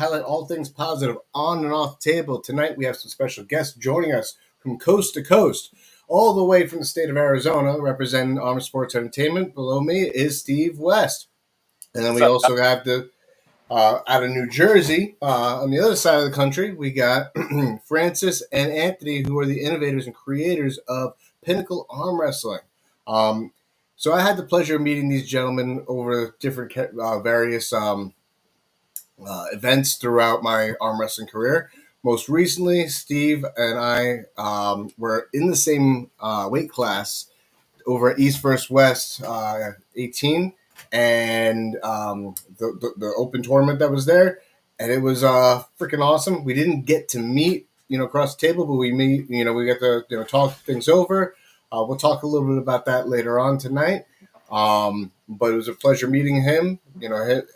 highlight all things positive on and off the table. Tonight we have some special guests joining us from coast to coast, all the way from the state of Arizona, representing ArmSports Entertainment. Below me is Steve West. And then we also have out of New Jersey, on the other side of the country, we got Francis and Anthony, who are the innovators and creators of Pinnacle Armwrestling. So I had the pleasure of meeting these gentlemen over different various events throughout my arm wrestling career. Most recently, Steve and I were in the same weight class over at East vs. West 18 and the open tournament that was there. And it was freaking awesome. We didn't get to meet, across the table, but we got to, talk things over. We'll talk a little bit about that later on tonight. But it was a pleasure meeting him.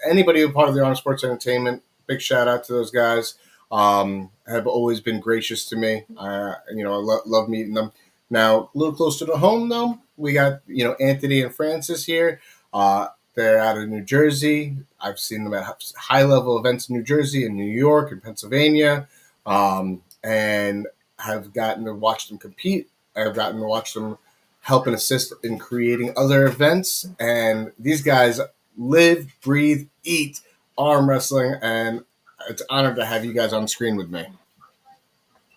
Anybody who part of the ArmSports Entertainment, big shout out to those guys. Have always been gracious to me. I love meeting them. Now, a little closer to home, though, we got, Anthony and Francis here. They're out of New Jersey. I've seen them at high-level events in New Jersey and New York and Pennsylvania, and have gotten to watch them compete. I've gotten to watch them help and assist in creating other events. And these guys live, breathe, eat arm wrestling, and it's an honor to have you guys on screen with me.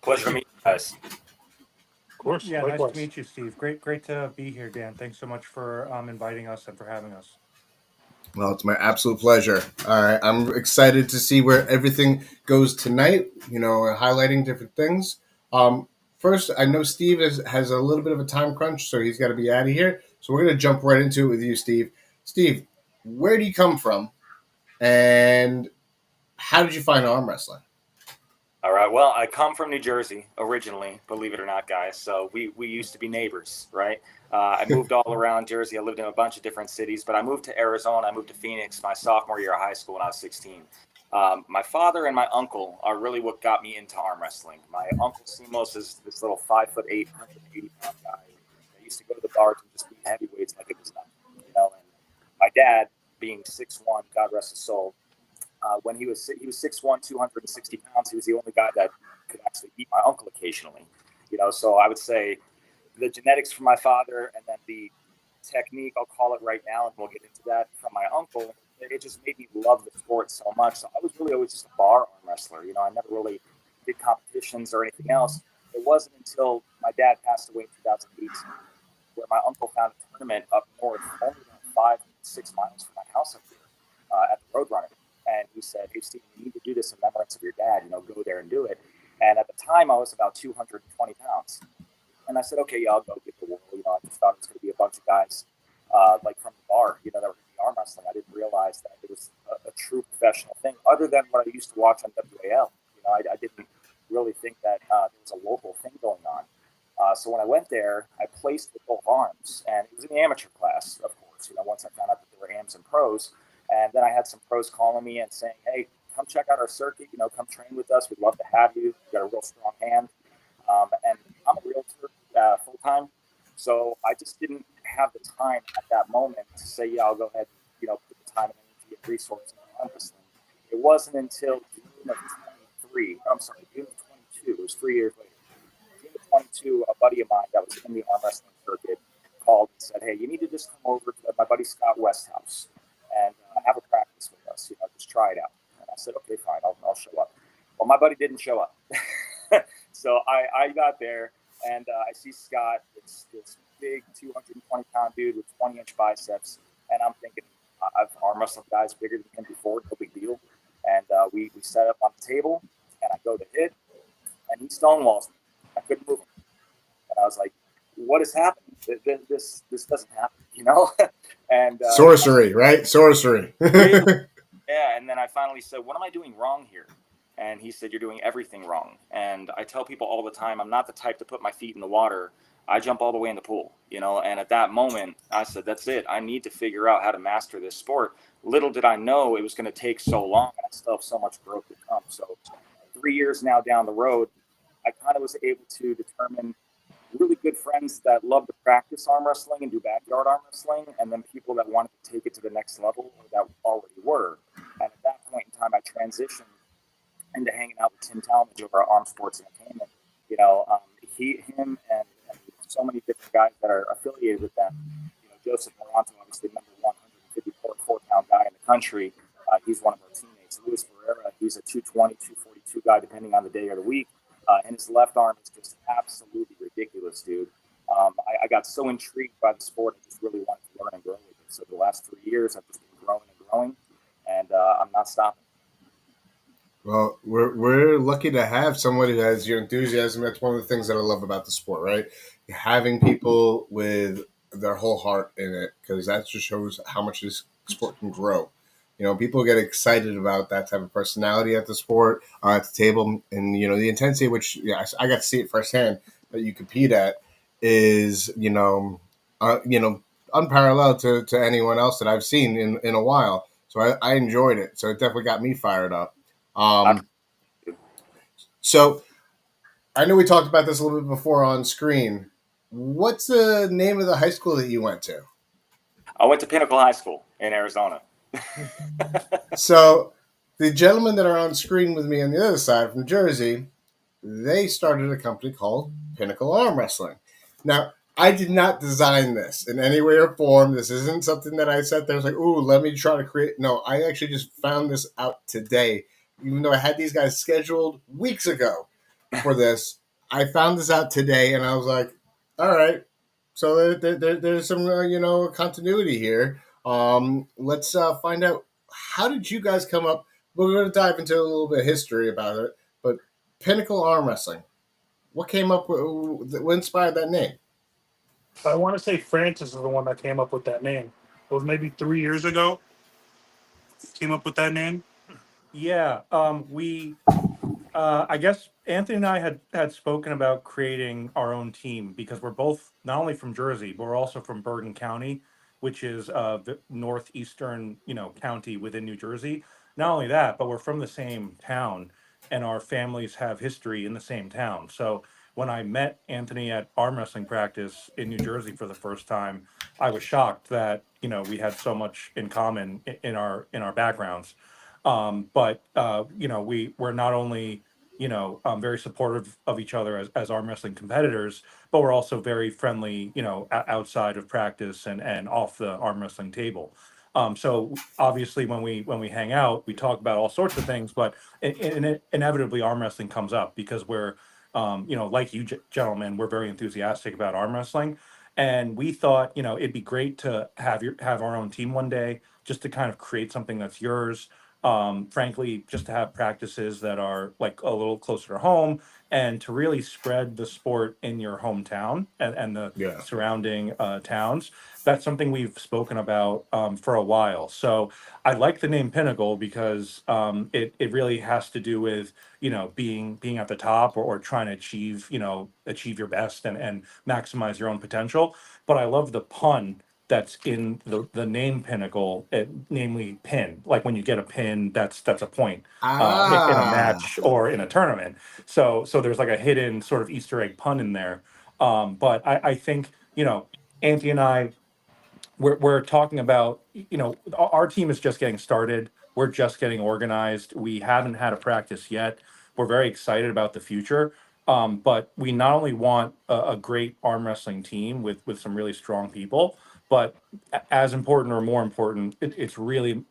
Pleasure to meet you guys. Of course. Yeah, likewise. nice to meet you, Steve. Great to be here, Dan. Thanks so much for inviting us and for having us. Well, it's my absolute pleasure. All right, I'm excited to see where everything goes tonight, highlighting different things. First, I know Steve has a little bit of a time crunch, so he's got to be out of here. So we're going to jump right into it with you, Steve. Steve, where do you come from, and how did you find arm wrestling? All right. Well, I come from New Jersey originally, believe it or not, guys. So we used to be neighbors, right? I moved all around Jersey. I lived in a bunch of different cities, but I moved to Arizona. I moved to Phoenix my sophomore year of high school when I was 16. My father and my uncle are really what got me into arm wrestling. My uncle Simos is this little 5'8", 180-pound guy. I used to go to the bars and just beat heavyweights like it was nothing, And my dad, being 6'1", God rest his soul, when he was 6'1", 260 pounds, he was the only guy that could actually beat my uncle occasionally. So I would say the genetics from my father and then the technique, I'll call it right now, and we'll get into that, from my uncle, it just made me love the sport so much. So I was really always just a bar arm wrestler. I never really did competitions or anything else. It wasn't until my dad passed away in 2008 where my uncle found a tournament up north, only about 5-6 miles from my house up here, at the Roadrunner. And he said, "Hey, Steve, you need to do this in remembrance of your dad. Go there and do it." And at the time, I was about 220 pounds. And I said, "Okay, yeah, I'll go give it a whirl." I just thought it was going to be a bunch of guys like from the bar, that were going to be arm wrestling. I didn't realize that it was a true professional thing, other than what I used to watch on WAL. I didn't really think that there was a local thing going on. So when I went there, I placed with both arms, and it was in the amateur class, of course. Once I found out that there were AMs and pros. And then I had some pros calling me and saying, "Hey, come check out our circuit. Come train with us. We'd love to have you. You've got a real strong hand." And I'm a realtor full time, so I just didn't have the time at that moment to say, "Yeah, I'll go ahead and put the time and energy and resources into arm wrestling." It wasn't until June of 23. I'm sorry, June of 22. It was 3 years later. June of 22, a buddy of mine that was in the arm wrestling circuit called and said, "Hey, you need to just come over to my buddy Scott West's house and have a practice with us, just try it out." And I said, "Okay, fine, I'll show up." Well, my buddy didn't show up. So I got there, and I see Scott. It's this big 220-pound dude with 20-inch biceps. And I'm thinking, I've arm wrestled guys bigger than him before, no big deal. And we set up on the table, and I go to hit, and he stonewalls me. I couldn't move him. And I was like, "What is happening? This doesn't happen, And Sorcery, right? Sorcery. Yeah, and then I finally said, "What am I doing wrong here?" And he said, "You're doing everything wrong." And I tell people all the time, I'm not the type to put my feet in the water. I jump all the way in the pool, And at that moment, I said, "That's it. I need to figure out how to master this sport." Little did I know it was going to take so long, and I still have so much growth to come. So 3 years now down the road, I kind of was able to determine really good friends that love to practice arm wrestling and do backyard arm wrestling, and then people that wanted to take it to the next level or that already were. And at that point in time, I transitioned into hanging out with Tim Talmadge over at ArmSports Entertainment. You know, him, and so many different guys that are affiliated with them. You know, Joseph Moranto, obviously number 154-pound guy in the country. He's one of our teammates. Luis Ferreira, he's a 220, 242 guy, depending on the day or the week. And his left arm is just absolutely ridiculous, dude. I got so intrigued by the sport, I just really wanted to learn and grow with it. So the last 3 years, I've just been growing and growing, and I'm not stopping. Well, we're lucky to have somebody who has your enthusiasm. That's one of the things that I love about the sport, right? Having people with their whole heart in it, because that just shows how much this sport can grow. You know, people get excited about that type of personality at the sport, at the table, and you know the intensity, which I got to see it firsthand that you compete at, is unparalleled to anyone else that I've seen in a while. So I enjoyed it. So it definitely got me fired up. Um, so I know we talked about this a little bit before on screen. What's the name of the high school that you went to? I went to Pinnacle High School in Arizona. So the gentlemen that are on screen with me on the other side from Jersey, they started a company called Pinnacle Armwrestling. Now, I did not design this in any way or form. This isn't something that I sat there and was like, ooh, let me try to create. No, I actually just found this out today. Even though I had these guys scheduled weeks ago for this, I found this out today and I was like, all right. So there's some, continuity here. Let's find out, how did you guys come up? We're going to dive into a little bit of history about it, but Pinnacle Arm Wrestling. What came up with? What inspired that name? I want to say Francis is the one that came up with that name. It was maybe 3 years ago. Came up with that name. Yeah, I guess Anthony and I had spoken about creating our own team because we're both not only from Jersey, but we're also from Bergen County, which is the northeastern, county within New Jersey. Not only that, but we're from the same town, and our families have history in the same town. So when I met Anthony at arm wrestling practice in New Jersey for the first time, I was shocked that we had so much in common in our backgrounds. But we're not only very supportive of each other as arm wrestling competitors, but we're also very friendly, outside of practice and off the arm wrestling table. So obviously, when we hang out, we talk about all sorts of things, but inevitably, arm wrestling comes up because we're, like you gentlemen, we're very enthusiastic about arm wrestling, and we thought, it'd be great to have our own team one day, just to kind of create something that's yours. Frankly, just to have practices that are like a little closer to home and to really spread the sport in your hometown and the Yeah. surrounding towns. That's something we've spoken about for a while. So I like the name Pinnacle because it really has to do with being at the top, or trying to achieve your best and maximize your own potential. But I love the pun that's in the name Pinnacle, namely pin. Like when you get a pin, that's a point in a Ah, match or in a tournament. So there's like a hidden sort of Easter egg pun in there. But I think Anthony and I, we're talking about, our team is just getting started. We're just getting organized. We haven't had a practice yet. We're very excited about the future. But we not only want a great arm wrestling team with some really strong people, but as important or more important, it's really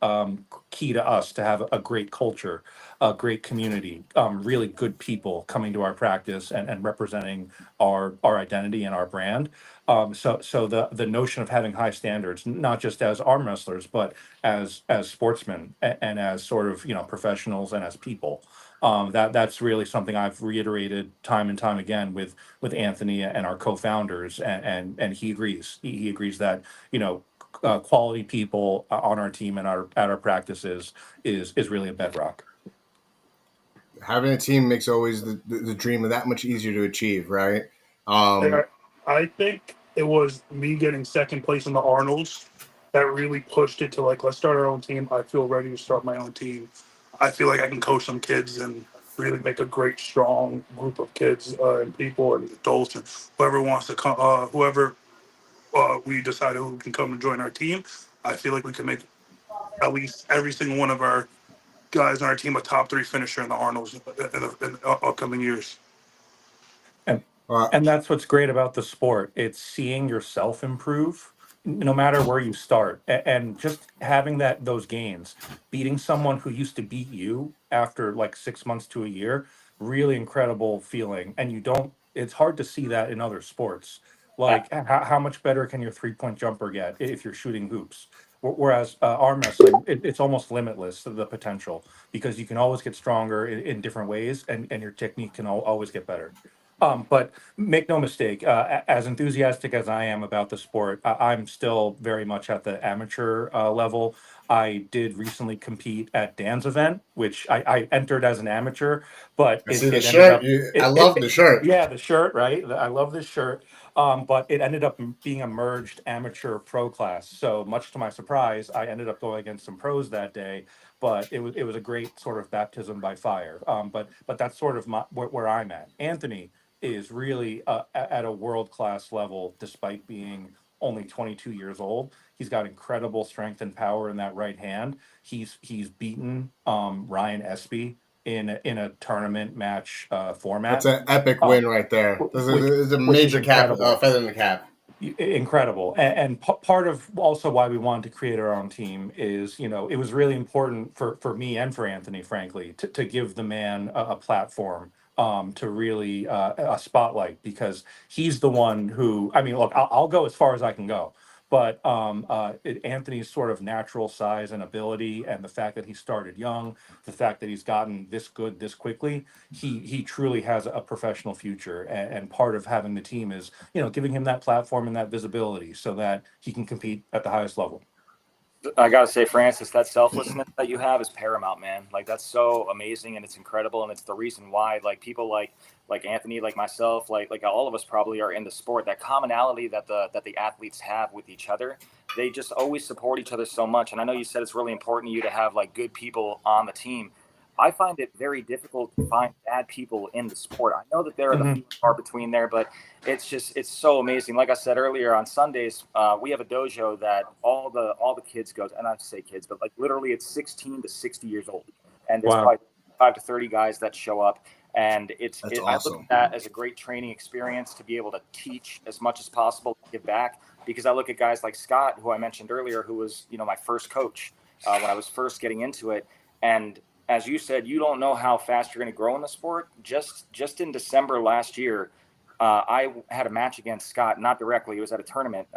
key to us to have a great culture, a great community, really good people coming to our practice and representing our identity and our brand. So the notion of having high standards, not just as arm wrestlers, but as sportsmen and as sort of professionals and as people. That's really something I've reiterated time and time again with Anthony and our co-founders, and he agrees. He agrees that quality people on our team and at our practices is really a bedrock. having a team makes always the dream that much easier to achieve, right? And Um, I think it was me getting second place in the Arnolds that really pushed it to like, let's start our own team. I feel ready to start my own team. I feel like I can coach some kids and really make a great, strong group of kids and people and adults and whoever wants to come, whoever we decided who can come and join our team. I feel like we can make at least every single one of our guys on our team a top 3 finisher in the Arnold's in the upcoming years. And Uh, and that's what's great about the sport. It's seeing yourself improve no matter where you start. And just having those gains, beating someone who used to beat you after like 6 months to a year, really incredible feeling. And you don't it's hard to see that in other sports. Like how much better can your 3-point jumper get if you're shooting hoops? Whereas arm wrestling, it's almost limitless, the potential, because you can always get stronger in different ways, and your technique can always get better. But make no mistake, as enthusiastic as I am about the sport, I'm still very much at the amateur level. I did recently compete at Dan's event, which I entered as an amateur, but I see the it ended shirt. up I love the shirt. yeah, the shirt, right? I love this shirt. But it ended up being a merged amateur pro class. So much to my surprise, I ended up going against some pros that day. But it was a great sort of baptism by fire. But that's sort of where I'm at. Anthony is really at a world class level, despite being only 22 years old. He's got incredible strength and power in that right hand. He's beaten Ryan Espy in a tournament match That's format, an epic um, win right there. This which is a which is major cap, incredible. feather in the cap. Incredible. And part of also why we wanted to create our own team is, it was really important for me and for Anthony, frankly, to give the man a platform, to really a spotlight, because he's the one who, I mean, look, I'll go as far as I can go. But Anthony's sort of natural size and ability, and the fact that he started young, the fact that he's gotten this good this quickly, he truly has a professional future. And part of having the team is, giving him that platform and that visibility so that he can compete at the highest level. I gotta say, Francis, that selflessness that you have is paramount, man. Like that's so amazing and it's incredible, and it's the reason why like people like Anthony, like myself, like all of us probably are in the sport. That commonality that the athletes have with each other, they just always support each other so much. And I know you said it's really important to you to have like good people on the team. I find it very difficult to find bad people in the sport. I know that there are the few Hmm. far between there, but it's so amazing. Like I said earlier, on Sundays, we have a dojo that all the kids go to, and I say kids, but like literally it's 16 to 60 years old, and there's Wow. probably 5 to 30 guys that show up, and That's I look at awesome. that as a great training experience to be able to teach as much as possible, give back, because I look at guys like Scott, who I mentioned earlier, who was my first coach when I was first getting into it, and as you said, you don't know how fast you're going to grow in the sport. Just in December last year, I had a match against Scott, not directly. It was at a tournament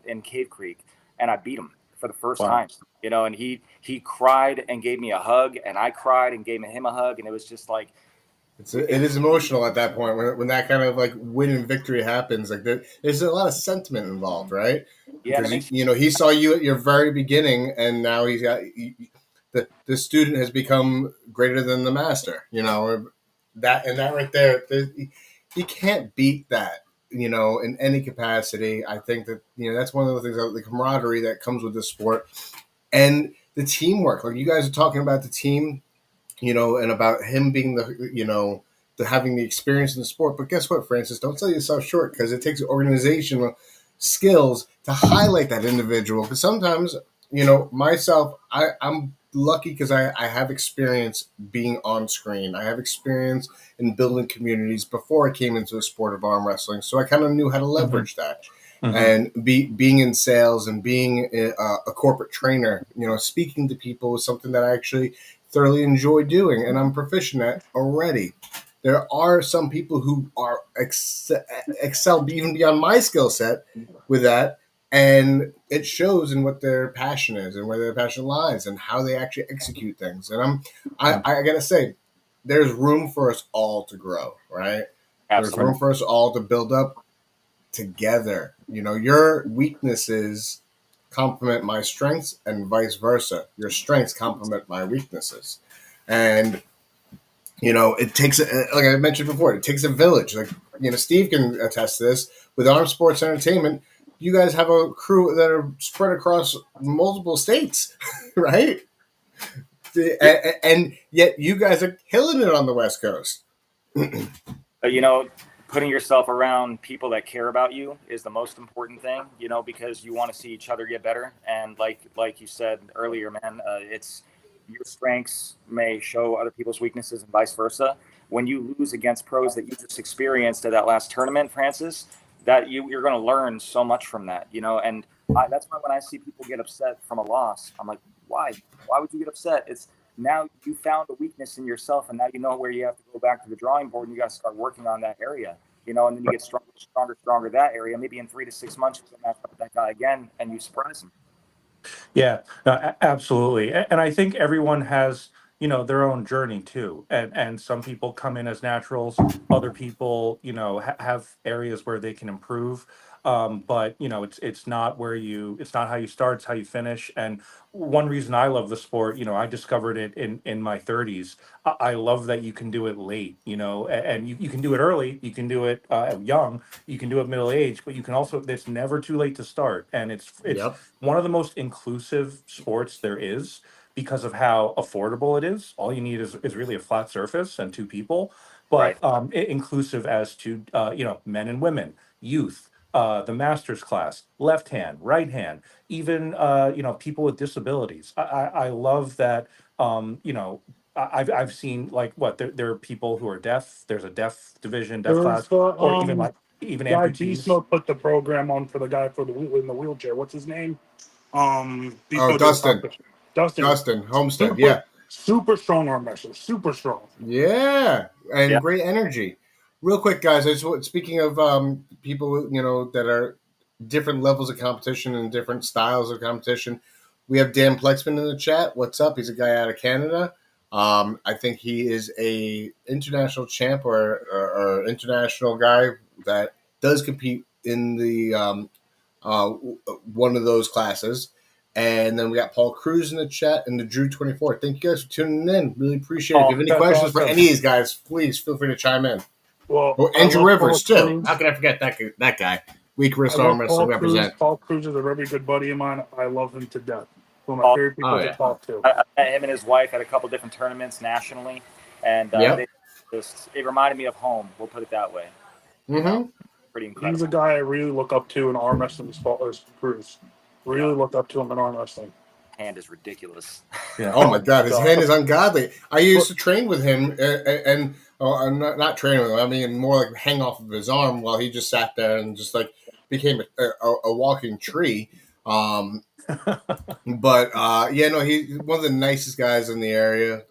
in Cave Creek, and I beat him for the first Wow. time. And he cried and gave me a hug, and I cried and gave him a hug, and it was just like It is emotional at that point when that kind of like win and victory happens. Like there's a lot of sentiment involved, right? yeah, and it Because makes he saw you at your very beginning, and now he's got the student has become greater than the master. That right there, you can't beat that. In any capacity. I think that that's one of the things, the camaraderie that comes with this sport and the teamwork. Like you guys are talking about the team, and about him being the having the experience in the sport. But guess what, Francis? Don't sell yourself short, because it takes organizational skills to highlight that individual. Because sometimes, myself, I'm lucky because I have experience being on screen. I have experience in building communities before I came into the sport of arm wrestling. So I kind of knew how to Hmm. leverage that. Hmm. And being in sales and being a corporate trainer, speaking to people was something that I actually thoroughly enjoy doing, and I'm proficient at already. There are some people who are excel even beyond my skill set with that, and it shows in what their passion is and where their passion lies and how they actually execute things. And I gotta say, there's room for us all to grow, right? There's room absolutely for us all to build up together. Your weaknesses complement my strengths and vice versa. Your strengths complement my weaknesses. And, it takes, like I mentioned before, it takes a village. Like, Steve can attest to this. With ArmSports Entertainment, you guys have a crew that are spread across multiple states, right? yeah. And yet you guys are killing it on the West Coast. But, putting yourself around people that care about you is the most important thing, because you want to see each other get better. And like you said earlier, man, your strengths may show other people's weaknesses and vice versa. When you lose against pros that you just experienced at that last tournament, Francis, that you're going to learn so much from that, and that's why when I see people get upset from a loss, I'm like, why would you get upset? It's now you found a weakness in yourself, and now you know where you have to go back to the drawing board, and you got to start working on that area, and then you get stronger that area. Maybe in 3 to 6 months you can match up with that guy again and you surprise him. Yeah, no, absolutely. And I think everyone has, their own journey too. And some people come in as naturals, other people, have areas where they can improve. But it's not how you start, it's how you finish. And one reason I love the sport, I discovered it in my 30s. I love that you can do it late, and you can do it early, you can do it young, you can do it middle age, but you can also, it's never too late to start. And it's Yep. one of the most inclusive sports there is because of how affordable it is. All you need is really a flat surface and two people, Right. but inclusive as to men and women, youth, the master's class, left hand, right hand, even people with disabilities. I love that. I've seen like what there are people who are deaf. There's a deaf division, deaf There's class, the or even like even guy amputees. Beast put the program on for the guy in the wheelchair. What's his name? Beast Oh, Mode did a Dustin. competition. Dustin, Dustin Homestead. super Yeah. super strong arm wrestler, super strong. Yeah. Yeah. And great energy. Real quick, guys. Speaking of people, that are different levels of competition and different styles of competition, we have Dan Plexman in the chat. What's up? He's a guy out of Canada. I think he is a international champ or international guy that does compete in the one of those classes. And then we got Paul Cruz in the chat and the Drew24. Thank you guys for tuning in. Really appreciate it. If you have any That's questions for awesome. any of these guys, please feel free to chime in. Well, Oh, I Andrew love Rivers, Paul too. Cruz. How can I forget that guy? Weak wrist I arm love wrestling Paul Cruz. represent. Paul Cruz is a very good buddy of mine. I love him to death. One of my Paul- favorite people Oh, to yeah. talk to. I met him and his wife at a couple different tournaments nationally, and Yep. it reminded me of home. We'll put it that way. Mm-hmm. Pretty He's incredible. a guy I really look up to in arm wrestling as far as Cruz. Really look up to him in arm wrestling. Hand is ridiculous. Yeah. Oh, my God. His hand is ungodly. I used But- to train with him and I'm not training with him. I mean, more like hang off of his arm while he just sat there and just like became a walking tree. But he's one of the nicest guys in the area.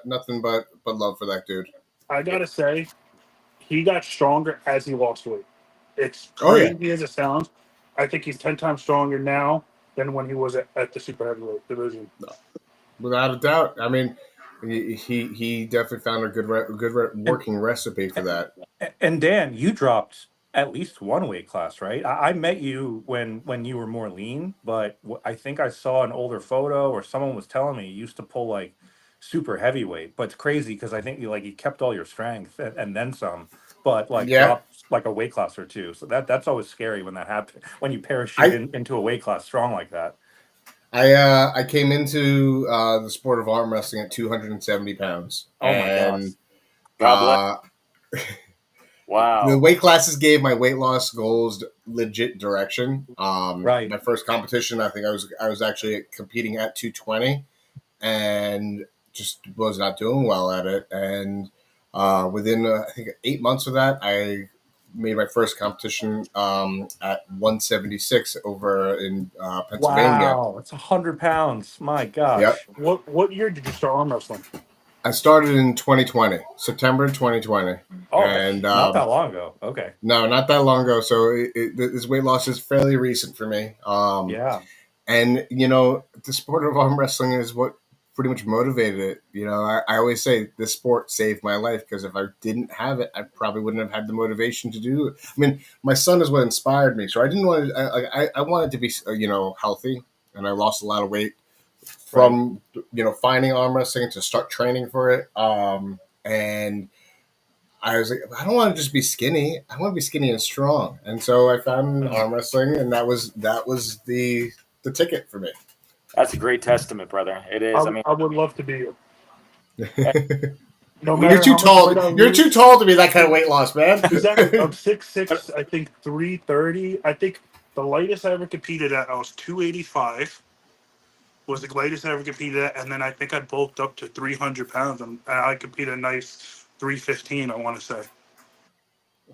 Nothing but love for that dude. I gotta say, he got stronger as he lost weight. It's Oh yeah, crazy as it sounds. I think he's 10 times stronger now than when he was at the super heavyweight division. without a doubt. I mean, he definitely found a good working recipe for that. And Dan, you dropped at least one weight class, right? I met you when you were more lean, but I think I saw an older photo or someone was telling me you used to pull like super heavyweight. But it's crazy because I think you kept all your strength and then some, but like Yeah, dropped like a weight class or two. So that's always scary when that happens when you parachute I into a weight class strong like that. I came into the sport of arm wrestling at 270 pounds, Oh my gosh. and God bless. uh, Wow. the weight classes gave my weight loss goals legit direction. Right. My first competition, I think I was actually competing at 220, and just was not doing well at it. And within I think 8 months of that, I made my first competition at 176 over in Pennsylvania. Wow. It's 100 pounds. My Yep. gosh. What year did you start arm wrestling? I started in 2020, September 2020. Oh, And not that long ago. Okay. no, not that long ago. So this weight loss is fairly recent for me. Yeah. And, the sport of arm wrestling is what pretty much motivated it. I always say this sport saved my life because if I didn't have it, I probably wouldn't have had the motivation to do it. I mean, my son is what inspired me. So I didn't want to, I wanted to be, healthy, and I lost a lot of weight from, finding arm wrestling to start training for it. And I was like, I don't want to just be skinny. I want to be skinny and strong. And so I found arm wrestling, and that was the ticket for me. That's a great testament, brother. It is. I mean, I would love to be you. No You're matter too how much tall. weight I You're lose. too tall to be that kind of weight loss, man. Exactly. I'm 6'6", I think 330. I think the lightest I ever competed at, I was 285. was the lightest I ever competed at, and then I think I bulked up to 300 pounds, and I competed a nice 315. I want to say,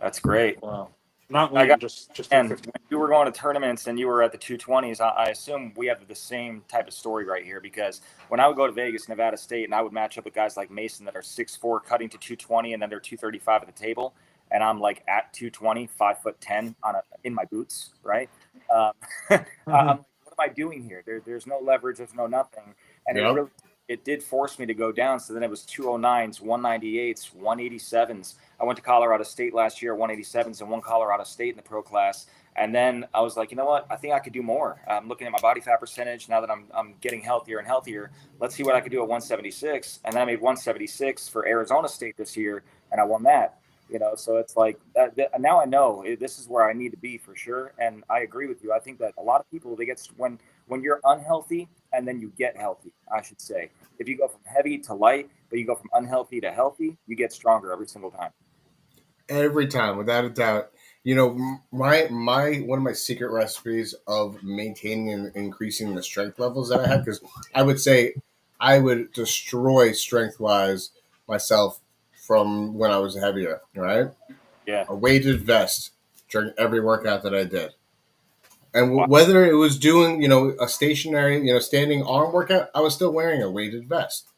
That's great. Wow. not I got lean, just and 315. when you were going to tournaments and you were at the 220s, I assume we have the same type of story right here, because when I would go to Vegas, Nevada State, and I would match up with guys like Mason that are 6'4", cutting to 220, and then they're 235 at the table, and I'm like at 220, 5'10" in my boots, right? Um, I'm like, what am I doing here? There's no leverage, there's no nothing, and Yep. it did force me to go down. So then it was 209s, 198s, 187s. I went to Colorado State last year, 187s, and won Colorado State in the pro class. And then I was like, you know what? I think I could do more. I'm looking at my body fat percentage now that I'm getting healthier and healthier. Let's see what I could do at 176. And then I made 176 for Arizona State this year, and I won that. So it's like now I know this is where I need to be for sure. And I agree with you. I think that a lot of people, they get when you're unhealthy and then you get healthy, I should say. If you go from heavy to light, but you go from unhealthy to healthy, you get stronger every single time. Every time, without a doubt. My one of my secret recipes of maintaining and increasing the strength levels that I had, because I would say I would destroy strength wise myself from when I was heavier, right? Yeah. A weighted vest during every workout that I did. And Wow. whether it was doing, a stationary, standing arm workout, I was still wearing a weighted vest.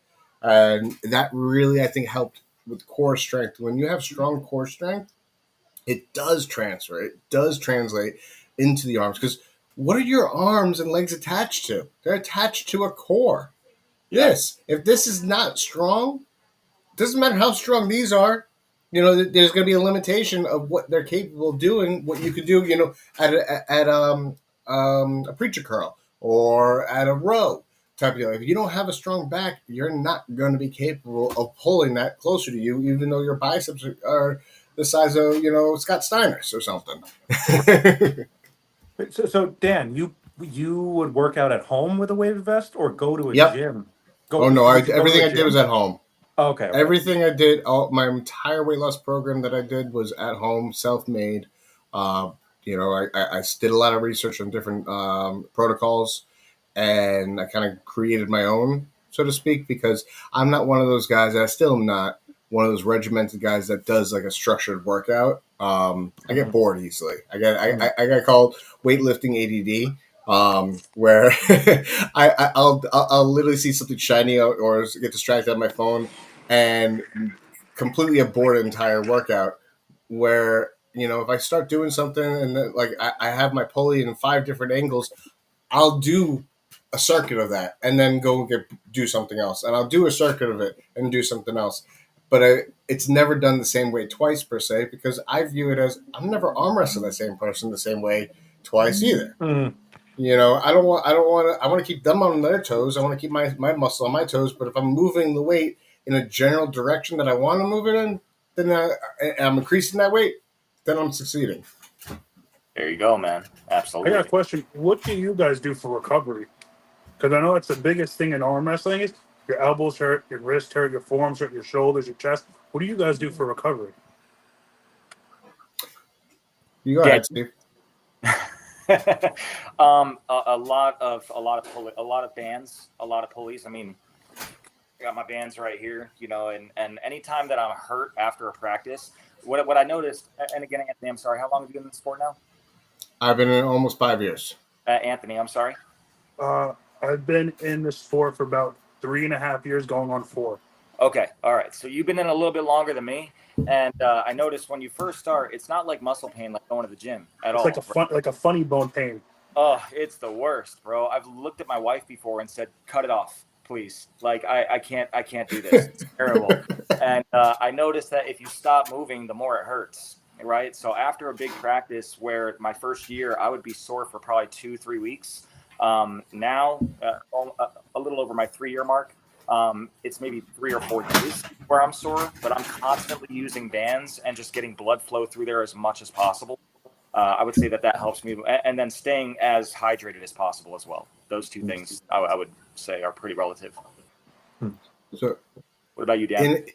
And that really, I think, helped with core strength. When you have strong core strength, it does transfer. It does translate into the arms. Because what are your arms and legs attached to? They're attached to a core. Yeah. If this is not strong, doesn't matter how strong these are. There's going to be a limitation of what they're capable of doing. What you could do, at a preacher curl or at a row type of deal. If you don't have a strong back, you're not going to be capable of pulling that closer to you, even though your biceps are the size of Scott Steiner's or something. So Dan, you would work out at home with a weighted vest or go to a Yep. gym? Oh no, Would you go to everything a I did was gym? at home. Oh, okay, okay. Everything I did, my entire weight loss program that I did was at home, self-made. Uh, I did a lot of research on different protocols, and I kind of created my own, so to speak, because I'm not one of those guys. I still am not one of those regimented guys that does like a structured workout. I get bored easily. I got called weightlifting ADD. Where I'll literally see something shiny or get distracted on my phone and completely abort an entire workout. Where if I start doing something and then, like I have my pulley in 5 different angles, I'll do a circuit of that and then do something else, and I'll do a circuit of it and do something else. But it's never done the same way twice per se, because I view it as I'm never arm wrestling the same person the same way twice either. Mm. I don't want to. I want to keep them on their toes. I want to keep my muscle on my toes. But if I'm moving the weight in a general direction that I want to move it in, then I'm increasing that weight. Then I'm succeeding. There you go, man. I got a Absolutely. question. What do you guys do for recovery? Because I know that's the biggest thing in arm wrestling is your elbows hurt, your wrist hurt, your forearms hurt, your shoulders, your chest. What do you guys do for recovery? You go Yeah. ahead, Steve. A lot of a lot of bands, a lot of pulleys. I mean, I got my bands right here, and anytime that I'm hurt after a practice, what I noticed, and again, Anthony, I'm sorry, how long have you been in the sport now? I've been in almost 5 years. Anthony, I'm sorry. I've been in the sport for about 3.5 years, going on 4. Okay, all right. So you've been in a little bit longer than me, and I noticed when you first start, it's not like muscle pain like going to the gym at It's all. like a funny bone pain. Oh, it's the worst, bro. I've looked at my wife before and said, "Cut it off, please." Like I can't do this. It's terrible. And I noticed that if you stop moving, the more it hurts, right? So after a big practice, where my first year I would be sore for probably 2-3 weeks. Now, a little over my 3-year mark, it's maybe 3 or 4 days where I'm sore, but I'm constantly using bands and just getting blood flow through there as much as possible. I would say that helps me, and then staying as hydrated as possible as well. Those two things I would say are pretty relative. So, What about you, Dan?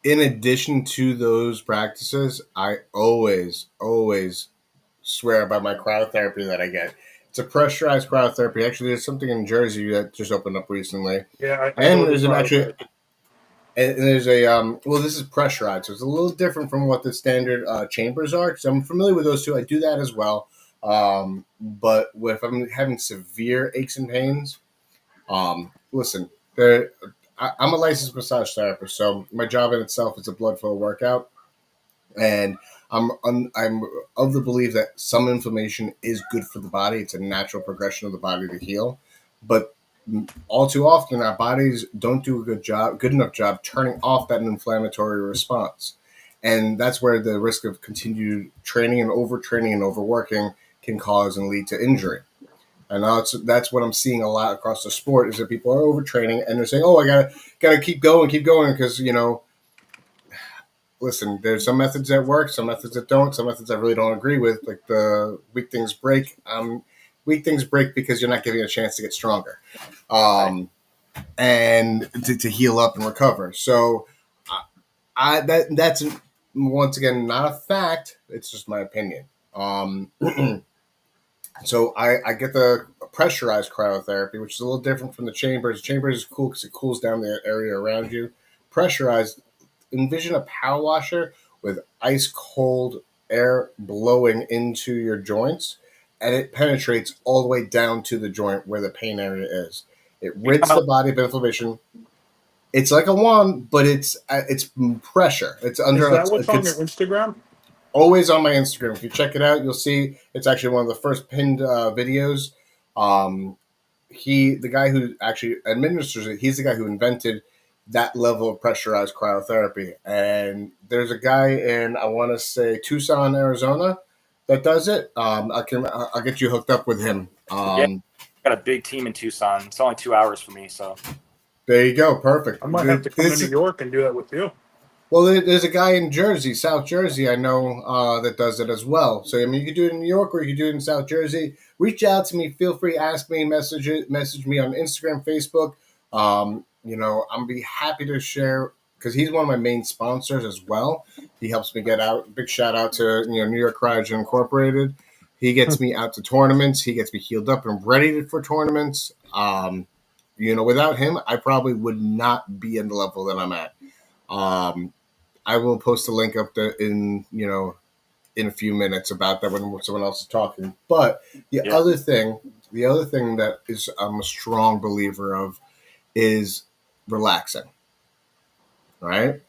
in addition to those practices, I always swear by my cryotherapy that I get. It's a pressurized cryotherapy. Actually, there's something in Jersey that just opened up recently, Yeah, I and know the there's cryotherapy. and there's a well, this is pressurized, so it's a little different from what the standard chambers are. So I'm familiar with those two. I do that as well. But if I'm having severe aches and pains, listen, I'm a licensed massage therapist, so my job in itself is a blood flow workout, and I'm of the belief that some inflammation is good for the body. It's a natural progression of the body to heal, but all too often our bodies don't do a good enough job turning off that inflammatory response, and that's where the risk of continued training and overworking can cause and lead to injury. And that's what I'm seeing a lot across the sport is that people are overtraining and they're saying, "Oh, I gotta keep going, because listen, there's some methods that work, some methods that don't, some methods I really don't agree with, like the weak things break. Weak things break because you're not giving it a chance to get stronger, and to heal up and recover. So, that's once again not a fact. It's just my opinion. So I get the pressurized cryotherapy, which is a little different from the chambers. Chambers is cool because it cools down the area around you. Pressurized, envision a power washer with ice cold air blowing into your joints, and it penetrates all the way down to the joint where the pain area is. It You rids talking the about, body of inflammation. It's like a wand, but it's pressure. It's Is under that what's on your Instagram? always on my Instagram. If you check it out, you'll see it's actually one of the first pinned videos. Um, the guy who actually administers it, he's the guy who invented that level of pressurized cryotherapy. And there's a guy in, I want to say, Tucson, Arizona, that does it. I'll get you hooked up with him. yeah, got a big team in Tucson. It's only 2 hours for me, so There you go, perfect. I might have to come to New York and do that with you. Well, there's a guy in Jersey, South Jersey, I know that does it as well. So I mean, you could do it in New York or you could do it in South Jersey. Reach out to me. Feel free. Ask me. Message me on Instagram, Facebook. I'm be happy to share because he's one of my main sponsors as well. He helps me get out. Big shout out to New York Cryogen Incorporated. He gets me out to tournaments. He gets me healed up and ready for tournaments. Without him, I probably would not be in the level that I'm at. I will post a link up there in a few minutes about that when someone else is talking. But yeah, the other thing that is I'm a strong believer of is relaxing. Right,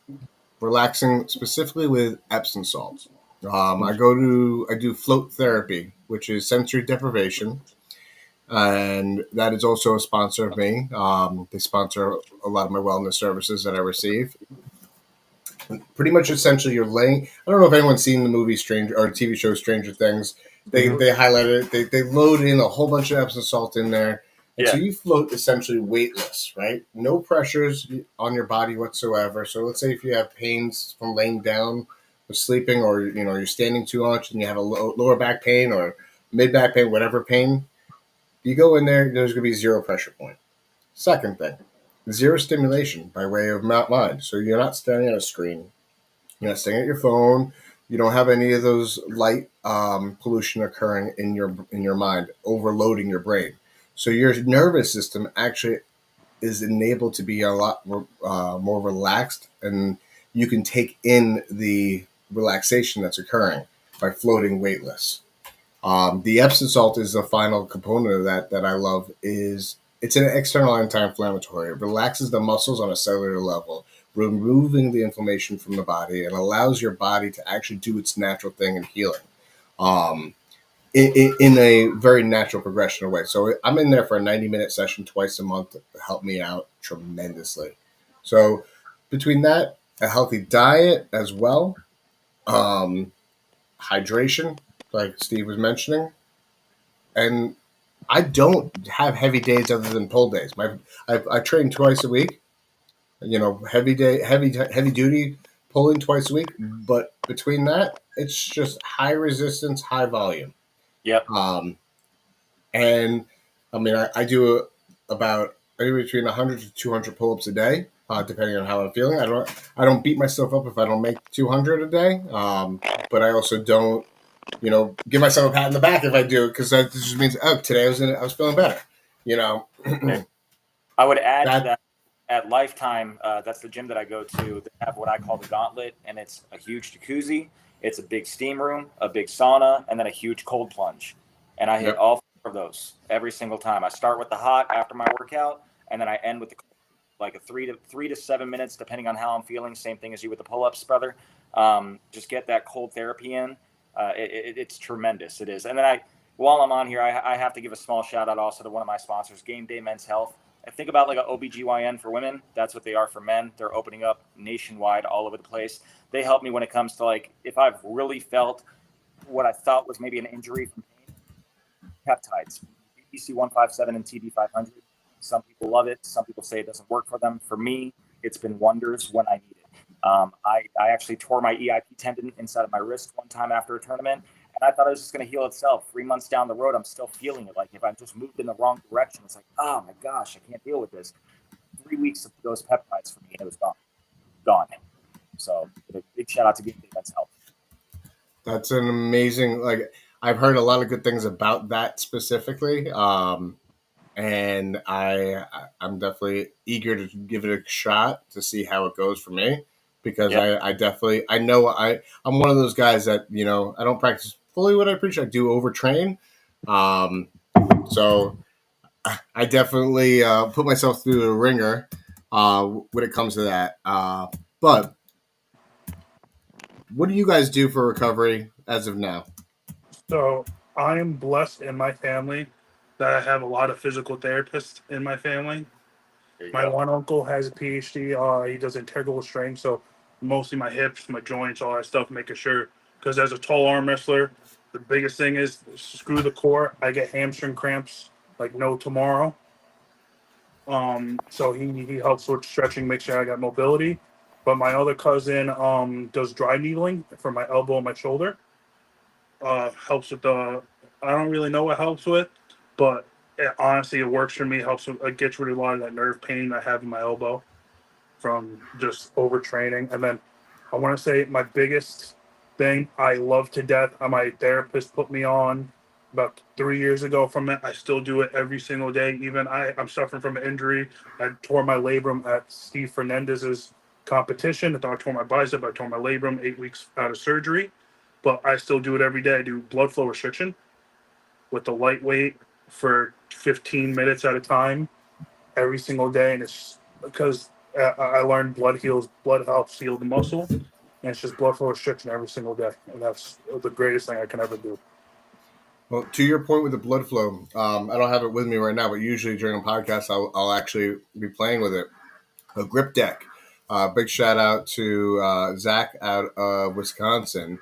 relaxing specifically with Epsom salts. I do float therapy, which is sensory deprivation, and that is also a sponsor of me. They sponsor a lot of my wellness services that I receive. Pretty much essentially you're laying. I don't know if anyone's seen the movie Stranger or TV show Stranger Things. They highlighted it. They load in a whole bunch of Epsom salt in there, and so yeah, you float essentially weightless, right? No pressures on your body whatsoever. So let's say if you have pains from laying down or sleeping, or you're standing too much and you have a lower back pain or mid back pain, whatever pain, you go in there. There's going to be zero pressure point. Second thing, zero stimulation by way of mind. So you're not staring at a screen. You're not staring at your phone. You don't have any of those light pollution occurring in your mind, overloading your brain. So your nervous system actually is enabled to be a lot more relaxed, and you can take in the relaxation that's occurring by floating weightless. The Epsom salt is the final component of that I love. It's an external anti-inflammatory. It relaxes the muscles on a cellular level, removing the inflammation from the body, and allows your body to actually do its natural thing in healing, um, in a very natural progression way. So I'm in there for a 90-minute session twice a month to help me out tremendously. So between that, a healthy diet as well, um, hydration, like Steve was mentioning, and I don't have heavy days other than pull days. I train twice a week. Heavy duty pulling twice a week. But between that, it's just high resistance, high volume. yep, Um, and I mean, I do about anywhere between 100 to 200 pull-ups a day, depending on how I'm feeling. I don't beat myself up if I don't make 200 a day. But I also don't give myself a pat in the back if I do, because that just means, oh, today I was feeling better. You know, I would add to that that at Lifetime, that's the gym that I go to. They have what I call the Gauntlet, and it's a huge jacuzzi. It's a big steam room, a big sauna, and then a huge cold plunge. And I hit yep. all four of those every single time. I start with the hot after my workout, and then I end with the cold, like a 3 to 7 minutes, depending on how I'm feeling. Same thing as you with the pull-ups, brother. Just get that cold therapy in. It's tremendous. It is. And then while I'm on here, I have to give a small shout out also to one of my sponsors, Game Day Men's Health. I think about like an OBGYN for women. That's what they are for men. They're opening up nationwide all over the place. They help me when it comes to like if I've really felt what I thought was maybe an injury from pain. Peptides, BBC 157 and TB 500. Some people love it. Some people say it doesn't work for them. For me, it's been wonders when I need it. I actually tore my EIP tendon inside of my wrist one time after a tournament, and I thought it was just going to heal itself. 3 months down the road, I'm still feeling it. Like if I just moved in the wrong direction, it's like, oh my gosh, I can't deal with this. 3 weeks of those peptides for me, and it was gone. So big shout out to Game Day Men's Health. That's an amazing. Like I've heard a lot of good things about that specifically. And I'm definitely eager to give it a shot to see how it goes for me, because Yeah. I definitely I know I'm one of those guys that I don't practice fully what I preach. I do overtrain, so I definitely put myself through the ringer when it comes to that. But what do you guys do for recovery as of now? So I am blessed in my family that I have a lot of physical therapists in my family. There you My go. one uncle has a PhD. He does integral strength, so mostly my hips, my joints, all that stuff, making sure. Because as a tall arm wrestler, the biggest thing is screw the core. I get hamstring cramps like no tomorrow. So he helps with stretching, make sure I got mobility. But my other cousin does dry needling for my elbow and my shoulder. Helps with the. I don't really know what helps with, but honestly, it works for me. Helps with, it gets rid of a lot of that nerve pain I have in my elbow from just overtraining. And then I want to say my biggest thing I love to death. My therapist put me on about 3 years ago from it. I still do it every single day. Even I'm suffering from an injury. I tore my labrum at Steve Fernandez's competition. I thought I tore my bicep. I tore my labrum 8 weeks out of surgery. But I still do it every day. I do blood flow restriction with the lightweight for 15 minutes at a time every single day, and it's because I learned blood helps heal the muscle, and it's just blood flow restriction every single day, and that's the greatest thing I can ever do. Well, to your point with the blood flow, I don't have it with me right now, but usually during a podcast, I'll actually be playing with it. A grip deck. Big shout out to Zach out of Wisconsin.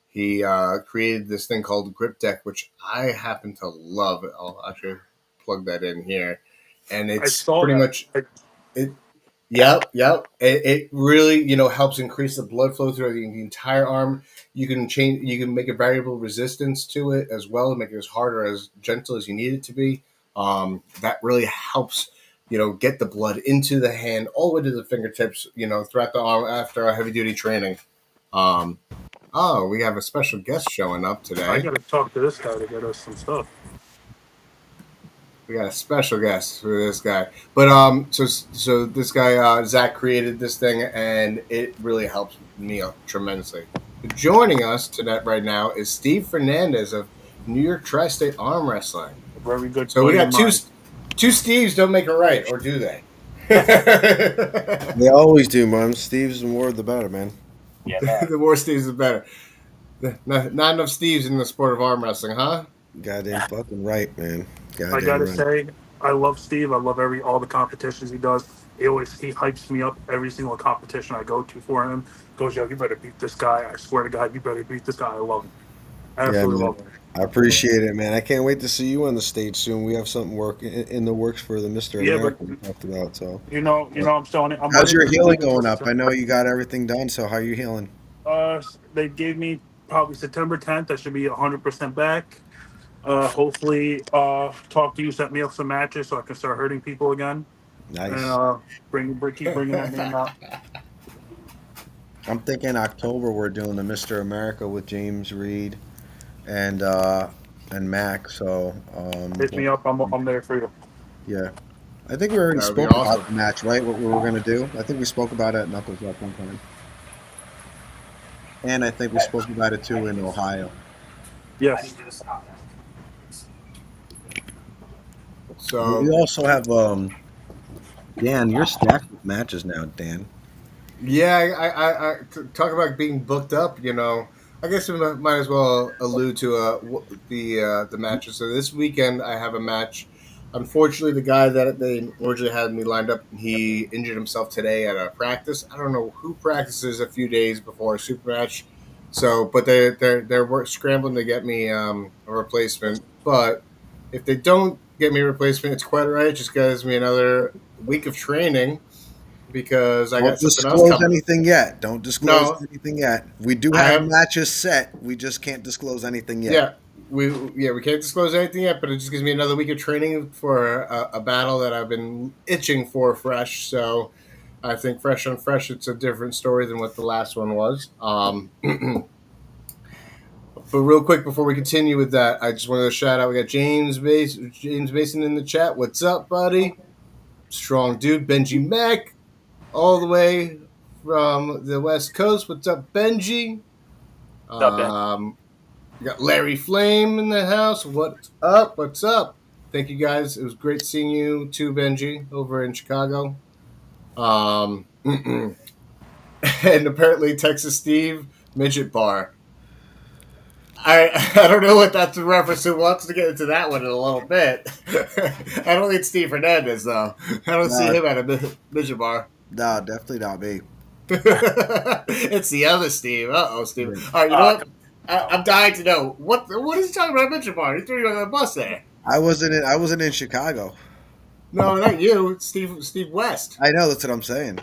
He created this thing called Grip Deck, which I happen to love. I'll actually plug that in here, and I it's saw pretty that. much it. Yep, yep. It really, helps increase the blood flow through the entire arm. You can change, you can make a variable resistance to it as well, and make it as hard or as gentle as you need it to be. That really helps, get the blood into the hand all the way to the fingertips, throughout the arm after a heavy duty training. Um, oh, we have a special guest showing up I today. got to talk to this guy to get us some stuff. We got a special guest for this guy, but so this guy Zach created this thing, and it really helps me out tremendously. Joining us tonight right now is Steve Fernandez of New York Tri-State Arm Wrestling. A very good So we buddy of got two mine. two Steves don't make a right, or do they? They always do, man. Steve's the more the better, man. Yeah, man. The more Steves, the better. Not enough Steves in the sport of arm wrestling, huh? Goddamn fucking right, man. I Goddamn gotta right. say, I love Steve. I love all the competitions he does. He hypes me up every single competition I go to for him. Goes, yo, you better beat this guy. I swear to God, you better beat this guy. I love him. Yeah, Absolutely man. love him. I appreciate it, man. I can't wait to see you on the stage soon. We have something in the works for the Mr. Yeah, but America we talked about. So, I'm still on it. I'm how's running your the healing league going until up? I September. know you got everything done. So, how are you healing? They gave me probably September 10th. I should be 100% back. Hopefully, talk to you, set me up some matches so I can start hurting people again, and Nice. keep bringing that name out. I'm thinking October we're doing the Mr. America with James Reed. and Mac. So Hit me up. I'm there for you. yeah, I think we already That would be spoke about awesome. the match, right? What we were gonna do. I think we spoke about it at Knuckles Up one time, and I think we spoke about it too in Ohio. Yes. We So also have Dan. You're stacked with matches now, Dan. yeah, talk about being booked up. I guess we might as well allude to the matches. So this weekend I have a match. Unfortunately, the guy that they originally had me lined up, he injured himself today at a practice. I don't know who practices a few days before a super match. So, but they're scrambling to get me a replacement. But if they don't get me a replacement, it's quite all right. It just gives me another week of training because I Don't got something else disclose coming. anything yet. Don't disclose No, anything yet. We do I have have. matches set. We just can't disclose anything yet. Yeah, we can't disclose anything yet, but it just gives me another week of training for a battle that I've been itching for fresh. So I think fresh on fresh, it's a different story than what the last one was. But real quick before we continue with that, I just wanted to shout out. We got James Mason in the chat. What's up, buddy? Strong dude, Benji Mack, all the way from the West Coast. What's up, Benji? What's up, Ben? We got Larry Flame in the house. What's up? What's up? Thank you guys. It was great seeing you too, Benji, over in Chicago. And apparently Texas Steve Midget Bar. I don't know what that's a reference to. We'll have to get into that one in a little bit. I don't think Steve Hernandez though. I don't see No, him at a midget bar. no, definitely not me. It's the other Steve. Steve. Yeah. All right, you know what? No. I'm dying to know what is he talking about midget bar? He threw you on the bus there. I wasn't in Chicago. No, not you, Steve West. I know that's what I'm saying.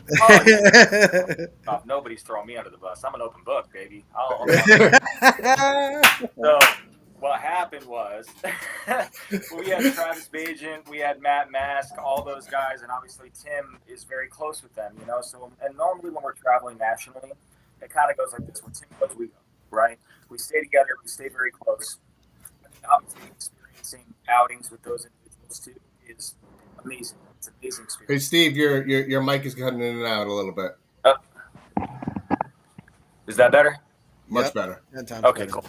Oh, nobody's throwing me under the bus. I'm an open book, baby. So what happened was we had Travis Bajan, we had Matt Mask, all those guys, and obviously Tim is very close with them, So, and normally when we're traveling nationally, it kind of goes like this: when Tim goes, we go, right? We stay together, we stay very close. And obviously, experiencing outings with those individuals too is amazing. It's an amazing Hey, experience. Steve, your mic is cutting in and out a little bit. Is that better? Much Yep. better. Okay, cool.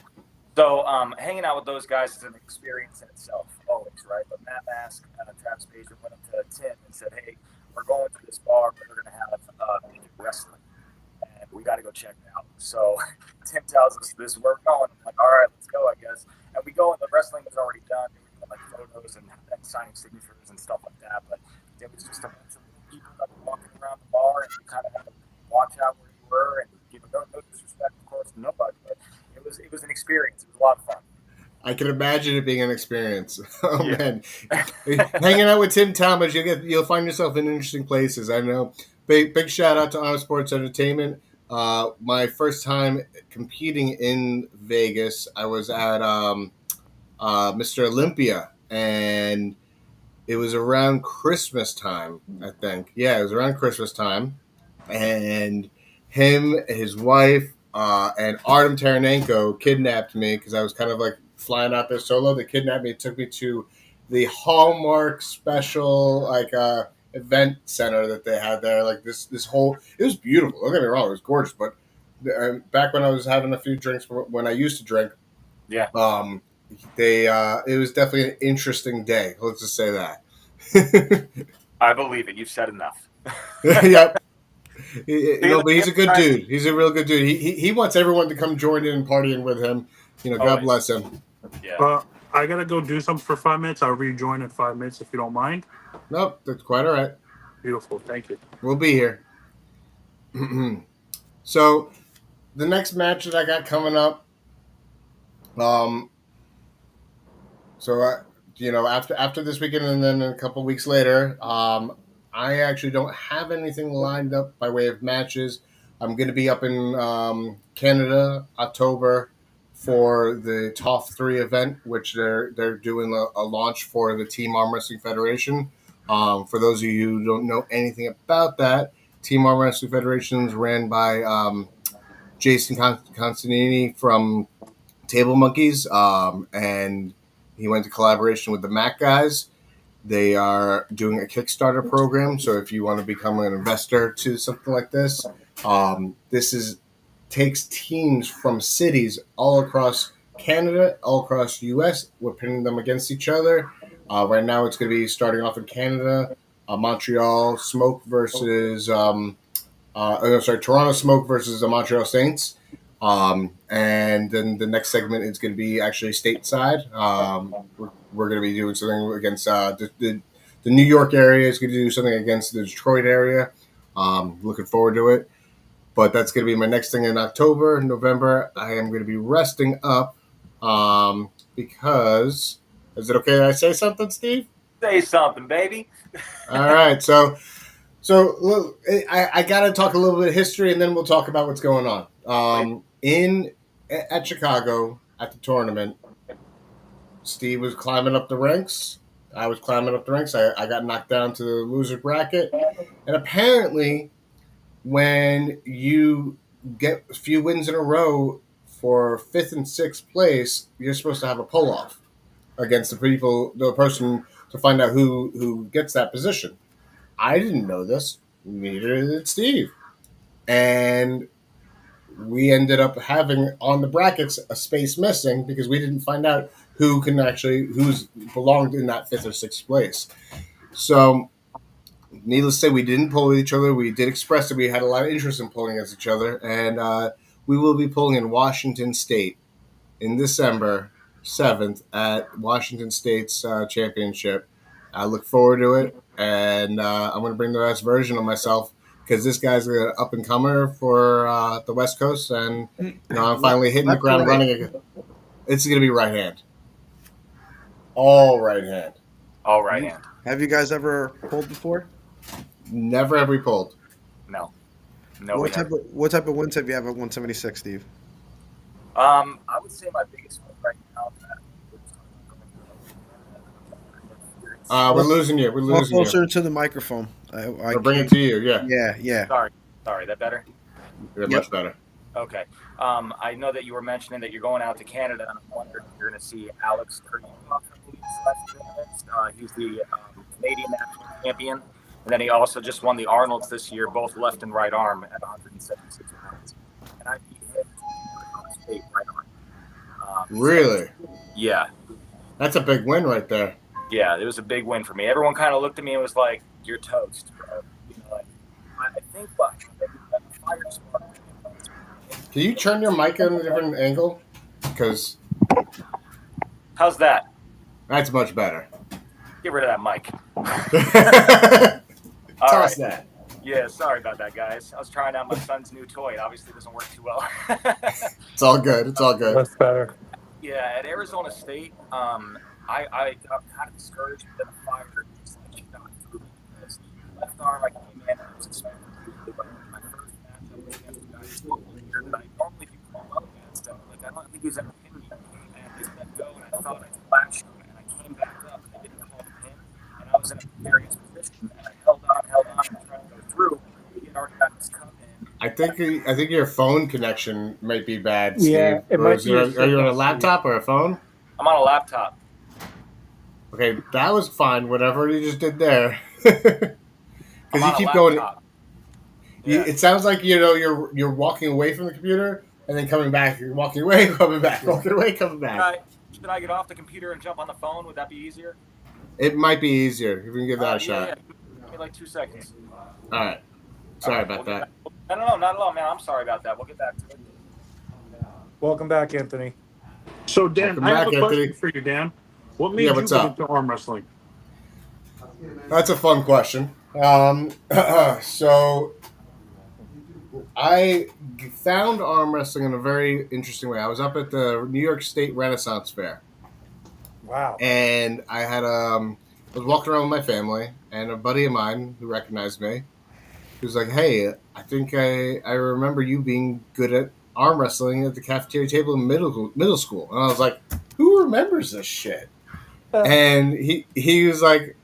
So hanging out with those guys is an experience in itself, always, right? But Matt Mask and Travis Bajan went up to Tim and said, "Hey, we're going to this bar, but we're going to have wrestling, and we got to go check it out." So Tim tells us this is where we're going. I'm like, "All right, let's go, I guess." And we go, and the wrestling was already done. They were doing like photos and signing signatures and stuff like that. But it was just a bunch of people that were walking around the bar, and you kind of had to watch out where you were, and no disrespect, of course, to nobody, but it was an experience. It was a lot of fun. I can imagine it being an experience. Oh Yeah. man, hanging out with Tim Thomas, you'll find yourself in interesting places. I know. Big shout out to ArmSports Entertainment. My first time competing in Vegas, I was at Mr. Olympia, and it was around Christmas time, I think. Yeah, it was around Christmas time, and him, his wife, and Artem Taranenko kidnapped me because I was kind of like flying out there solo. They kidnapped me, took me to the Hallmark special event center that they had there. Like this whole, it was beautiful. Don't get me wrong, it was gorgeous. But back when I was having a few drinks, when I used to drink, Yeah. it was definitely an interesting day. Let's just say that. I believe it. You've said enough. Yep. But he's a good dude. He's a real good dude. He wants everyone to come join in and partying with him. God bless him. Yeah. I gotta go do something for 5 minutes. I'll rejoin in 5 minutes if you don't mind. Nope, that's quite all right. Beautiful. Thank you. We'll be here. So, the next match that I got coming up, after this weekend and then a couple weeks later, I actually don't have anything lined up by way of matches. I'm going to be up in Canada October for the Top 3 event, which they're doing a launch for the Team Arm Wrestling Federation. For those of you who don't know anything about that, Team Arm Wrestling Federation is ran by Jason Constantini from Table Monkeys, and he went to collaboration with the Mac guys. They are doing a Kickstarter program, so if you want to become an investor to something like this, this is takes teams from cities all across Canada, all across the U.S. We're pitting them against each other. Right now, it's going to be starting off in Canada, Montreal Smoke versus Toronto Smoke versus the Montreal Saints. And then the next segment is going to be actually stateside. We're going to be doing something against the New York area is going to do something against the Detroit area. Looking forward to it. But that's going to be my next thing in October. November, I am going to be resting up because is it okay that I say something, Steve? Say something, baby. All right. So look, I got to talk a little bit of history, and then we'll talk about what's going on. At Chicago at the tournament, Steve was climbing up the ranks. I was climbing up the ranks. I got knocked down to the loser bracket, and apparently, when you get a few wins in a row for 5th and 6th place, you're supposed to have a pull off against the person to find out who gets that position. I didn't know this. Neither did Steve. And we ended up having on the brackets a space missing because we didn't find out who's belonged in that 5th or 6th place. So, needless to say, we didn't pull with each other. We did express that we had a lot of interest in pulling against each other, and we will be pulling in Washington State in December 7th at Washington State's championship. I look forward to it, and I'm going to bring the best version of myself because this guy's an up-and-comer for the West Coast, and I'm finally hitting the ground running again. It's going to be right hand. All right hand. All right hand. Have you guys ever pulled before? Never have we pulled. No. What type of wins have you had at 176, Steve? I would say my biggest one right now. We're losing you. We're losing you. Closer to the microphone. I bring it to you. Yeah. Yeah. Sorry. That better? Yeah, much better. Okay. I know that you were mentioning that you're going out to Canada, and I'm wondering if you're going to see Alex Kurnikov. He's the Canadian national champion, and then he also just won the Arnold's this year, both left and right arm at 176 pounds. And I beat him on state right arm. Really? Yeah. That's a big win right there. Yeah, it was a big win for me. Everyone kind of looked at me and was like, "You're toast, bro." I think fire spark. Can you turn your mic in a different angle? Because how's that? That's much better. Get rid of that mic. Toss that. Yeah, sorry about that, guys. I was trying out my son's new toy. It obviously doesn't work too well. It's all good. It's all good. That's better. Yeah, at Arizona State, I got kind of discouraged with the fire. Just like not through because left arm, I came in and I was expecting to do my first matchup was against a guy who's local here that I normally do well up against him. Like, I don't think he's ever pinned me. And he let go, and I thought I flashed him, and I came back up, and I didn't call the pin, and I was in a precarious position, and I held on, and tried to go through. He had already got his cut in. I think your phone connection might be bad, Steve. Yeah, it might be. Are you on a laptop or a phone? I'm on a laptop. Okay, that was fine. Whatever you just did there, because you keep going. Yeah. It sounds like you're walking away from the computer and then coming back. You're walking away, coming back, walking away, coming back. Should I get off the computer and jump on the phone? Would that be easier? It might be easier if we can give that a shot. Yeah. Give me like 2 seconds. All right. Sorry about that. No, not at all, man. I'm sorry about that. We'll get back to it. Welcome back, Anthony. So, Dan, Welcome I have back, a question Anthony. for you, Dan. What made you what's get up? into arm wrestling? That's a fun question. So I found arm wrestling in a very interesting way. I was up at the New York State Renaissance Fair. Wow. And I was walking around with my family, and a buddy of mine who recognized me, he was like, "Hey, I think I remember you being good at arm wrestling at the cafeteria table in middle school." And I was like, "Who remembers this shit?" And he was like,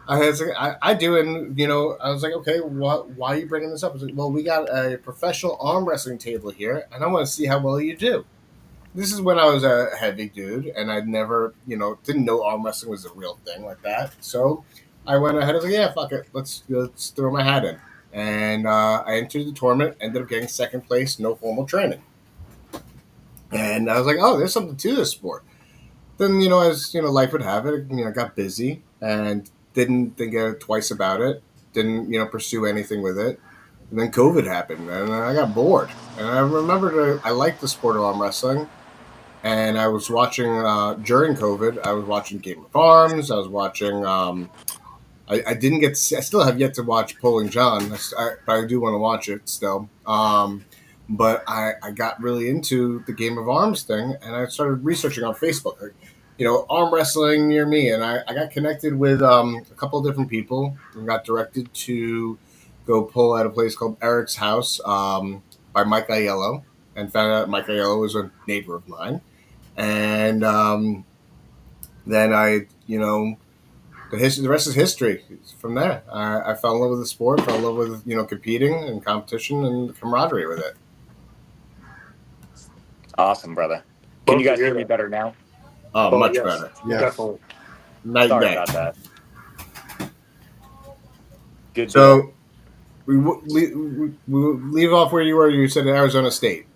I do, and I was like, "Okay, why are you bringing this up?" I was like, "Well, we got a professional arm wrestling table here, and I want to see how well you do." this is when I was a heavy dude, and I'd never, didn't know arm wrestling was a real thing like that. So I went ahead and was like, yeah, fuck it, let's throw my hat in. And I entered the tournament, ended up getting second place, no formal training. And I was like, oh, there's something to this sport. Then, as life would have it, got busy and didn't think twice about it. Didn't, pursue anything with it. And then COVID happened, and I got bored. And I remembered I liked the sport of arm wrestling. And I was watching during COVID. I was watching Game of Arms. I was watching. I didn't get. I still have yet to watch Pulling John, but I do want to watch it still. But I got really into the Game of Arms thing, and I started researching on Facebook, like, arm wrestling near me, and I got connected with a couple of different people, and got directed to go pull at a place called Eric's House by Mike Aiello, and found out Mike Aiello was a neighbor of mine, and then the rest is history. From there, I fell in love with the sport, fell in love with competing and competition and camaraderie with it. Awesome, brother. Can Love you to guys hear hear me that. better now? Oh, Oh much yes, better. Yes, definitely. night and Sorry day. about that. Good deal. So we leave off where you were. You said Arizona State.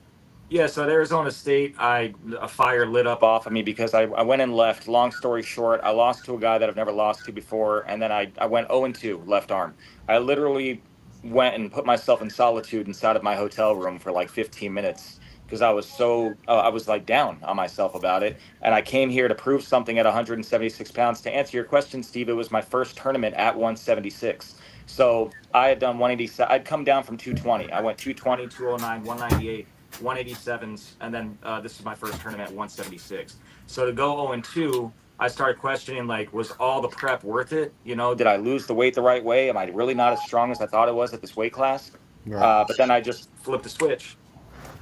Yeah, so at Arizona State, a fire lit up off of me because I went and left. Long story short, I lost to a guy that I've never lost to before, and then I went 0-2 left arm. I literally went and put myself in solitude inside of my hotel room for like 15 minutes because I was like down on myself about it, and I came here to prove something at 176 pounds. To answer your question, Steve, it was my first tournament at 176. So I had done 187. I'd come down from 220. I went 220, 209, 198. 187s, and then this is my first tournament at 176. So to go 0-2, I started questioning, like, was all the prep worth it? Did I lose the weight the right way? Am I really not as strong as I thought it was at this weight class? Right. But then I just flipped the switch,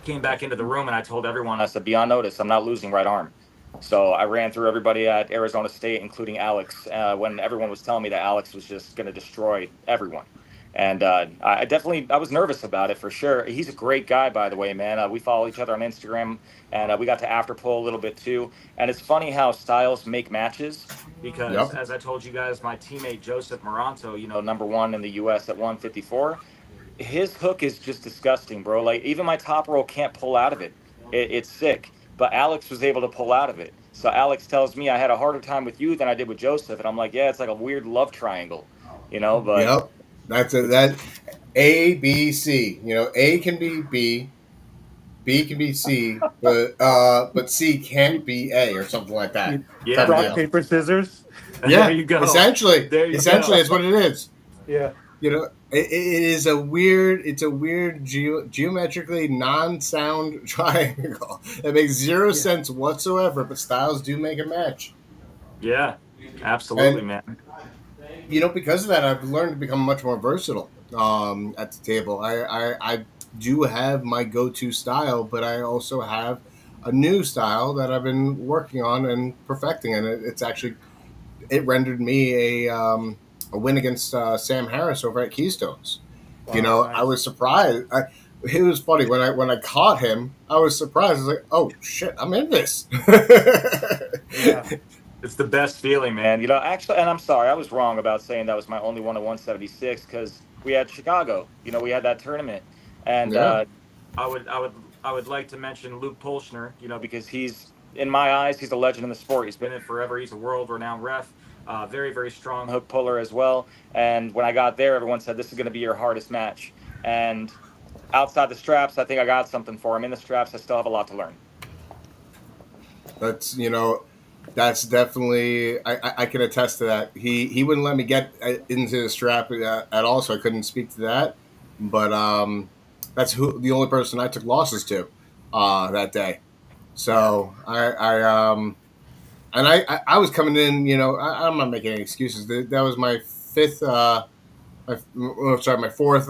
came back into the room, and I told everyone, I said, be on notice, I'm not losing right arm. So I ran through everybody at Arizona State, including Alex, when everyone was telling me that Alex was just going to destroy everyone. And I was nervous about it for sure. He's a great guy, by the way, man. We follow each other on Instagram, and we got to after pull a little bit too. And it's funny how styles make matches because, Yep. as I told you guys, my teammate Joseph Moranto, number one in the U.S. at 154, his hook is just disgusting, bro. Like even my top roll can't pull out of it. It's sick. But Alex was able to pull out of it. So Alex tells me I had a harder time with you than I did with Joseph, and I'm like, yeah, it's like a weird love triangle, But Yep. That's it. it's That A B C. A can be B, B can be C, but C can't be A or something like that type yeah, of Rock, man. deal. paper, scissors. There Yeah, you go. essentially, There you essentially, go. it's what it is. Yeah. It is it's a weird geometrically non-sound triangle. It makes zero Yeah. sense whatsoever, but styles do make a match. Yeah, absolutely, And man. because of that, I've learned to become much more versatile at the table. I do have my go-to style, but I also have a new style that I've been working on and perfecting, and it rendered me a win against Sam Harris over at Keystones. Wow. I Nice. was surprised. It was funny when I caught him. I was surprised. I was like, "Oh shit, I'm in this." Yeah. It's the best feeling, man. Actually, and I'm sorry, I was wrong about saying that was my only one at 176 because we had Chicago. We had that tournament, and Yeah, I would, I would, I would like to mention Luke Polshner. Because he's in my eyes, he's a legend in the sport. He's been in it forever. He's a world-renowned ref. Very, very strong hook puller as well. And when I got there, everyone said this is going to be your hardest match. And outside the straps, I think I got something for him. In the straps, I still have a lot to learn. that's that's definitely I can attest to that. He wouldn't let me get into the strap at all, so I couldn't speak to that. But that's the only person I took losses to that day. Yeah. So I was coming in. I'm not making any excuses. That was my fifth. My fourth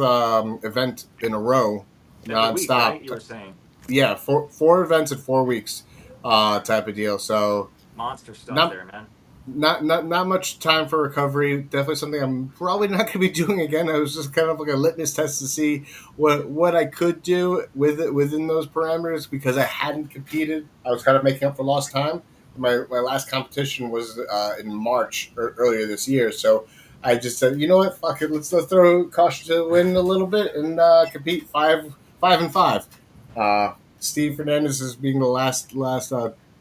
event in a row, Every week, nonstop. right? You were saying Yeah, four events in 4 weeks, type of deal. So monster stuff not there, man. not much time for recovery. Definitely something I'm probably not going to be doing again. I was just kind of like a litmus test to see what I could do with it within those parameters because I hadn't competed. I was kind of making up for lost time. My last competition was in March or earlier this year, so I just said, you know what, fuck it, let's throw caution to the wind a little bit and compete 5-5. Steve Fernandez is being the last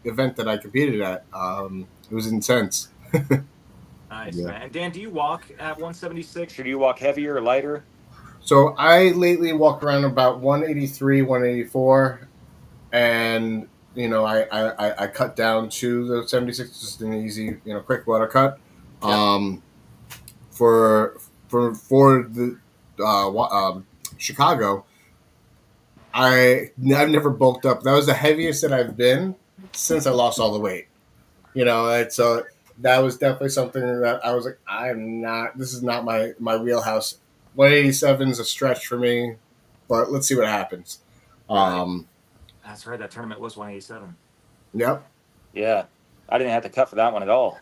event that I competed at. It was intense. Nice, Yeah. man. And Dan, do you walk at 176 or do you walk heavier or lighter? So I lately walk around about 183, 184, and I cut down to the 76, just an easy, quick water cut. Yep. Um, for the Chicago, I've never bulked up. That was the heaviest that I've been since I lost all the weight. It's that was definitely something that I was like, I'm not. This is not my wheelhouse. 187 is a stretch for me, but let's see what happens. Right. That's right. That tournament was 187. Yep. Yeah. I didn't have to cut for that one at all.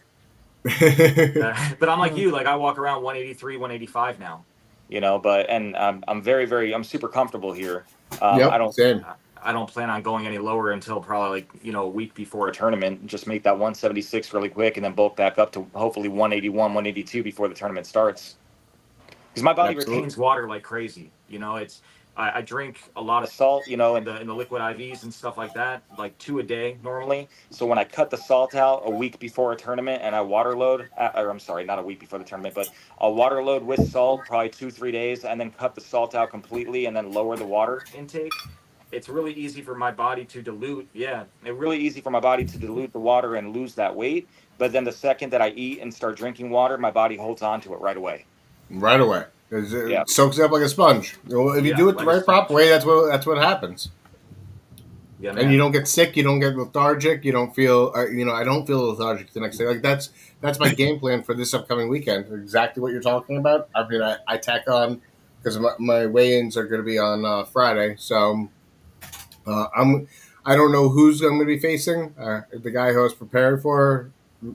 But I'm like you, like I walk around 183, 185 now. But and I'm very, very, I'm super comfortable here. I Yep. don't, Same. I don't plan on going any lower until probably a week before a tournament. Just make that 176 really quick, and then bulk back up to hopefully 181, 182 before the tournament starts. Because my body Absolutely. retains water like crazy. I drink a lot of salt, in the liquid IVs and stuff like that, like 2 a day normally. So when I cut the salt out a week before a tournament and I water load, or I'm sorry, not a week before the tournament, but I'll water load with salt probably 2-3 days and then cut the salt out completely and then lower the water intake. It's really easy for my body to dilute. Yeah, it's really easy for my body to dilute the water and lose that weight. But then the second that I eat and start drinking water, my body holds on to it right away. Right away. Yeah. It soaks it up like a sponge. If you Yeah, do it the like a right proper sponge. way, that's what happens. Yeah, And you man. don't get sick. You don't get lethargic. You don't feel. I don't feel lethargic the next day. Like that's my game plan for this upcoming weekend. Exactly what you're talking about. I mean, I tack on because my weigh-ins are going to be on Friday. So I don't know who's I'm going to be facing. The guy who I was prepared for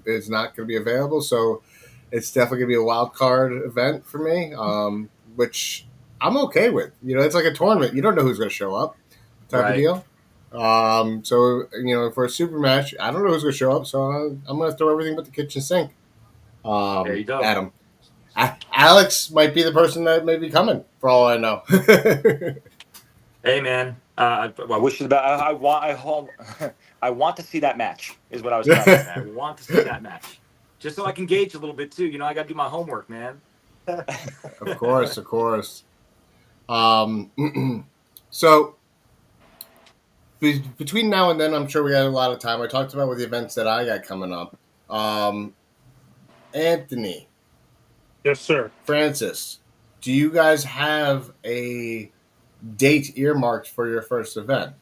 is not going to be available. So it's definitely going to be a wild card event for me, which I'm okay with. It's like a tournament. You don't know who's going to show up, type of Right. deal. So for a super match, I don't know who's going to show up. So I'm going to throw everything but the kitchen sink There you go. at him. Alex might be the person that may be coming, for all I know. Hey, man. I wish you the best. I want to see that match. Is what I was trying to say. I want to see that match, just so I can gauge a little bit too. I got to do my homework, man. Of course, of course. So between now and then, I'm sure we got a lot of time. I talked about with the events that I got coming up. Anthony, Yes, sir. Francis, do you guys have a date earmarked for your first event,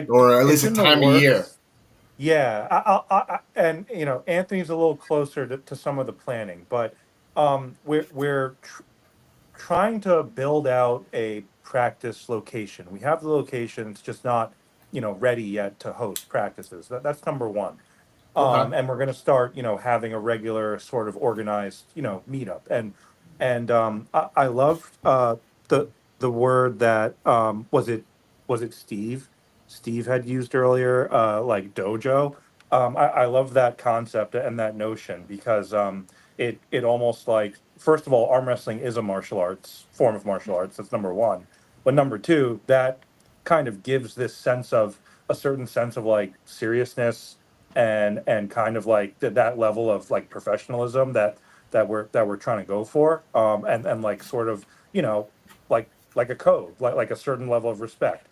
or at It's least a in the time of year? works. Yeah, and Anthony's a little closer to some of the planning, but we're trying to build out a practice location. We have the location; it's just not ready yet to host practices. That's number one. Okay. And we're going to start having a regular sort of organized meetup. And I loved the word that was it Steve had used earlier, like dojo. I love that concept and that notion because it almost like, first of all, arm wrestling is a martial arts form of martial arts. That's number one. But number two, that kind of gives this sense of a certain sense of like seriousness and kind of like that level of like professionalism that we're trying to go for, and like sort of like a code, like a certain level of respect.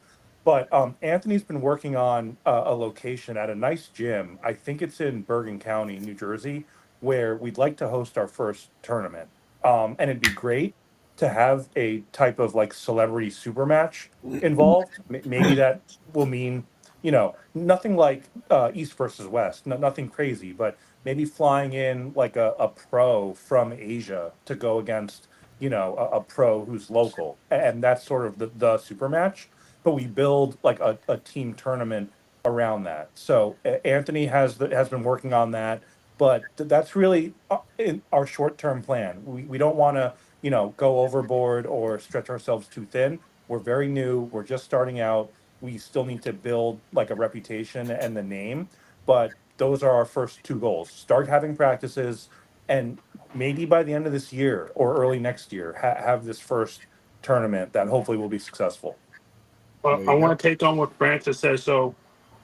But Anthony's been working on a location at a nice gym. I think it's in Bergen County, New Jersey, where we'd like to host our first tournament. And it'd be great to have a type of like celebrity super match involved. Maybe that will mean, nothing like East versus West, nothing crazy, but maybe flying in like a pro from Asia to go against, a pro who's local. And that's sort of the super match. But we build like a team tournament around that. So Anthony has been working on that, but that's really in our short term plan. We don't want to go overboard or stretch ourselves too thin. We're very new. We're just starting out. We still need to build like a reputation and the name, but those are our first two goals. Start having practices, and maybe by the end of this year or early next year, have this first tournament that hopefully will be successful. But There I you go. want to take on what Francis says. So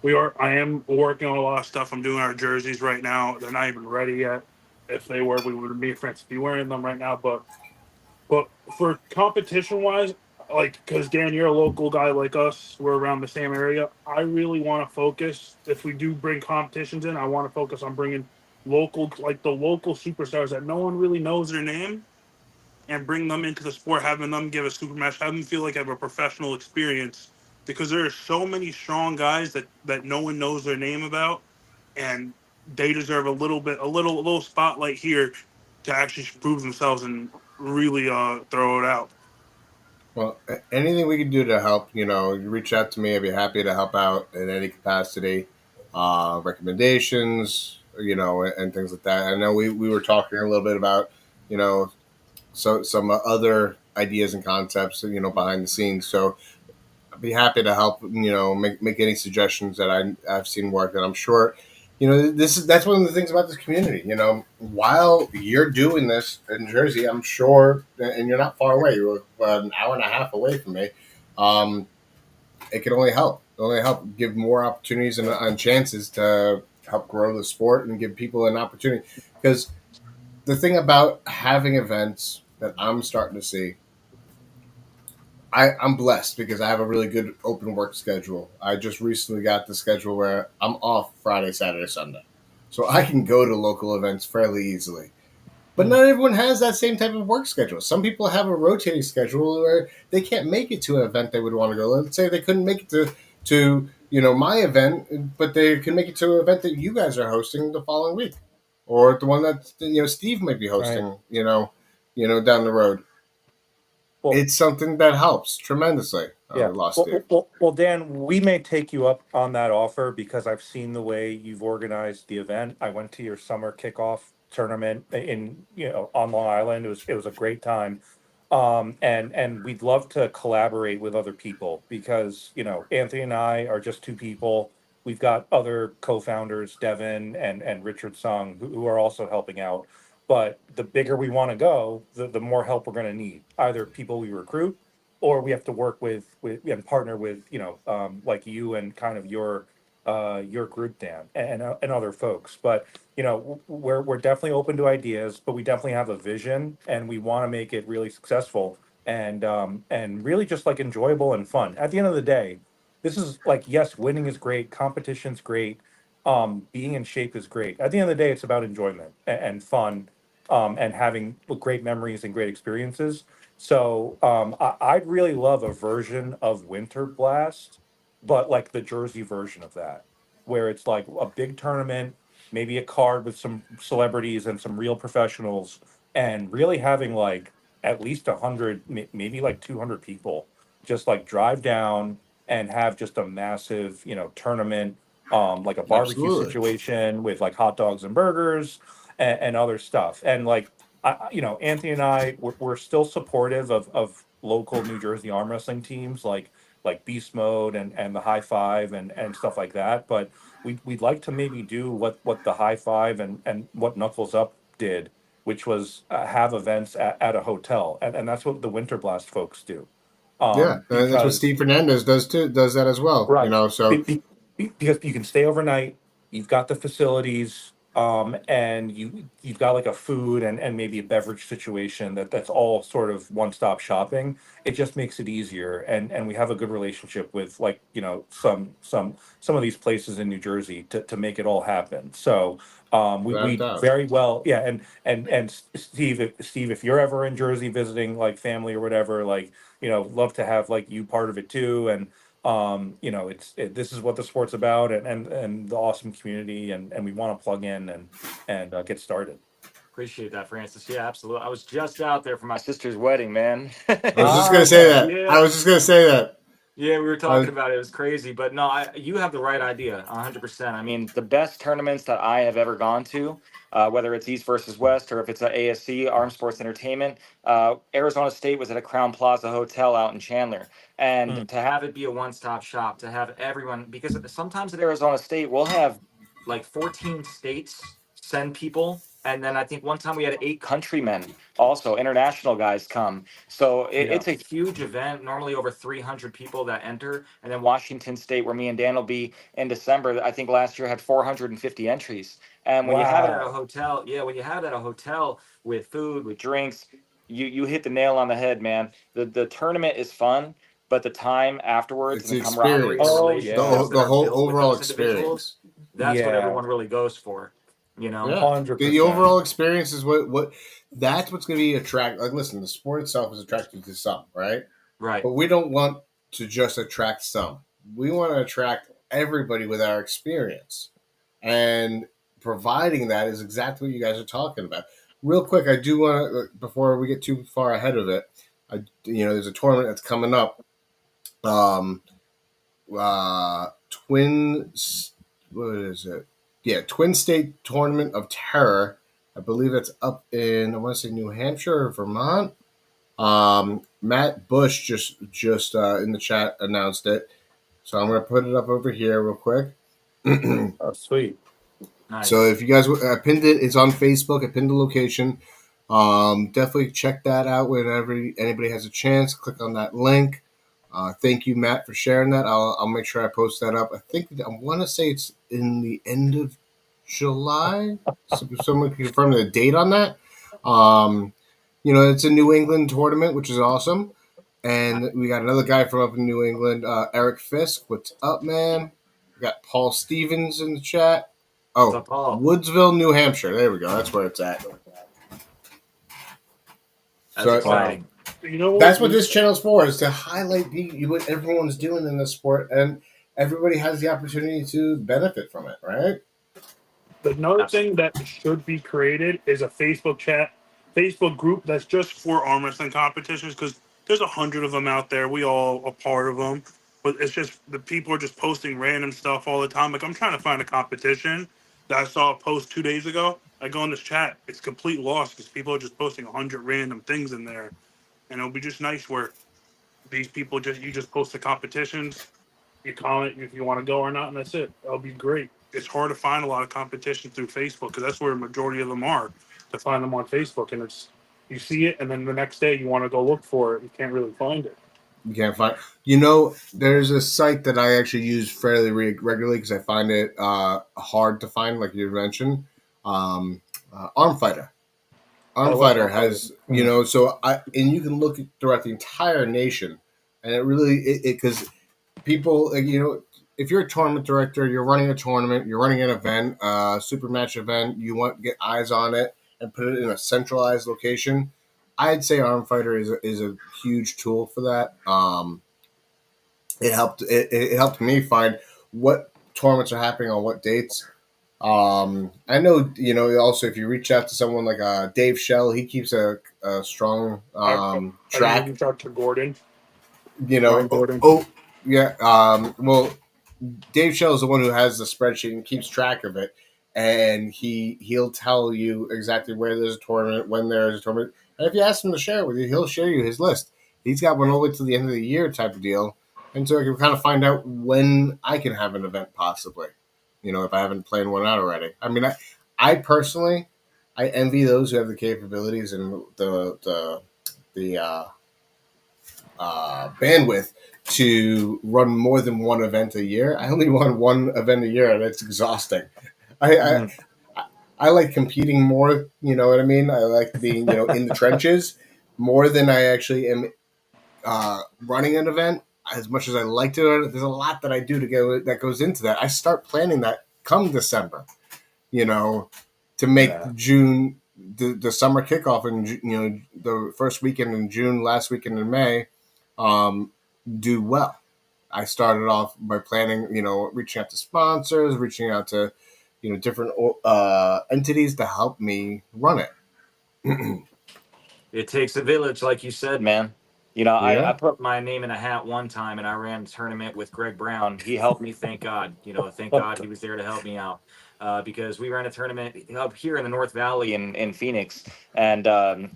I am working on a lot of stuff. I'm doing our jerseys right now. They're not even ready yet. If they were, we would, me and Francis be wearing them right now. But for competition wise, like, because Dan, you're a local guy like us, we're around the same area. I really want to focus. If we do bring competitions in, I want to focus on bringing local, like the local superstars that no one really knows their name, and bring them into the sport, having them give a super match, have them feel like I have a professional experience. Because there are so many strong guys that no one knows their name about, and they deserve a little spotlight here to actually prove themselves and really throw it out. Well, anything we can do to help, you reach out to me. I'd be happy to help out in any capacity. Recommendations, and things like that. I know we were talking a little bit about, you know, some other ideas and concepts, behind the scenes. So I'd be happy to help, make any suggestions that I've seen work. And I'm sure, that's one of the things about this community. While you're doing this in Jersey, I'm sure, and you're not far away. You're an hour and a half away from me. Um, it can only help. Only help give more opportunities and chances to help grow the sport and give people an opportunity. Because the thing about having events that I'm starting to see, I'm blessed because I have a really good open work schedule. I just recently got the schedule where I'm off Friday, Saturday, Sunday. So I can go to local events fairly easily. But not everyone has that same type of work schedule. Some people have a rotating schedule where they can't make it to an event they would want to go. Let's say they couldn't make it to my event, but they can make it to an event that you guys are hosting the following week, or the one that Steve might be Right. hosting. Down the road. Well, It's something that helps tremendously. Oh, yeah. we lost Well, Steve. Dan, we may take you up on that offer because I've seen the way you've organized the event. I went to your summer kickoff tournament in on Long Island. It was a great time. And we'd love to collaborate with other people because, Anthony and I are just two people. We've got other co-founders, Devin and Richard Sung, who are also helping out. But the bigger we want to go, the more help we're going to need. Either people we recruit, or we have to work with and partner with like you and kind of your group, Dan, and other folks. But we're definitely open to ideas, but we definitely have a vision, and we want to make it really successful and really just like enjoyable and fun. At the end of the day, this is like, yes, winning is great, competition's great, being in shape is great. At the end of the day, it's about enjoyment and fun, and having great memories and great experiences. So I'd really love a version of Winter Blast, but like the Jersey version of that, where it's like a big tournament, maybe a card with some celebrities and some real professionals, and really having like at least 100, maybe like 200 people just like drive down and have just a massive, tournament, like a barbecue Absolutely. situation with like hot dogs and burgers and other stuff. And like, Anthony and I, we're still supportive of local New Jersey arm wrestling teams like Beast Mode and the High Five and stuff like that. But we'd like to maybe do what the High Five and what Knuckles Up did, which was have events at a hotel, and that's what the Winter Blast folks do. Yeah, and that's what Because Steve Fernandez does too. Does that as well. right. So Because you can stay overnight, you've got the facilities, and you've got like a food and maybe a beverage situation that's all sort of one-stop shopping. It just makes it easier, and we have a good relationship with like, some of these places in New Jersey to make it all happen. So without a we doubt. very well, yeah. And Steve, if you're ever in Jersey visiting like family or whatever, like, love to have like you part of it too. And this is what the sport's about, and the awesome community, and we want to plug in and get started. Appreciate that, Francis. Yeah, absolutely. I was just out there for my sister's wedding, man. I was just Ah, gonna say okay. that. Yeah. I was just gonna say that. Yeah, we were talking about it. It was crazy, but no, you have the right idea, 100%. I mean, the best tournaments that I have ever gone to, whether it's East versus West or if it's at ASC, Arm Sports Entertainment, Arizona State was at a Crown Plaza Hotel out in Chandler. And Mm. to have it be a one-stop shop, to have everyone, because sometimes at Arizona State, we'll have like 14 states send people. And then I think one time we had 8 countrymen, also international guys come. So Yeah. it's a huge event, normally over 300 people that enter. And then Washington State, where me and Dan will be in December, I think last year had 450 entries. And when you have it at a Wow. hotel, yeah, when you have it at a hotel with food, with drinks, you hit the nail on the head, man. The tournament is fun, but the time afterwards It's and the the camaraderie and the experience, Oh relationships yeah. that the are whole built with overall those individuals, experience. that's what Yeah. everyone really goes for, you know? Yeah, the 100%. overall experience is what that's what's going to be attract. Like, listen, the sport itself is attractive to some, right? Right. But we don't want to just attract some. We want to attract everybody with our experience, and providing that is exactly what you guys are talking about. Real quick, I do want to, before we get too far ahead of it, there's a tournament that's coming up. Um, Twin, what is it? Yeah, Twin State Tournament of Terror. I believe it's up in, I want to say, New Hampshire or Vermont. Matt Bush just in the chat announced it, so I'm gonna put it up over here real quick. Oh, sweet. So Nice. if you guys pinned it, it's on Facebook. I pinned the location. Definitely check that out whenever anybody has a chance. Click on that link. Thank you, Matt, for sharing that. I'll make sure I post that up. I think I want to say it's in the end of July. So someone can confirm the date on that. Um, it's a New England tournament, which is awesome. And we got another guy from up in New England, Eric Fisk. What's up, man? We got Paul Stevens in the chat. What's Oh, up, Paul? Woodsville, New Hampshire. There we go. That's where it's at. That's So Wow. exciting. You know what? that's what this channel is for, is to highlight what everyone's doing in the sport, and everybody has the opportunity to benefit from it, right? Another thing Absolutely. that should be created is a Facebook group that's just for arm wrestling competitions, because there's 100 of them out there. We all a part of them, but it's just the people are just posting random stuff all the time. Like, I'm trying to find a competition that I saw a post 2 days ago. I go in this chat, it's complete loss because people are just posting 100 random things in there, and it'll be just nice where these people just post the competitions, you comment if you want to go or not, and that's it. That'll be great. It's hard to find a lot of competition through Facebook because that's where a majority of them are. To find them on Facebook, and it's you see it, and then the next day you want to go look for it, you can't really find it. You can't find. There's a site that I actually use fairly regularly because I find it hard to find, like you mentioned. Arm Fighter. I Arm love Fighter Arm Fighter. has, and you can look throughout the entire nation, and it really, because people, like, if you're a tournament director, you're running a tournament, you're running an event, super match event, you want to get eyes on it and put it in a centralized location. I'd say Arm Fighter is a huge tool for that. It helped me find what tournaments are happening on what dates. I know, also if you reach out to someone like Dave Shell, he keeps a strong I can track. reach out to Gordon, You Ryan know, Gordon. yeah. Well, Dave Shell is the one who has the spreadsheet and keeps track of it, and he'll tell you exactly where there's a tournament, when there is a tournament, and if you ask him to share it with you, he'll share you his list. He's got one all the way to the end of the year type of deal, and so I can kind of find out when I can have an event possibly. If I haven't planned one out already. I mean, I personally, I envy those who have the capabilities and the bandwidth to run more than one event a year. I only run one event a year, and it's exhausting. I, I Mhm. I like competing more. You know what I mean? I like being in the trenches more than I actually am running an event. As much as I like to, there's a lot that I do to go that goes into that. I start planning that come December. You know, to make Yeah. June the summer kickoff and the first weekend in June, last weekend in May, um, do well. I started off by planning, reaching out to sponsors, reaching out to, different entities to help me run it. It takes a village, like you said, man. You know, I Yeah. put my name in a hat one time and I ran a tournament with Greg Brown. He helped me, thank God. You know, thank God he was there to help me out. Because we ran a tournament up here in the North Valley in Phoenix. And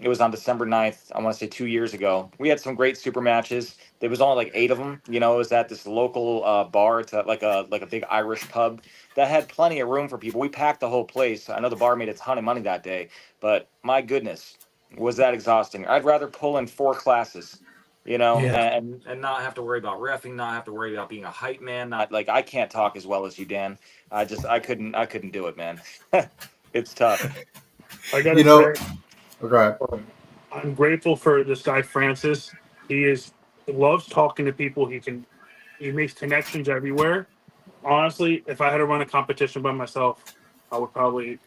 it was on December 9th, I want to say 2 years ago. We had some great super matches. There was only like 8 of them. You know, it was at this local bar. It's at like a big Irish pub that had plenty of room for people. We packed the whole place. I know the bar made a ton of money that day, but my goodness, was that exhausting. I'd rather pull in 4 classes, you know, Yeah. and not have to worry about refing, not have to worry about being a hype man. Not like I can't talk as well as you, Dan. I couldn't do it, man. It's tough. I gotta You know, say, oh, go ahead. I'm grateful for this guy Francis. He loves talking to people. He makes connections everywhere. Honestly, if I had to run a competition by myself, I would probably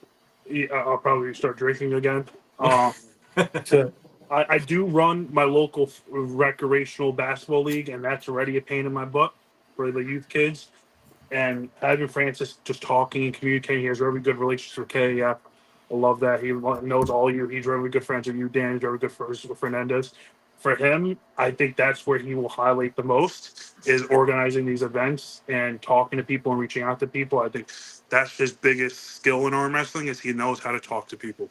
I'll probably start drinking again. Um, to I do run my local recreational basketball league, and that's already a pain in my butt for the youth kids. And having Francis just talking and communicating, he has very good relationships with KAF. I love that. He knows all you. He's very good friends with you, Dan. He's very good friends with Fernandez. For him, I think that's where he will highlight the most is organizing these events and talking to people and reaching out to people. I think that's his biggest skill in arm wrestling is he knows how to talk to people.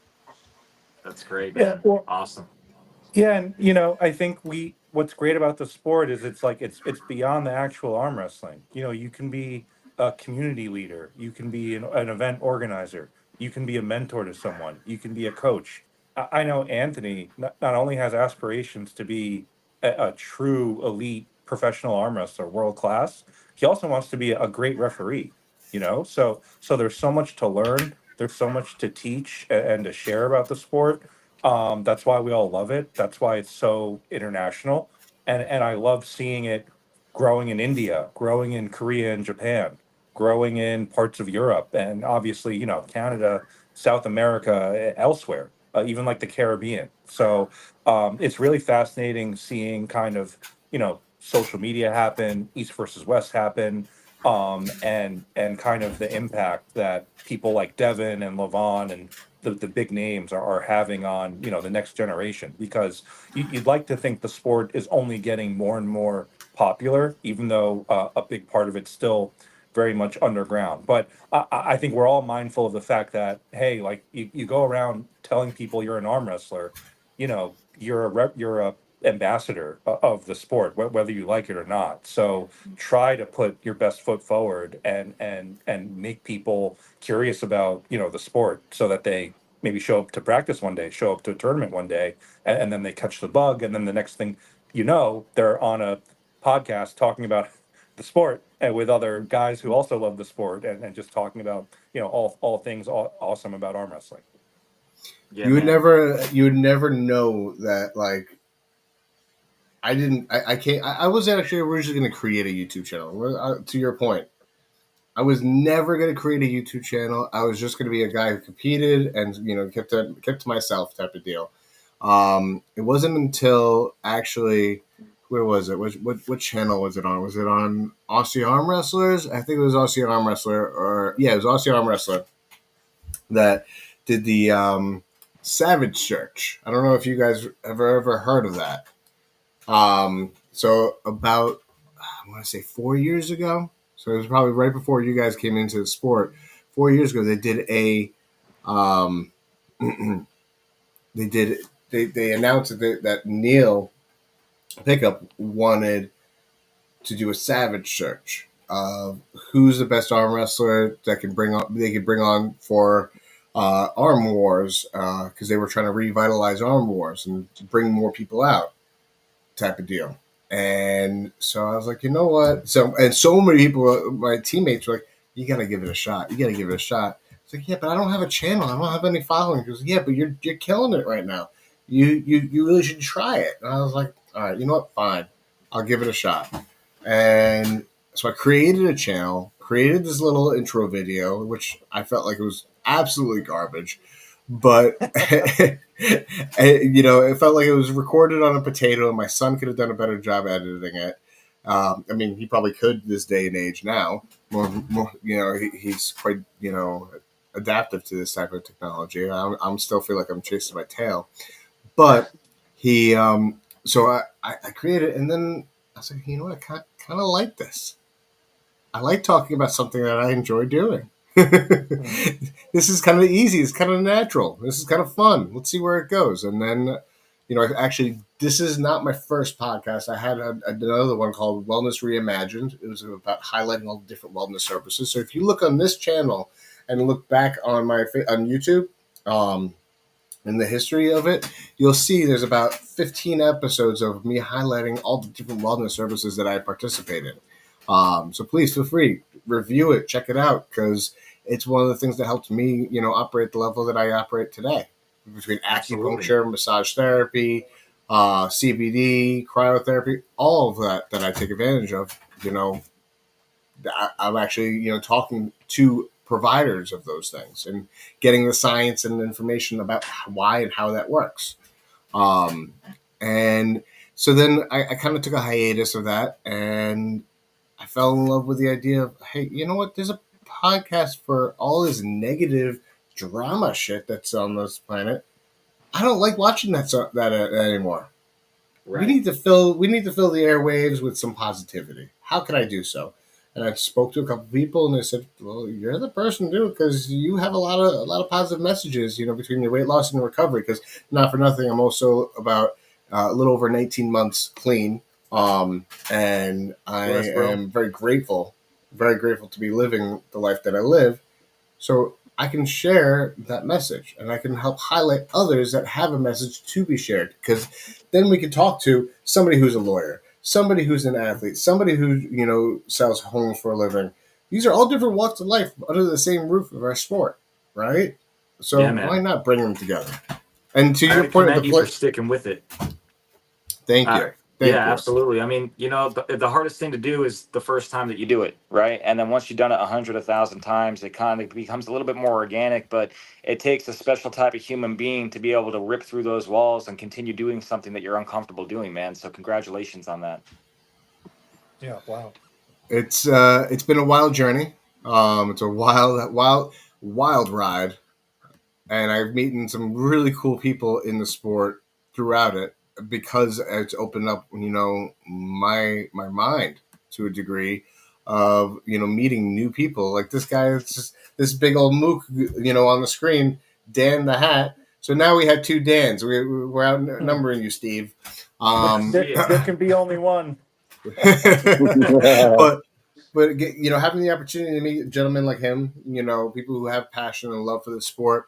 That's great, Yeah, man. well, Awesome. yeah, and I think what's great about the sport is it's like it's beyond the actual arm wrestling. You can be a community leader, you can be an event organizer, you can be a mentor to someone, you can be a coach. I know Anthony not only has aspirations to be a true elite professional arm wrestler, world class, he also wants to be a great referee. So there's so much to learn, there's so much to teach and to share about the sport. That's why we all love it. That's why it's so international. And I love seeing it growing in India, growing in Korea and Japan, growing in parts of Europe, and obviously, Canada, South America, elsewhere, even like the Caribbean. So it's really fascinating seeing kind of, social media happen, East versus West happen, and kind of the impact that people like Devin and Levon and the big names are having on the next generation, because you'd like to think the sport is only getting more and more popular, even though a big part of it's still very much underground. But I think we're all mindful of the fact that, hey, like you go around telling people you're an arm wrestler, you're a ambassador of the sport, whether you like it or not. So try to put your best foot forward and make people curious about the sport, so that they maybe show up to practice one day, show up to a tournament one day, and then they catch the bug, and then the next thing they're on a podcast talking about the sport and with other guys who also love the sport, and just talking about all things awesome about arm wrestling. Yeah, man. You would never know that. Like, I can't. I was actually originally going to create a YouTube channel. To your point, I was never going to create a YouTube channel. I was just going to be a guy who competed and kept to myself type of deal. It wasn't until actually, where was it? What channel was it on? Was it on Aussie Arm Wrestlers? I think it was Aussie Arm Wrestler, or yeah, it was Aussie Arm Wrestler that did the Savage Search. I don't know if you guys have ever heard of that. So about, I want to say 4 years ago. So it was probably right before you guys came into the sport. 4 years ago, they did um, they did, they announced that Neil Pickup wanted to do a Savage Search of who's the best arm wrestler that they could bring on for Arm Wars, because they were trying to revitalize Arm Wars and bring more people out, type of deal. And so I was like, you know what? So many people, my teammates, were like, you got to give it a shot. You got to give it a shot. It's like, yeah, but I don't have a channel. I don't have any following. He goes, yeah, but you're killing it right now. You really should try it. And I was like, all right, you know what? Fine, I'll give it a shot. And so I created a channel, created this little intro video, which I felt like it was absolutely garbage, but it felt like it was recorded on a potato, and my son could have done a better job editing it. I mean, he probably could this day and age now. He's quite adaptive to this type of technology. I'm still feel like I'm chasing my tail, but he So I created it, and then I was like, you know what, I kind of like this. I like talking about something that I enjoy doing. This is kind of easy. It's kind of natural. This is kind of fun. Let's see where it goes. And then, actually, this is not my first podcast. I had another one called Wellness Reimagined. It was about highlighting all the different wellness services. So if you look on this channel and look back on on YouTube, in the history of it, you'll see there's about 15 episodes of me highlighting all the different wellness services that I participate in. So please feel free, review it, check it out, because it's one of the things that helped me, operate the level that I operate today, between Absolutely. acupuncture, massage therapy, CBD, cryotherapy, all of that I take advantage of. I'm actually, talking to providers of those things and getting the science and information about why and how that works. Um, and so then I kind of took a hiatus of that, and I fell in love with the idea of, hey, you know what? There's a podcast for all this negative drama shit that's on this planet. I don't like watching that anymore. Right. We need to fill the airwaves with some positivity. How can I do so? And I spoke to a couple of people, and they said, "Well, you're the person to do it because you have a lot of positive messages, between your weight loss and recovery. Because not for nothing, I'm also about a little over 18 months clean, and I am very grateful to be living the life that I live. So I can share that message, and I can help highlight others that have a message to be shared, because then we can talk to somebody who's a lawyer, somebody who's an athlete, somebody who sells homes for a living. These are all different walks of life under the same roof of our sport, right? So Yeah, man. why not bring them together? And to I your would point of commend you for sticking with it. thank you. Yeah, Thank you. absolutely. I mean, the hardest thing to do is the first time that you do it, right? And then once you've done it 100, 1,000 times, it kind of becomes a little bit more organic. But it takes a special type of human being to be able to rip through those walls and continue doing something that you're uncomfortable doing, man. So congratulations on that. Yeah, wow. It's been a wild journey. It's a wild ride, and I've meeting some really cool people in the sport throughout it, because it's opened up, my mind to a degree of, meeting new people like this guy. It's just this big old mook, on the screen, Dan the Hat. So now we have two Dans. We're outnumbering you, Steve. There can be only one. but having the opportunity to meet gentlemen like him, people who have passion and love for the sport,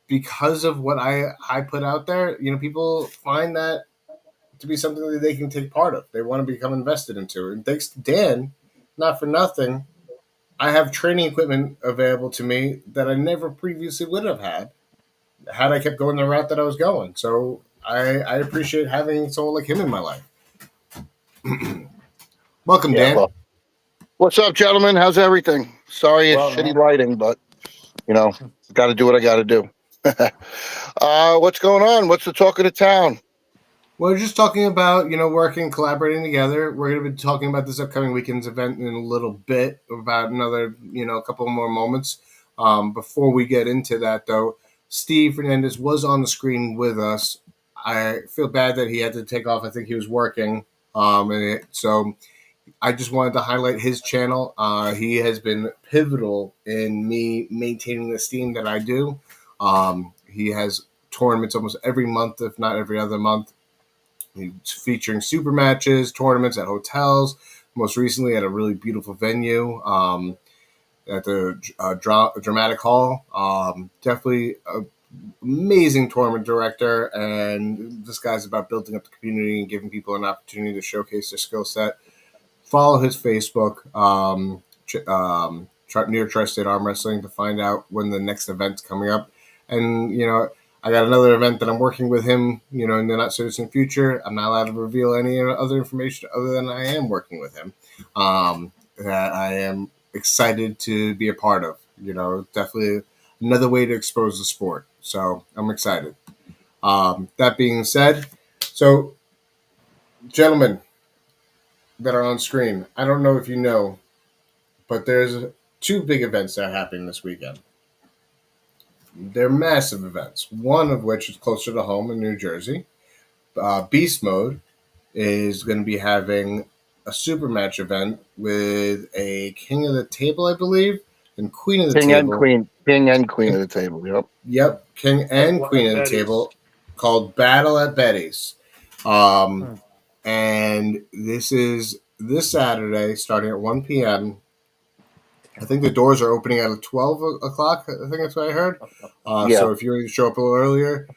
because of what I put out there, people find that to be something that they can take part of. They want to become invested into. And thanks to Dan, not for nothing, I have training equipment available to me that I never previously would have had I kept going the route that I was going. So I appreciate having someone like him in my life. Welcome, Yeah, Dan. well, what's up, gentlemen? How's everything? Sorry it's Well, shitty man. lighting, but got to do what I got to do. What's going on? What's the talk of the town? We're just talking about, working, collaborating together. We're going to be talking about this upcoming weekend's event in a little bit, about another, a couple more moments. Before we get into that, though, Steve Fernandez was on the screen with us. I feel bad that he had to take off. I think he was working. So I just wanted to highlight his channel. He has been pivotal in me maintaining the steam that I do. He has tournaments almost every month, if not every other month. He's featuring super matches, tournaments at hotels. Most recently at a really beautiful venue, at the Dramatic Hall. Definitely an amazing tournament director, and this guy's about building up the community and giving people an opportunity to showcase their skill set. Follow his Facebook, near Tri-State Arm Wrestling, to find out when the next event's coming up. And, I got another event that I'm working with him, in the not so distant future. I'm not allowed to reveal any other information other than I am working with him, that I am excited to be a part of. Definitely another way to expose the sport. So I'm excited. That being said, so gentlemen that are on screen, I don't know if you know, but there's two big events that are happening this weekend. They're massive events, one of which is closer to home in New Jersey, Beast Mode is going to be having a super match event with a King of the Table, I believe, and Queen of the Table. King and Queen of the table. Yep. Yep, King and Queen of the Table, called Battle at Betty's. And this is this Saturday starting at 1 p.m. I think the doors are opening at 12 o'clock. I think that's what I heard. Yeah. So if you want to show up a little earlier,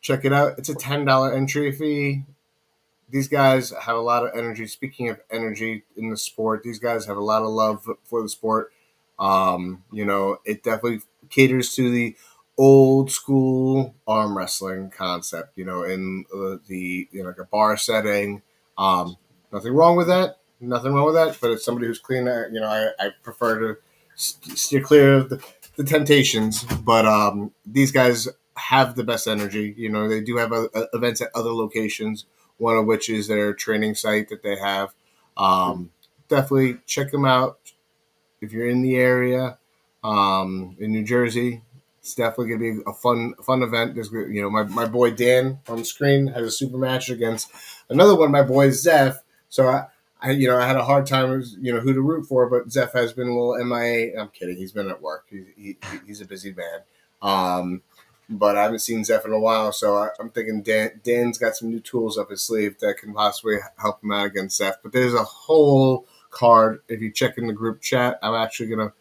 check it out. It's a $10 entry fee. These guys have a lot of energy. Speaking of energy in the sport, these guys have a lot of love for the sport. It definitely caters to the old school arm wrestling concept, in like a bar setting. Nothing wrong with that. Nothing wrong with that. But it's somebody who's clean. I prefer to steer clear of the temptations. But these guys have the best energy. They do have events at other locations, one of which is their training site that they have. Definitely check them out if you're in the area, in New Jersey. It's definitely gonna be a fun event. There's my boy Dan on the screen has a super match against another one of my boys, Zeph. So I had a hard time who to root for, but Zeph has been a little MIA. I'm kidding. He's been at work. He's a busy man. But I haven't seen Zeph in a while, so I'm thinking Dan's got some new tools up his sleeve that can possibly help him out against Zeph. But there's a whole card. If you check in the group chat, I'm actually going to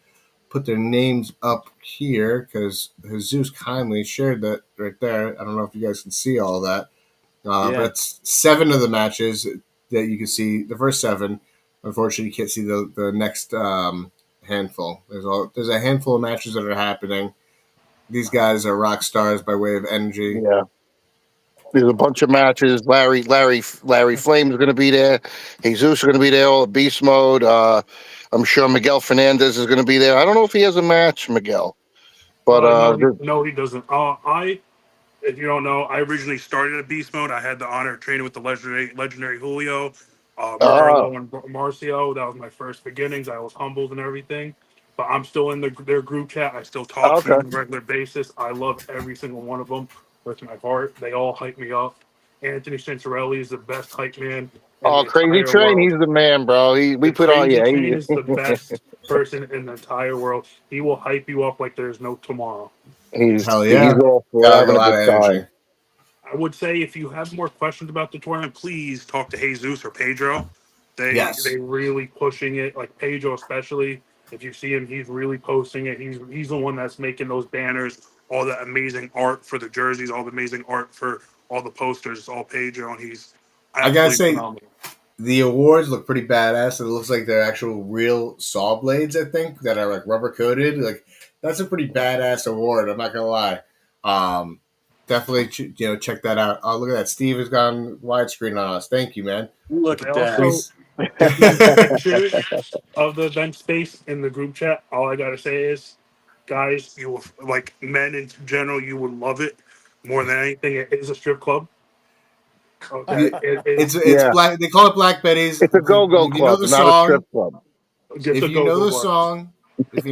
put their names up here because Jesus kindly shared that right there. I don't know if you guys can see all that. But it's 7 of the matches that you can see. The first 7. Unfortunately, you can't see the next handful. There's a handful of matches that are happening. These guys are rock stars by way of energy. Yeah. There's a bunch of matches. Larry Flames is going to be there. Jesus is going to be there. All the Beast Mode. I'm sure Miguel Fernandez is going to be there. I don't know if he has a match, Miguel. But no, he doesn't. If you don't know, I originally started at Beast Mode. I had the honor of training with the legendary Julio, Murillo, and Marcio. That was my first beginnings. I was humbled and everything. But I'm still in their group chat. I still talk to them on a regular basis. I love every single one of them with my heart. They all hype me up. Anthony Santorelli is the best hype man in the Crazy entire Train, world. he's the man, bro. Crazy Train is the best person in the entire world. He will hype you up like there's no tomorrow. he's Hell yeah. all for Got having a a lot good of time. energy. I would say if you have more questions about the tournament, please talk to Jesus or Pedro. They really pushing it, like Pedro especially. If you see him, he's really posting it. He's the one that's making those banners, all the amazing art for the jerseys, all the amazing art for all the posters. It's all Pedro, and he's I gotta absolutely say, phenomenal. the awards look pretty badass. It looks like they're actual real saw blades, I think, that are like rubber coated. Like that's a pretty badass award. I'm not gonna lie. Definitely, check that out. Oh, look at that! Steve has gone widescreen on us. Thank you, man. Look I at that. also Please. if you see pictures of the event space in the group chat, all I gotta say is, guys, you will like men in general. You would love it more than anything. It is a strip club. Okay, it is. It's black. They call it Black Betty's. It's a go-go If you know club, the not a strip song, club. Get if the you know go-go the bar. song, if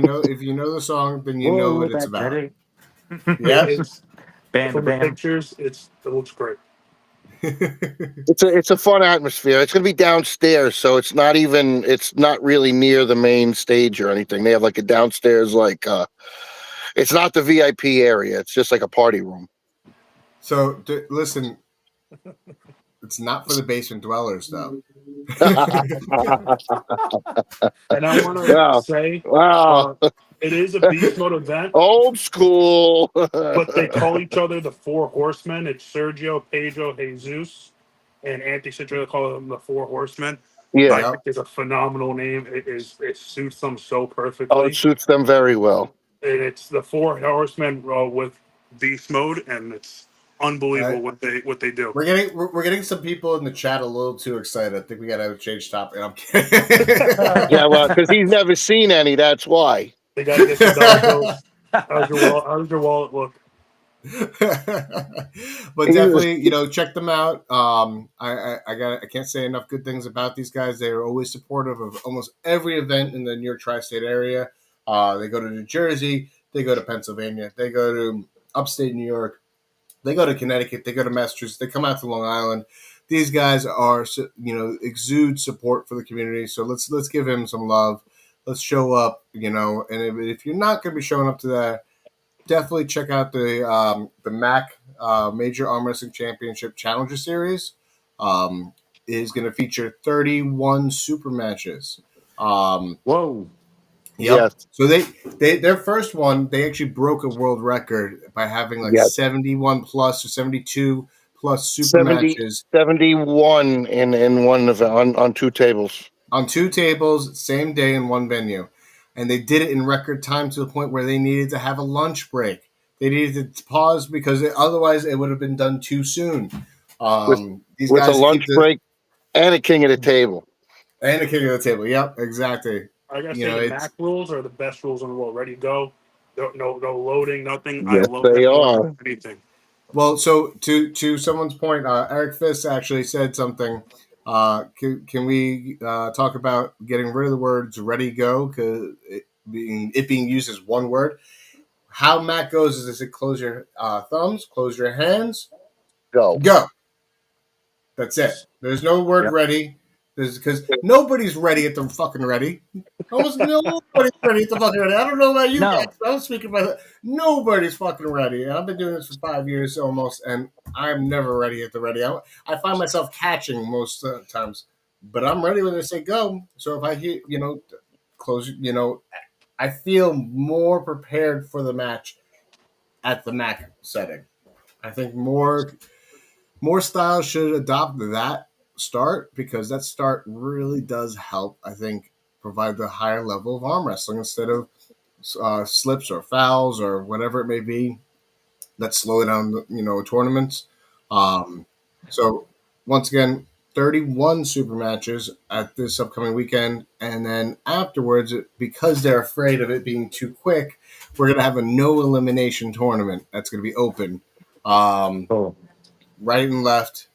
you know the song, then you know what it's about. Yep. It's Bam, from the bam. pictures. It looks great. It's a fun atmosphere. It's going to be downstairs, so it's not really near the main stage or anything. They have like a downstairs, it's not the VIP area. It's just like a party room. So listen, it's not for the basement dwellers, though. And I want to Wow. say, Wow. it is a beast mode event, Old school. but they call each other the Four Horsemen. It's Sergio, Pedro, Jesus, and Anthony Citro. They call them the Four Horsemen. Yeah. I Yep. think it's a phenomenal name. It suits them so Oh, it perfectly. suits them very well. And it's the Four Horsemen with beast mode, and it's unbelievable what they do. We're getting some people in the chat a little too excited. I think we got to change topic. I'm kidding. Yeah, well, because he's never seen any. That's why. They got to get some dollar bills. How's your wallet look? But definitely, check them out. I can't say enough good things about these guys. They are always supportive of almost every event in the New York tri-state area. They go to New Jersey, they go to Pennsylvania, they go to upstate New York. They go to Connecticut, they go to Massachusetts, they come out to Long Island. These guys are, exude support for the community. So let's give him some love. Let's show up, And if you're not going to be showing up to that, definitely check out the MAC Major Arm Wrestling Championship Challenger Series. It is going to feature 31 super matches. Whoa. Yep. Yes. So their first one, they actually broke a world record by having like Yes. 71 plus or 72 plus super 70, matches 71 in one event on two tables. on two tables, same day in one venue. And they did it in record time to the point where they needed to have a lunch break. They needed to pause because otherwise it would have been done too soon. with These with a guys keep lunch break and a king at the table. and a king of the table. Yep, exactly. I gotta say the It's Mac rules are the best rules in the world. Ready to go. No loading, nothing. I Yes, love they that more are. than anything. well. So to someone's point, Eric Fiss actually said something. Can we talk about getting rid of the words "ready go" because it being used as one word? How Mac goes is it close your thumbs, close your hands, Go. go. That's it. There's no word Yep. ready. Because nobody's ready at the fucking ready. Almost nobody's ready at the fucking ready. I don't know about you guys. No. But I'm speaking about nobody's fucking ready. And I've been doing this for 5 years almost, and I'm never ready at the ready. I find myself catching most times, but I'm ready when they say go. So if I hear, close, I feel more prepared for the match at the Mac setting. I think more styles should adopt that start because that start really does help, I think, provide the higher level of arm wrestling instead of slips or fouls or whatever it may be that slow down, tournaments. Um, so once again, 31 super matches at this upcoming weekend. And then afterwards, because they're afraid of it being too quick, we're going to have a no elimination tournament that's going to be open. Oh. Right and left,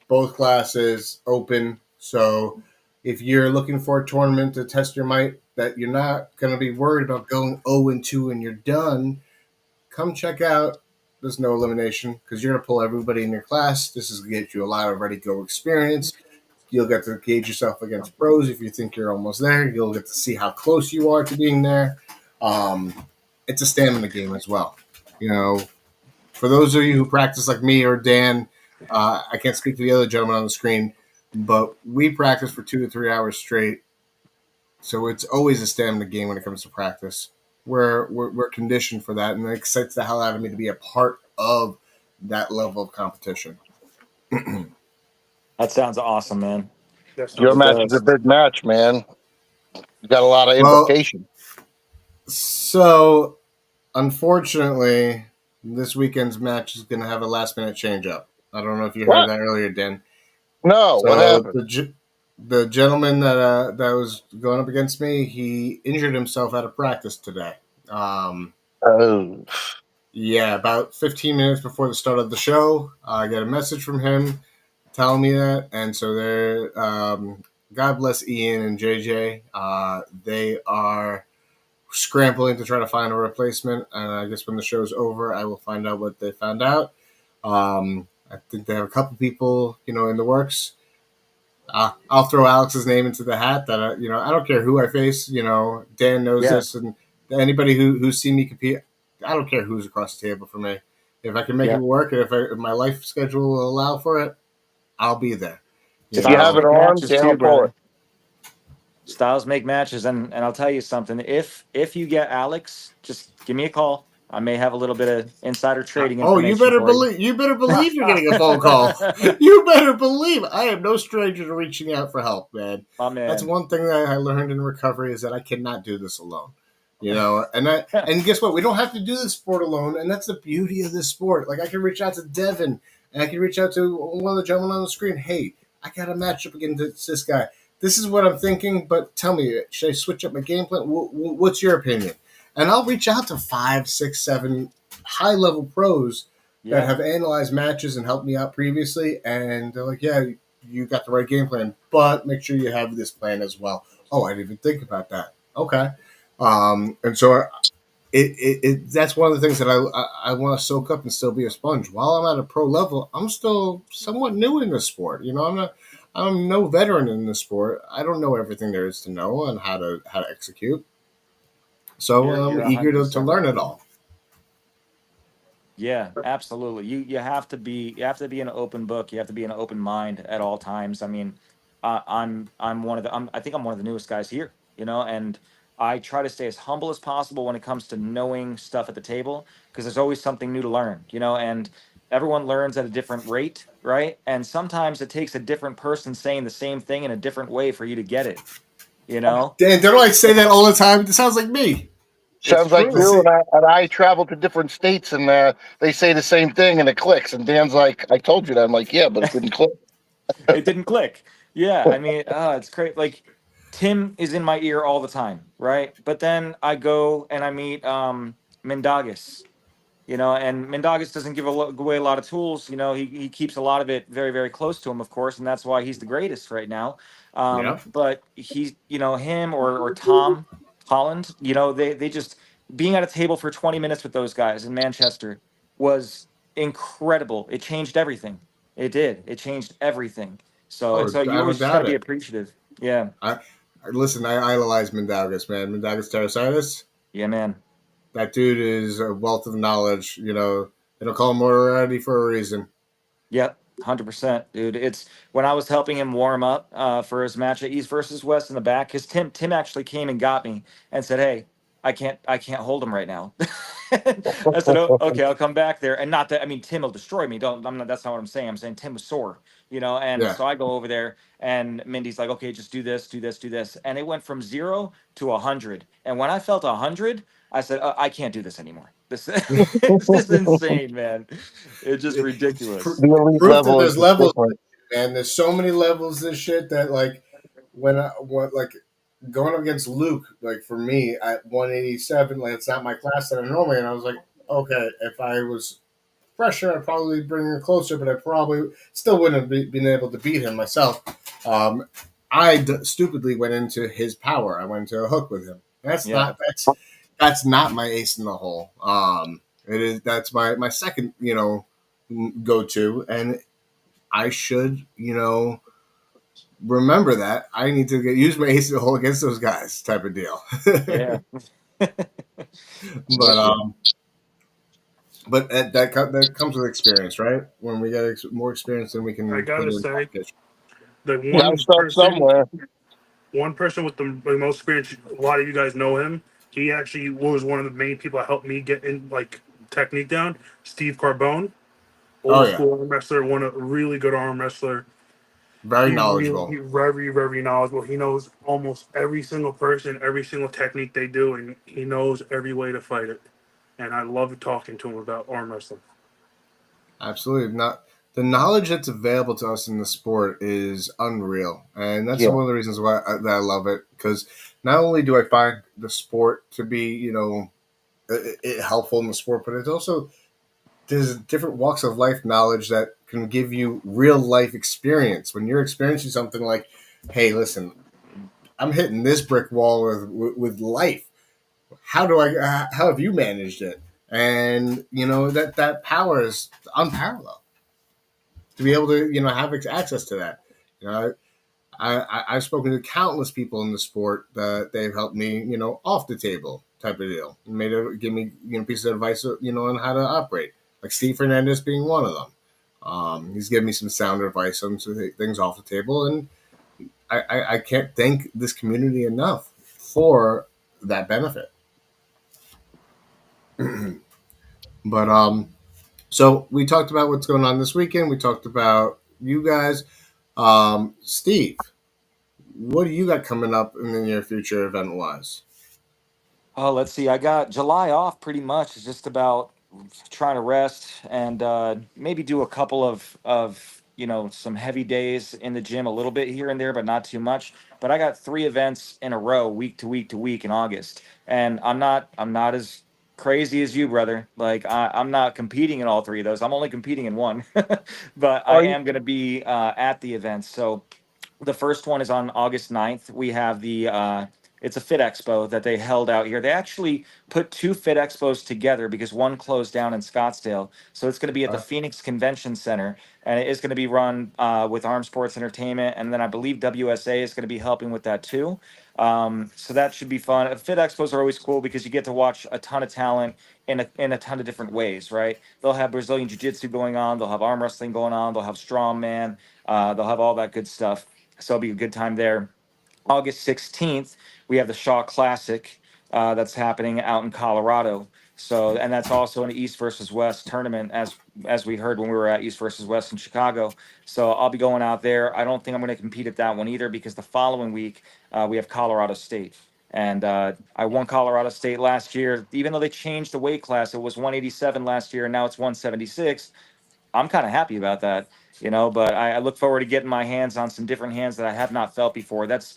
both classes open. So if you're looking for a tournament to test your might, that you're not going to be worried about going 0-2 and you're done, come check out this no elimination because you're going to pull everybody in your class. This is going to get you a lot of ready go experience. You'll get to gauge yourself against pros if you think you're almost there. You'll get to see how close you are to being there. It's a stamina game as well. For those of you who practice like me or Dan, I can't speak to the other gentleman on the screen, but we practice for 2 to 3 hours straight. So it's always a stamina game when it comes to practice. We're conditioned for that, and it excites the hell out of me to be a part of that level of competition. That sounds awesome, man. That Your sounds It match is a does. big match, man. You got a lot of Well, implication. so unfortunately, this weekend's match is going to have a last minute change up. I don't know if you heard What? that earlier, Dan. No, what So happened? the gentleman that was going up against me, he injured himself out of practice today. Oh, Yeah, about 15 minutes before the start of the show, I got a message from him telling me that, and so they're God bless Ian and JJ. They are scrambling to try to find a replacement, and I guess when the show's over, I will find out what they found out. I think they have a couple people, in the works. I'll throw Alex's name into the hat. That I don't care who I face. Dan knows Yeah. this, and anybody who's seen me compete, I don't care who's across the table for me. If I can make Yeah. it work, and if my life schedule will allow for it, I'll be there. if you have Styles an make arm, matches Dan too, will pull brother. it. Styles make matches, and I'll tell you something. If you get Alex, just give me a call. I may have a little bit of insider trading Oh, you information better for you. believe! You better believe you're getting a phone call. You better believe I am no stranger to reaching out for help, man. My That's man. one thing that I learned in recovery is that I cannot do this alone. And guess what? We don't have to do this sport alone, and that's the beauty of this sport. Like I can reach out to Devin, and I can reach out to one of the gentlemen on the screen. Hey, I got a matchup against this guy. This is what I'm thinking, but tell me, should I switch up my game plan? What's your opinion? And I'll reach out to 5, 6, 7 high level pros that Yeah. have analyzed matches and helped me out previously, and they're like, "Yeah, you got the right game plan, but make sure you have this plan as well." Oh, I didn't even think about that. Okay, and so that's one of the things that I want to soak up and still be a sponge. While I'm at a pro level, I'm still somewhat new in the sport. I'm no veteran in the sport. I don't know everything there is to know on how to execute. So I'm You're eager to 100% learn right. it all. Yeah, absolutely. You have to be an open book. You have to be an open mind at all times. I mean, I'm one of the I think I'm one of the newest guys here, and I try to stay as humble as possible when it comes to knowing stuff at the table because there's always something new to learn, and everyone learns at a different rate, right? And sometimes it takes a different person saying the same thing in a different way for you to get it, you know? Dan, don't I say that all the time? It sounds like me. It's Sounds like The true. you sa- and I travel to different states, and they say the same thing, and it clicks. And Dan's like, "I told you that." I'm like, "Yeah, but it didn't click." It didn't click. Yeah, I mean, it's great. Like Tim is in my ear all the time, right? But then I go and I meet Mindaugas, and Mindaugas doesn't give away a lot of tools. He keeps a lot of it very, very close to him, of course, and that's why he's the greatest right now. yeah. But he's, him or Tom Holland, they just being at a table for 20 minutes with those guys in Manchester was incredible. It changed everything. It did. It changed everything. So Oh, you I always don't just got to doubt be it. appreciative. Yeah. I listen. I idolize Mindaugas, man. Mindaugas Terrasitis. Yeah, man. That dude is a wealth of knowledge. They don't call him Moriarty for a reason. Yep, 100%, dude. It's when I was helping him warm up for his match at East versus West in the back. Because Tim actually came and got me and said, "Hey, I can't hold him right now." I said, "Oh, okay, I'll come back there." And not that I mean Tim will destroy me. Don't I'm not. That's not what I'm saying. I'm saying Tim was sore, And Yeah. so I go over there, and Mindy's like, "Okay, just do this, do this, do this," and it went from 0 to 100. And when I felt 100, I said, "I can't do this anymore. This it's just insane, man. It's just It's ridiculous." The elite proof that level is there's just levels, different. and there's so many levels of this shit that like like going up against Luke, like for me at 187, like it's not my class that I normally, and I was like, okay, if I was fresher, I'd probably bring him closer, but I probably still wouldn't have been able to beat him myself. Um, stupidly went into his power. I went into a hook with him. Yeah. That's not my ace in the hole. That's my second go to, and I should remember that I need to use my ace in the hole against those guys type of deal. Yeah. but With you. um, but that comes with experience, right? When we get more experience, then we I can put gotta it in say, competition. the You got to start somewhere. one person with the most experience, a lot of you guys know him. He actually was one of the main people that helped me get in like technique down. Steve Carbone, Oh old yeah, school arm wrestler, one a really good arm wrestler. very He knowledgeable. very very knowledgeable. He knows almost every single person, every single technique they do, and he knows every way to fight it. And I love talking to him about arm wrestling. Absolutely not. The knowledge that's available to us in the sport is unreal, and that's Yeah. one of the reasons why that I love it. Because not only do I find the sport to be, helpful in the sport, but it's also there's different walks of life knowledge that can give you real life experience. When you're experiencing something like, hey, listen, I'm hitting this brick wall with life. How have you managed it? And that power is unparalleled to be able to have access to that. You know, I've spoken to countless people in the sport that they've helped me, off the table type of deal, and give me pieces of advice, on how to operate. Like Steve Fernandez being one of them. He's given me some sound advice on some things off the table, and I can't thank this community enough for that benefit. But so we talked about what's going on this weekend. We talked about you guys. Steve, what do you got coming up in the near future, event wise? Oh, let's see. I got July off pretty much. It's just about trying to rest and maybe do a couple of some heavy days in the gym a little bit here and there, but not too much. But I got 3 events in a row, week to week to week in August, and I'm not as crazy as you, brother. Like I'm not competing in all 3 of those. I'm only competing in one, but I Are you? am going to be at the events. So the first one is on August 9th. We have the It's a Fit Expo that they held out here. They actually put 2 Fit Expos together because one closed down in Scottsdale. So it's going to be at the Phoenix Convention Center, and it is going to be run with ArmSports Entertainment, and then I believe WSA is going to be helping with that too. So that should be fun. Fit Expos are always cool because you get to watch a ton of talent in a ton of different ways, right? They'll have Brazilian Jiu Jitsu going on, they'll have arm wrestling going on, they'll have strongman, they'll have all that good stuff. So it'll be a good time there. August 16th, we have the Shaw Classic that's happening out in Colorado. So, and that's also an East versus West tournament, as we heard when we were at East versus West in Chicago. So I'll be going out there. I don't think I'm going to compete at that one either because the following week we have Colorado State. And I won Colorado State last year. Even though they changed the weight class, it was 187 last year, and now it's 176. I'm kind of happy about that, but I look forward to getting my hands on some different hands that I have not felt before. That's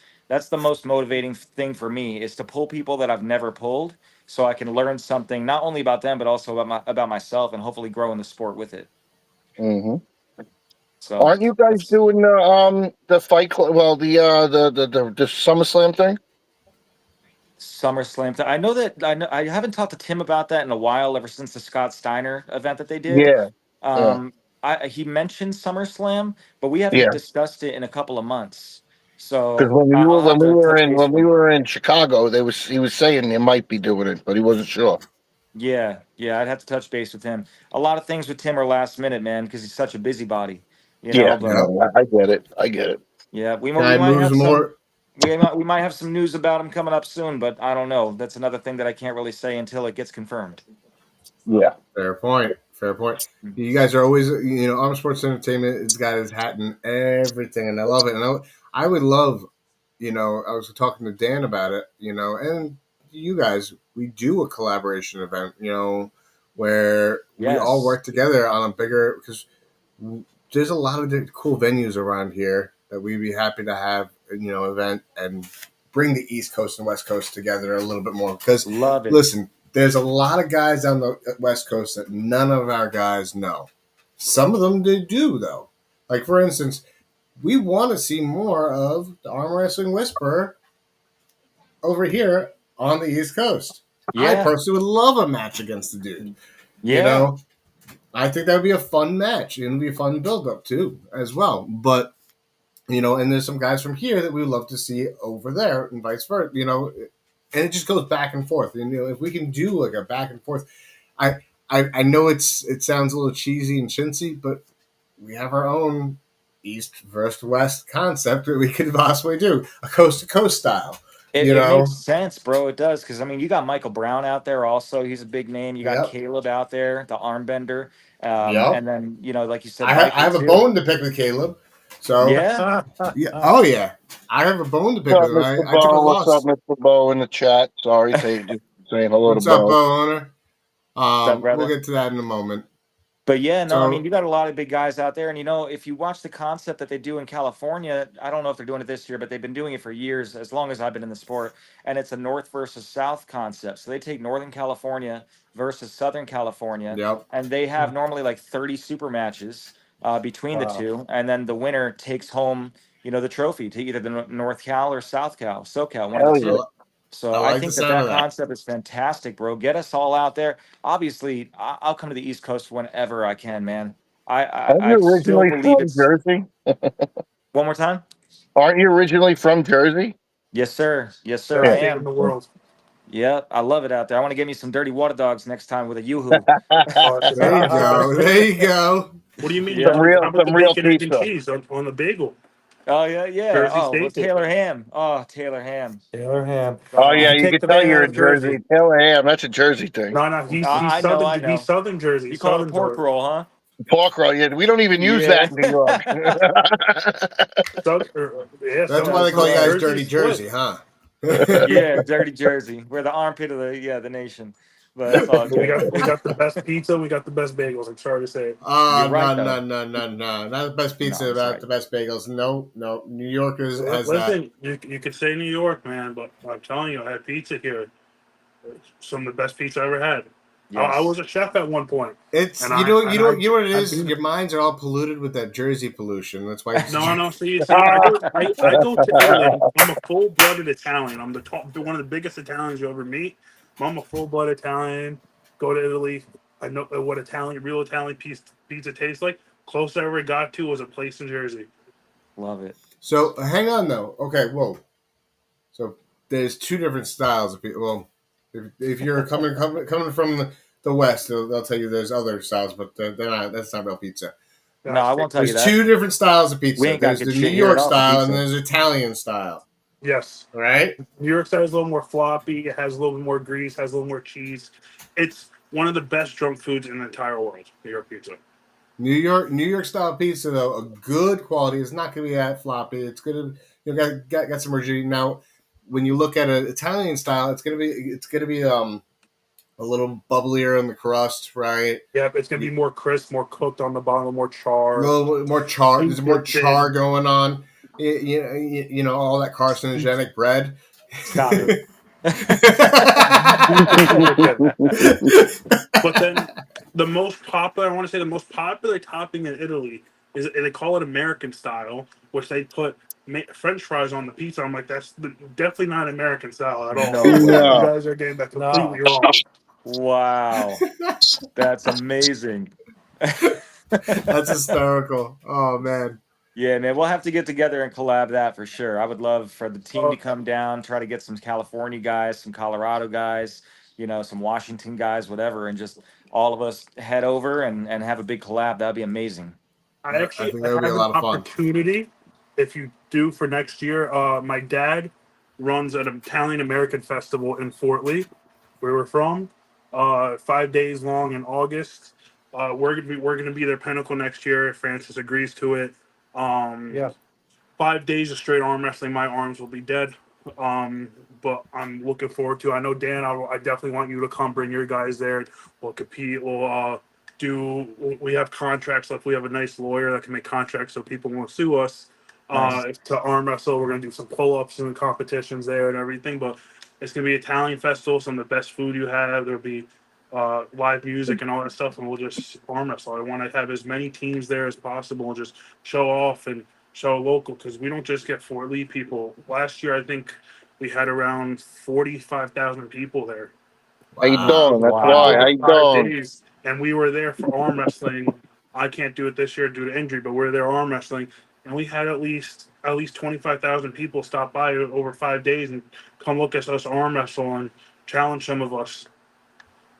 the most motivating thing for me is to pull people that I've never pulled so I can learn something not only about them but also about myself and hopefully grow in the sport with it. Hmm. So Aren't you guys that's doing the fight club? Well, the SummerSlam thing. SummerSlam. I haven't talked to Tim about that in a while, ever since the Scott Steiner event that they did. Yeah, yeah. Um, he mentioned SummerSlam, but we haven't Yeah. discussed it in a couple of months. Because So when we were I'll have to touch base when with we him. were in Chicago, he was saying they might be doing it, but he wasn't sure. Yeah, I'd have to touch base with him. A lot of things with Tim are last minute, man, because he's such a busybody, Yeah, But Yep. no, I get it. I get it. yeah, we Guy might moves have some more. we might have some news about him coming up soon, but I don't know. That's another thing that I can't really say until it gets confirmed. Yeah. Fair point. Fair point. You guys are always, Arm Sports Entertainment has got his hat in everything, and I love it. And I would love, I was talking to Dan about it, and you guys, we do a collaboration event, where we all Yes, work together on a bigger, because there's a lot of cool venues around here that we'd be happy to have, event and bring the East Coast and West Coast together a little bit more. Because, love it. listen, there's a lot of guys down the West Coast that none of our guys know. Some of them they do, though. Like, for instance, we want to see more of the Arm Wrestling Whisperer over here on the East Coast. I Yeah, personally would love a match against the dude. You yeah, know, I think that would be a fun match. It would be a fun build up too, as well. But and there's some guys from here that we would love to see over there, and vice versa. And it just goes back and forth. And if we can do like a back and forth, I I know it sounds a little cheesy and chintzy, but we have our own East versus West concept that we could possibly do a coast to coast style. it makes sense, bro. It does because I mean, you got Michael Brown out there also. He's a big name. You got Yep, Caleb out there, the arm bender, yep. and then like you said, I Michael have a too. bone to pick with Caleb. So Yeah, yeah, oh yeah, I have a bone to pick What's up, with. Mr. I took a Bo? What's up, loss. Mr. Bo, in the chat? Sorry, just saying hello to What's up, Bo. Bo owner? what's up, We'll brother? get to that in a moment. But yeah, no, I mean, So you got a lot of big guys out there, and if you watch the concept that they do in California, I don't know if they're doing it this year, but they've been doing it for years, as long as I've been in the sport, and it's a North versus South concept. So they take Northern California versus Southern California, yep. and they have normally like 30 super matches between the Wow. two, and then the winner takes home, the trophy to either the North Cal or South Cal, SoCal, one of the Hell I, yeah. two. So I I like the think that sound of that that. concept is fantastic, bro. Get us all out there. Obviously, I'll come to the East Coast whenever I can, man. I, Aren't I you I still originally believe from it's Jersey? one more time. Aren't you originally from Jersey? Yes, sir. Yes, sir. Best I Yeah. state in am. the world. Yeah, I love it out there. I want to get me some dirty water dogs next time with a yoo-hoo. Oh, There you that's the best go. There place. you go. What do you mean? Yeah. How about the Some real bacon, egg, and pizza. cheese on the bagel? Oh yeah, yeah. Jersey Oh, well, staple. Taylor Ham. Oh, Taylor Ham. Taylor Ham. Oh Come yeah, You on. you take can the tell man you're out a of Jersey. Jersey. Tell him that's a Jersey thing. No, he's I know. southern. I He's know. Southern Jersey. You call it a Southern pork Jersey. roll, huh? Pork roll. Yeah, we don't even use Yeah. that in New York. Yeah, That's some why they That's call you guys right. Dirty Jersey's split. Jersey, huh? Yeah, dirty Jersey. We're the armpit of the nation. But it's all We good. got the best pizza. We got the best bagels. I'm sorry to say. You're Oh, right no, though. no, no, no, no. Not the best No, pizza, he's about right. the best bagels. No, no. New Yorkers has that. Listen, you could say New York, man, but I'm telling you, I had pizza here. Some of the best pizza I ever had. I was a chef at one point. It's And you know what it I've is. been- Your minds are all polluted with that Jersey pollution. That's why. No. See, I go to Italy. I'm a full-blooded Italian. I'm one of the biggest Italians you'll ever meet. I'm a full-blooded Italian. Go to Italy. I know what real Italian pizza tastes like. Closest I ever got to was a place in Jersey. Love it. So hang on though. Okay, whoa. So there's two different styles of pizza. Well, if you're coming from the West, they'll tell you there's other styles, but they're not. That's not real pizza. No, I won't tell you There's that. two different styles of We pizza. ain't got There's good the shit New here York at all for style and pizza. there's Italian style. Yes. Right? New York style is a little more floppy. It has a little bit more grease. Has a little more cheese. It's one of the best junk foods in the entire world. New York pizza. New York style pizza though, a good quality. It's not going to be that floppy. It's going to got some rigidity. Now, when you look at an Italian style, it's going to be a little bubblier in the crust, right? Yep, it's gonna be more crisp, more cooked on the bottom, more A char. little bit more char. There's more Super char thin. going on. You know all that carcinogenic bread. Stop it. But then the most popular, I want to say the most popular topping in Italy is they call it American style, which they put French fries on the pizza. I'm like, that's definitely not American style at all. No You way. guys are getting that completely wrong. Wow. That's amazing. That's hysterical. Oh man. Yeah, man, we'll have to get together and collab that for sure. I would love for the team to come down, try to get some California guys, some Colorado guys, some Washington guys, whatever, and just all of us head over and have a big collab. That'd be amazing. I think that would be a have lot an of fun. opportunity. If you do for next year, my dad runs an Italian American festival in Fort Lee, where we're from. 5 days long in August. We're gonna be their Pinnacle next year if Francis agrees to it. Yeah. 5 days of straight arm wrestling. My arms will be dead. But I'm looking forward to. I know Dan. I definitely want you to come. Bring your guys there. We'll compete. We'll we have contracts. Like we have a nice lawyer that can make contracts so people won't sue us. Nice. To arm wrestle, we're gonna do some pull-ups and competitions there and everything. But it's gonna be Italian festival. Some of the best food you have. There'll be live music and all that stuff, and we'll just arm wrestle. I want to have as many teams there as possible and just show off and show local because we don't just get Fort Lee people. Last year, I think we had around 45,000 people there. How you doing? That's Wow. why. How you 5 doing? days, and we were there for arm wrestling. I can't do it this year due to injury, but we're there arm wrestling, and we had at least 25,000 people stop by over 5 days and come look at us arm wrestle and challenge some of us.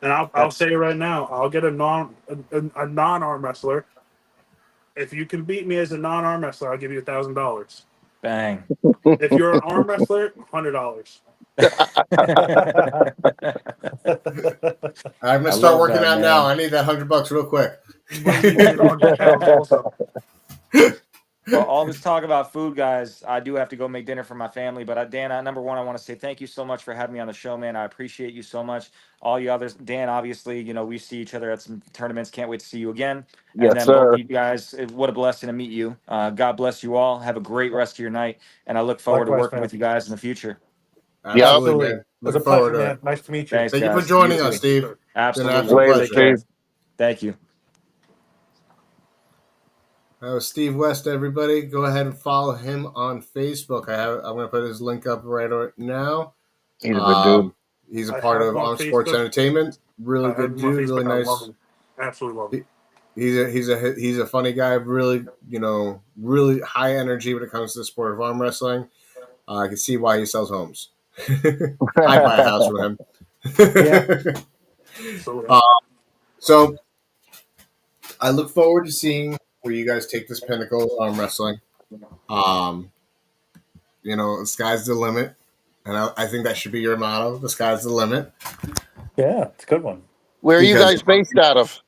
And I'll say it right now, I'll get a non arm wrestler. If you can beat me as a non arm wrestler, I'll give you $1,000. Bang. If you're an arm wrestler, $100. I'm gonna I start love working that, out man. now. I need that $100 real quick. You might need to get 100 pounds also. Well, all this talk about food, guys, I do have to go make dinner for my family. But Dan, number one, I want to say thank you so much for having me on the show, man. I appreciate you so much. All you others, Dan, obviously, we see each other at some tournaments. Can't wait to see you again. And Yes, then both sir. of you guys, what a blessing to meet you. God bless you all. Have a great rest of your night. And I look forward to Likewise, working man. with you guys in the future. Yep. Absolutely, man. It was Looking a pleasure, forward to man. it. Nice to meet you. Thanks, Thank you for guys. joining You us, too. Steve. Been an Absolutely. absolute Later, pleasure. Take care. Steve. Thank you. That was Steve West, everybody. Go ahead and follow him on Facebook. I'm going to put his link up right now. He's a good dude. He's a I part have of him on ArmSports Facebook. Entertainment. Really I have good him on dude. Really Facebook. I nice. love him. Absolutely love him. He's a funny guy. Really, really high energy when it comes to the sport of arm wrestling. I can see why he sells homes. I'd buy a house from him. So I look forward to seeing where you guys take this Pinnacle arm wrestling. The sky's the limit, and I think that should be your motto: the sky's the limit. Yeah, it's a good one. Where are you guys based out of?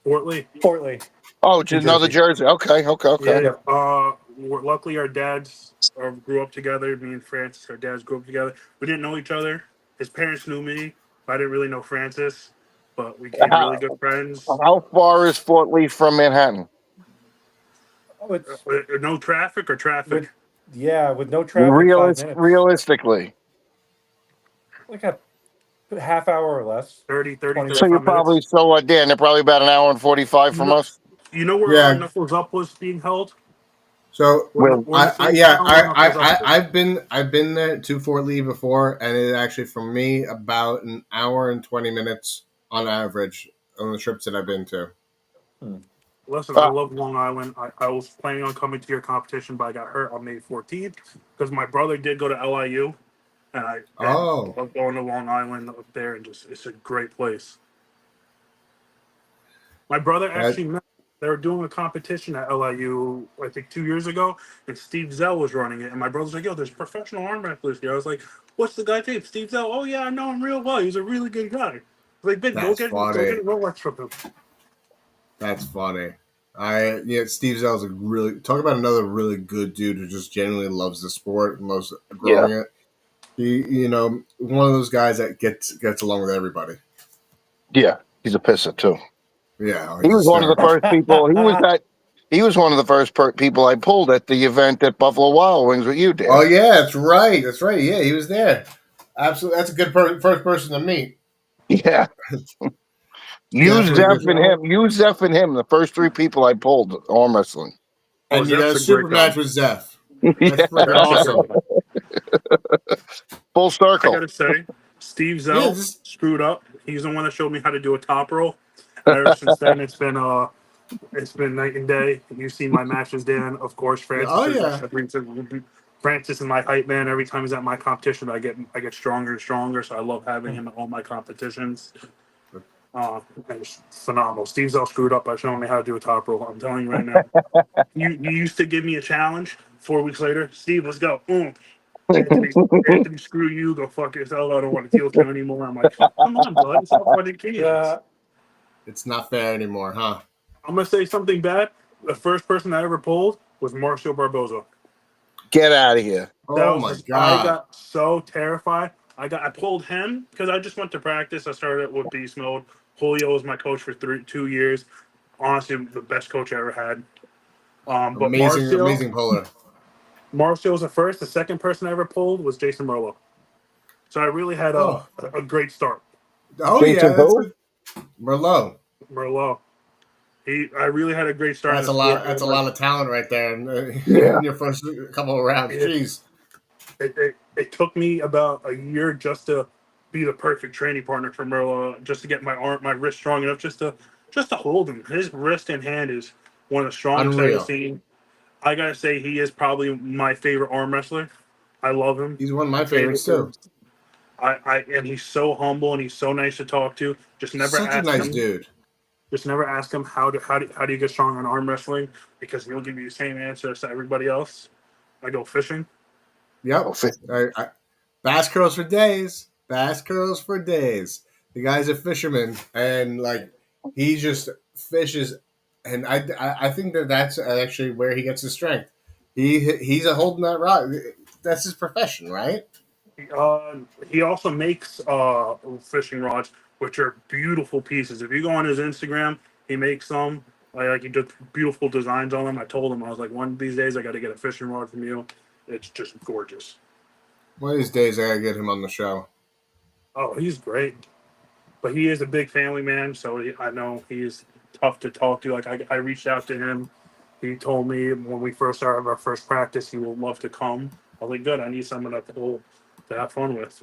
Fort Lee. Fort Lee. Oh, just another Jersey. Okay. Yeah. Luckily, our dads grew up together. Me and Francis, our dads grew up together. We didn't know each other. His parents knew me. I didn't really know Francis, but we became really good friends. How far is Fort Lee from Manhattan? Oh, it's No traffic or traffic? with no traffic, 5 minutes. Realistically. Like a half hour or less. 30, 30, 20 So you're 35 probably minutes. Dan. They're probably about an hour and 45 You from know, us. you know where Yeah. Knuckles Up was being held? So Well, We're in the same town where Knuckles Up is. I've been there to Fort Lee before, and it actually for me about an hour and 20 minutes on average on the trips that I've been to. Listen, I uh, love Long Island. I was planning on coming to your competition, but I got hurt on May 14th because my brother did go to LIU, and I Oh, love going to Long Island up there, and just it's a great place. My brother that actually met. They were doing a competition at LIU, I think 2 years ago, and Steve Zell was running it. And my brother's like, "Yo, there's professional arm wrestlers here." I was like, "What's the guy's name?" Steve Zell. "Oh yeah, I know him real well. He's a really good guy." I was like, "Ben, that's go get funny. a Rolex from him." That's funny. Steve Zell's a really talk about another really good dude who just genuinely loves the sport and loves yeah, growing it. One of those guys that gets along with everybody. yeah. He's a pisser too. Yeah, He he's was one of the hysterical. first people. He was one of the first people I pulled at the event at Buffalo Wild Wings with you, Oh Dan. yeah, that's right. That's right. Yeah, he was there. Absolutely, that's a good first person to meet. Yeah. You, Definitely Zeph, good. and him. You, Zeph, and him. The first three people I pulled arm wrestling. Oh, And you got Zeph's a a super great guy. match with Zeph. That's Yeah. freaking Zeph's a great awesome. guy. Full I circle. gotta say, Steve Yeah, Zell this, screwed up. He's the one that showed me how to do a top roll, and ever since then, it's been night and day. You see my matches, Dan. Of course, oh yeah. Francis is my hype man. Every time he's at my competition, I get stronger and stronger. So I love having him at all my competitions. And it's phenomenal. Steve Zell screwed up by showing me how to do a top roll. I'm telling you right now. You used to give me a challenge. 4 weeks later, Steve, let's go. Anthony, Anthony, screw you. Go fuck yourself. I don't want to deal with you anymore. I'm like, come on, bud. It's all fun and games. Yeah. It's not fair anymore, huh? I'm gonna say something bad. The first person I ever pulled was Marcio Barboza. Get out of here. That Oh was my just I god. got so terrified. I pulled him because I just went to practice. I started with beast mode. Julio was my coach for 2 years. Honestly, the best coach I ever had. But Amazing puller. Marcio was the first. The second person I ever pulled was Jason Merlo. So I really had Oh, a great start. oh yeah, Jason that's who? a Merlot. Merlo. I really had a great start in That's the a sport. lot. That's a lot of talent right there Yeah. in your first couple of rounds. It, Jeez. it took me about a year just to be the perfect training partner for Merlo, just to get my wrist strong enough, just to hold him. His wrist and hand is one of the strongest I've ever Unreal. seen. I gotta say, he is probably my favorite arm wrestler. I love him. He's one of I my trained favorites with too. him. And he's so humble and he's so nice to talk to. Just never Such a ask nice him. dude. Just never ask him how do you get strong on arm wrestling because he'll give you the same answer as everybody else. I go fishing. Yep. Oh, fi- Bass curls for days. Bass curls for days. The guy's a fisherman, and like he just fishes, and I think that's actually where he gets his strength. He's a holding that rod. That's his profession, right? Uh, he also makes fishing rods, which are beautiful pieces. If you go on his Instagram, he makes them. He does beautiful designs on them. I told him I was like, one of these days I got to get a fishing rod from you. It's just gorgeous. One of these days I gotta get him on the show. Oh, he's great, but he is a big family man, so I know he's tough to talk to. Like I reached out to him. He told me when we first started our first practice, he would love to come. I was like, good. I need someone to have fun with.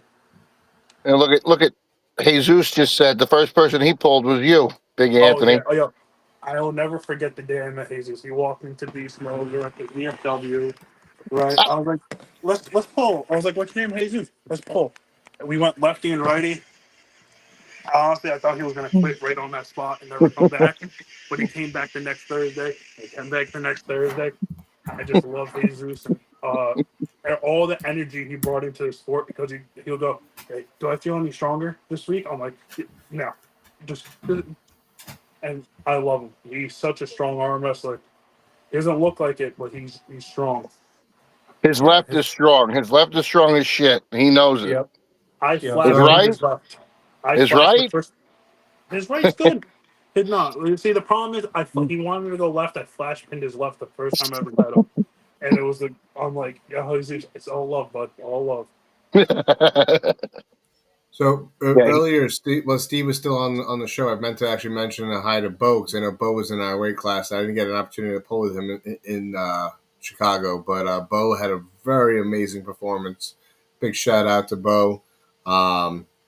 and look at Jesus just said the first person he pulled was you, Big Oh yeah, Anthony. oh yeah. I'll never forget the day I met Jesus. He walked into Beast Mode. We were at the VFW, right? I was like, let's pull. I was like, what's your name, Jesus? Let's pull. And we went lefty and righty. Honestly, I thought he was gonna quit right on that spot and never come back. But he came back the next Thursday. He came back the next Thursday. I just love Jesus and all the energy he brought into the sport because he'll go, hey, do I feel any stronger this week? I'm like, no, just and I love him. He's such a strong arm wrestler. He doesn't look like it, but he's strong. His Yeah. left is strong. His left is strong as shit. He knows it. Yep. I Yep. His flash pinned right his left. I is flashed the right. first. His right's good. Did not. You see, the problem is, he wanted me to go left. I flash pinned his left the first time I ever met him, and it was I'm like, yeah, it's all love, bud, all love. So Yeah, earlier, Steve was still on the show. I meant to actually mention a hi to Bo because I know Bo was in our weight class. I didn't get an opportunity to pull with him in Chicago, but Bo had a very amazing performance. Big shout out to Bo.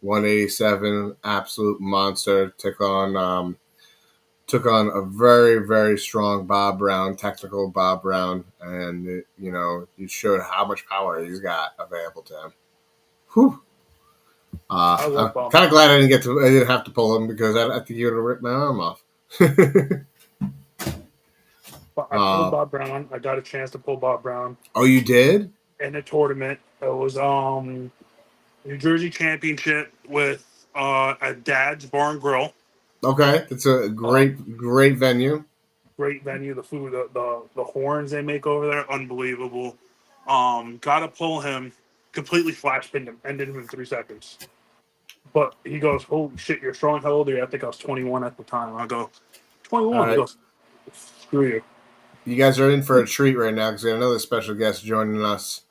187, absolute monster. Took on a very very strong Bob Brown, technical Bob Brown, and he showed how much power he's got available to him. Whew. I I'm love Bob kind of Brown. glad I didn't have to pull him because I think he would have ripped my arm off. But I pulled uh, Bob Brown. I got a chance to pull Bob Brown oh, you did? in a tournament. It was New Jersey Championship with at Dad's Bar and Grill. Okay, it's a Uh, great venue. Great venue. The food, the horns they make over there, unbelievable. Got to pull him, completely flash pinned him, ended him in 3 seconds. But he goes, "Holy shit, you're strong. How old are you?" I think I was 21 at the time. I go, All 21. He right, goes, "Screw you." you guys are in for a treat right now because we have another special guest joining us.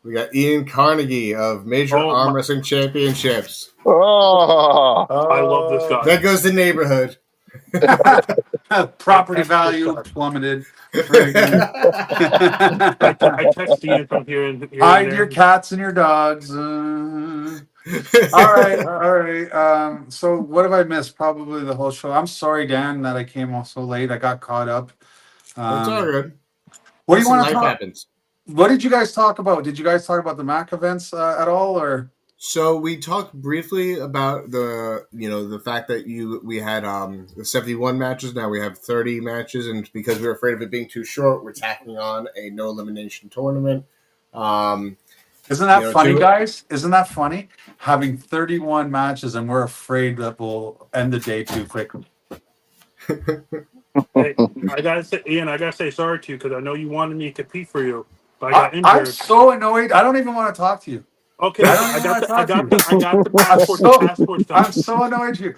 We got Ian Carnegie of Major Oh Arm my! Wrestling Championships. oh, I love this guy. There goes the neighborhood. I Property text this value guy. plummeted. Friggin'. I text Ian from here and Hide your there. cats and your dogs. All right, all right. So what have I missed? Probably the whole show. I'm sorry, Dan, that I came off so late. I got caught up. That's all good. What do you Listen, want to life talk? happens. What did you guys talk about? Did you guys talk about the Mac events at all, or? So we talked briefly about the fact that we had the 71 matches. Now we have 30 matches, and because we were afraid of it being too short, we're tacking on a no elimination tournament. Isn't that funny, to guys? Isn't that funny? Having 31 matches and we're afraid that we'll end the day too quickly. Hey, I gotta say, Ian, I gotta say sorry to you because I know you wanted me to compete for you, but I got I'm injured. so annoyed. I don't even want to talk to you. Okay, I okay, don't even want to talk to you. I got the I'm passport. The so passport's I'm done. so annoyed at you.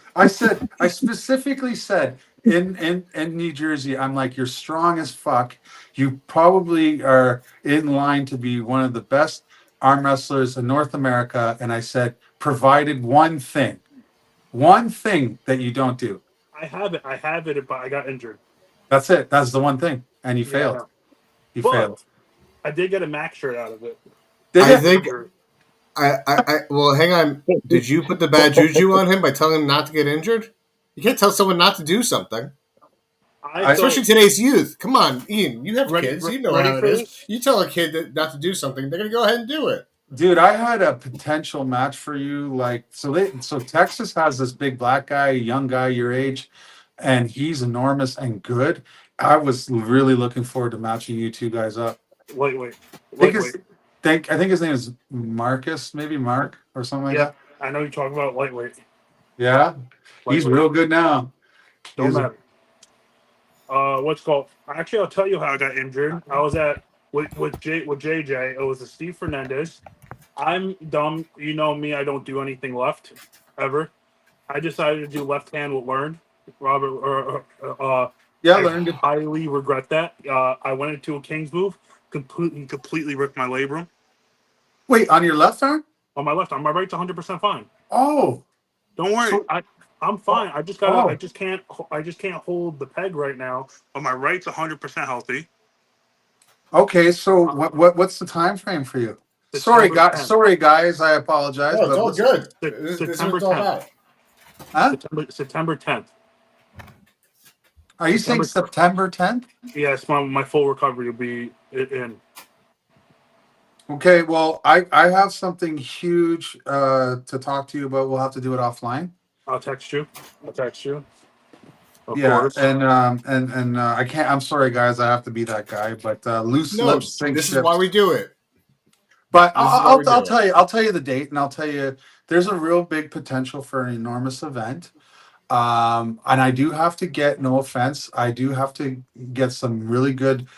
I specifically said in New Jersey, I'm like, you're strong as fuck. You probably are in line to be one of the best arm wrestlers in North America. And I said, provided one thing that you don't do. I have it, but I got injured. That's it. That's the one thing. And you Yeah, I failed. know. You But failed. I did get a Mac shirt out of it. Did I you? think well, hang on. Did you put the bad juju on him by telling him not to get injured? You can't tell someone not to do something, I I, thought especially today's youth. Come on, Ian, you have kids. You know ready how it for is. this. You tell a kid not to do something, they're going to go ahead and do it. Dude, I had a potential match for you. Like, so Texas has this big black guy, young guy your age, and he's enormous and good. I was really looking forward to matching you two guys up. Lightweight, I think his, lightweight. I think his name is Marcus, maybe Mark or something like Yeah, that. I know you're talking about lightweight. Yeah, he's Lightweight. real good now. Don't He's matter. What's called? Actually, I'll tell you how I got injured. I was at with JJ. It was a Steve Fernandez. I'm dumb. You know me. I don't do anything left ever. I decided to do left hand with learned. Robert. yeah, I learned it. highly regret that. I went into a King's move. Completely ripped my labrum Wait, on your left arm? on my left. On my right's 100% fine. Oh, Don't worry. so I'm fine. I just gotta. oh, I just can't hold the peg right now. But my right's 100% healthy. okay. So what's the time frame for you? September 10th. Sorry guys, I apologize, No, it's but all what's good. This is what September it's all 10th. about. huh? September 10th. Are you saying September 10th? Yes, my full recovery will be in. Okay, well, I have something huge to talk to you about. We'll have to do it offline. I'll text you. Of Yeah, course. and I can't. I'm sorry, guys. I have to be that guy. But loose No, lips sink this is why ships. we do it. But This is why we do I'll it. tell you. I'll tell you the date, and I'll tell you. There's a real big potential for an enormous event. And I do have to get, no offense, I do have to get some really good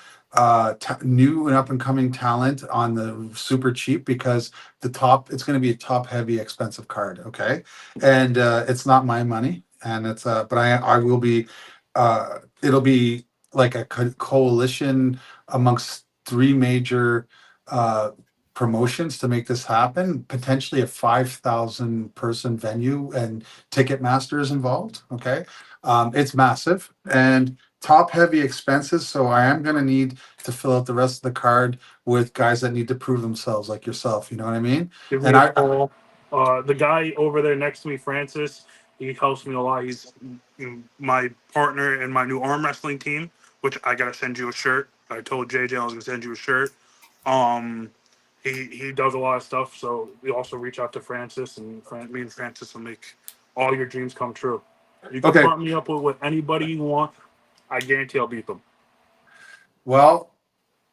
new and up and coming talent on the super cheap because it's going to be a top heavy expensive card. Okay. And it's not my money. And but I will be, it'll be like a coalition amongst three major, uh, promotions to make this happen. Potentially a 5,000 person venue and Ticketmaster is involved. Okay, it's massive and top heavy expenses. So I am going to need to fill out the rest of the card with guys that need to prove themselves, like yourself. You know what I mean? Give me And a I call. The guy over there next to me, Francis, he helps me a lot. He's my partner in my new arm wrestling team, which I gotta send you a shirt. I told JJ I was gonna send you a shirt. Um, he does a lot of stuff, so we also reach out to Francis, and me and Francis will make all your dreams come true. You can okay. partner me up with anybody you want. I guarantee I'll beat them. Well,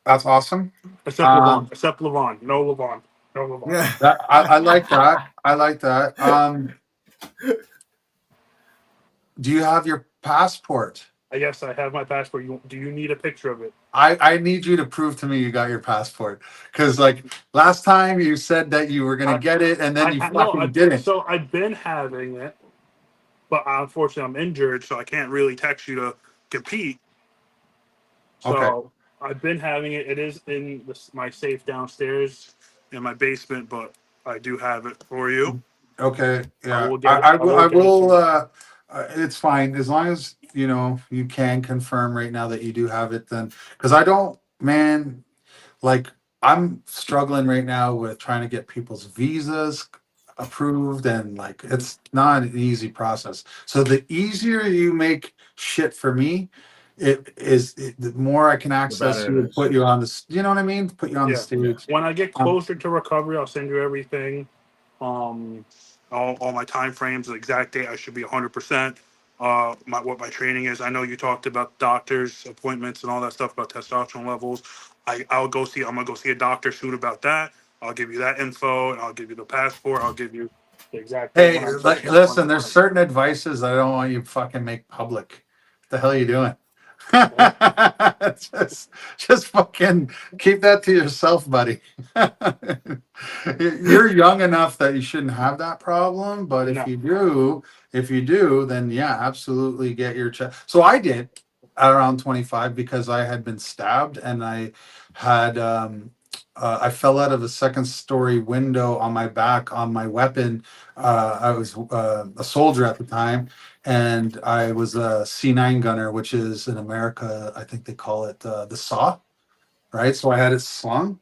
that's awesome. Except Um, Levon. Except Levon. No Levon. No Levon. Yeah. I like that. I like that. Do you have your passport? Yes, I have my passport. Do you need a picture of it? I need you to prove to me you got your passport because like last time you said that you were gonna get it and then you No. fucking didn't. So I've been having it, but unfortunately I'm injured, so I can't really text you to compete. Okay. So I've been having it. It is in my safe downstairs in my basement, but I do have it for you. Okay. I Yeah. will get it. I I will get it to will. you. It's fine as long as you know you can confirm right now that you do have it. Then because I don't, man. Like I'm struggling right now with trying to get people's visas approved and like it's not an easy process. So the easier you make shit for me, the more I can The access better you it and put is. you on this, you know what I mean? Put you on the Yeah. Yeah. stage. When I get Um, closer to recovery, I'll send you everything. Um, all my time frames, the exact date I should be 100%. What my training is. I know you talked about doctors appointments and all that stuff about testosterone levels. I'll go see. I'm gonna go see a doctor soon about that. I'll give you that info, and I'll give you the passport. I'll give you the exact date hey, when I'm like, when listen, I'm there's ready. certain advices I don't want you to fucking make public. What the hell are you doing? Well, just fucking keep that to yourself, buddy. You're young enough that you shouldn't have that problem, but no. if you do, then yeah, absolutely get your check. So I did at around 25 because I had been stabbed and I had I fell out of a second story window on my back on my weapon. I was a soldier at the time, and I was a C9 gunner, which is in America, I think they call it the saw, right? So I had it slung,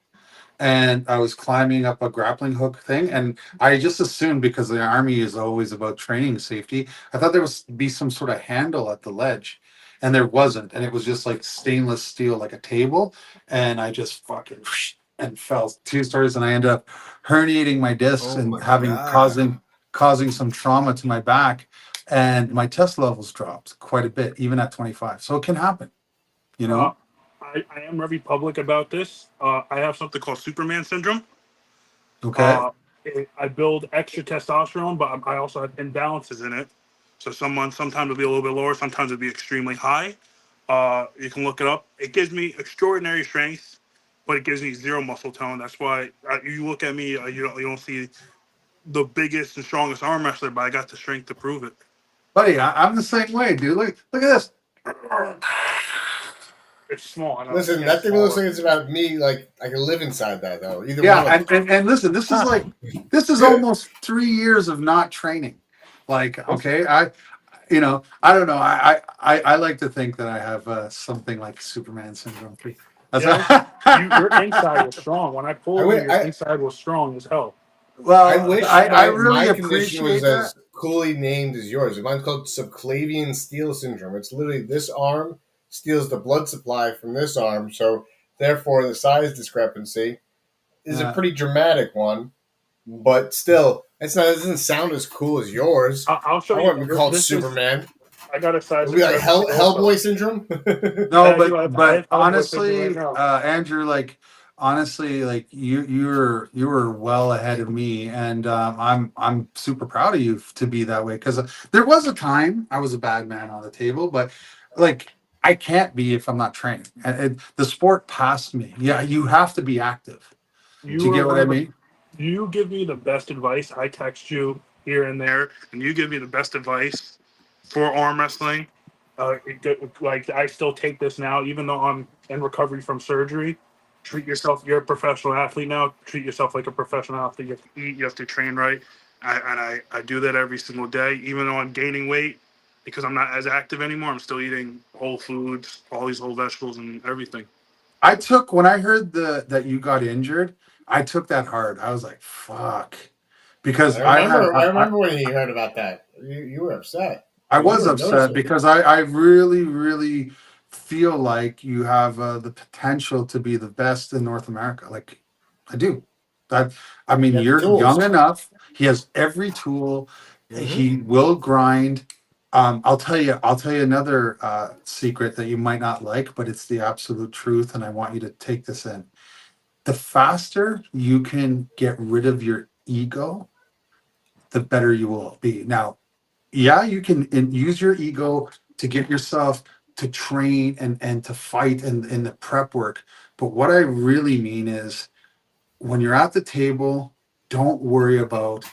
and I was climbing up a grappling hook thing, and I just assumed because the army is always about training safety, I thought there was be some sort of handle at the ledge, and there wasn't, and it was just like stainless steel, like a table, and I just fucking and fell 2 stories, and I ended up herniating my discs Oh and my having God. causing some trauma to my back, and my test levels dropped quite a bit, even at 25. So it can happen, you Uh, know. I am very public about this. I have something called Superman syndrome. Okay. Uh, I build extra testosterone, but I also have imbalances in it. So sometimes it'll be a little bit lower, sometimes it'll be extremely high. You can look it up. It gives me extraordinary strength, but it gives me zero muscle tone. That's why you look at me, you don't see the biggest and strongest arm wrestler, but I got the strength to prove it. Buddy, I'm the same way, dude. Look at this. It's small. I know it's Listen, getting that thing looks smaller. like it's about me. Like I can live inside that though. Either Yeah, one of us. and listen, this is almost 3 years of not training. Like, okay, I don't know. I like to think that I have something like Superman syndrome. That's Yeah, your inside was strong. When I I pulled you, would. your inside was strong as hell. I well, wish I my really condition was appreciate that. as coolly named as yours. Mine's called subclavian steel syndrome. It's literally this arm steals the blood supply from this arm, so therefore the size discrepancy is a Uh, pretty dramatic one. But still, it's not. It doesn't sound as cool as yours. I'll show I you. want to be called This is. Superman. I got a size It'll be like discrepancy also. Hellboy syndrome. no, And I do. I but have Hellboy syndrome right honestly, now. Andrew, like honestly, like you were well ahead of me, and I'm super proud of you to be that way because there was a time I was a bad man on the table, but like I can't be if I'm not training. And the sport passed me. Yeah, you have to be active. Do You you are get what one I of the. mean? You give me the best advice. I text you here and there, and you give me the best advice for arm wrestling. Like I still take this now, even though I'm in recovery from surgery. treat yourself. You're a professional athlete now. Treat yourself like a professional athlete. You have to eat. You have to train right. I do that every single day. Even though I'm gaining weight because I'm not as active anymore, I'm still eating whole foods, all these whole vegetables and everything. I took when I heard that you got injured, I took that hard. I was like, "Fuck," because I I had remember. I remember when you heard about that. You were upset. I You was were upset noticeable. because I really, really feel like you have the potential to be the best in North America. Like, I do. I, I mean, You have the you're young tools. enough. He has every tool. Mm-hmm. He will grind. I'll tell you another secret that you might not like, but it's the absolute truth, and I want you to take this in. The faster you can get rid of your ego, the better you will be. Now, yeah, you can use your ego to get yourself to train and to fight in the prep work. But what I really mean is when you're at the table, don't worry about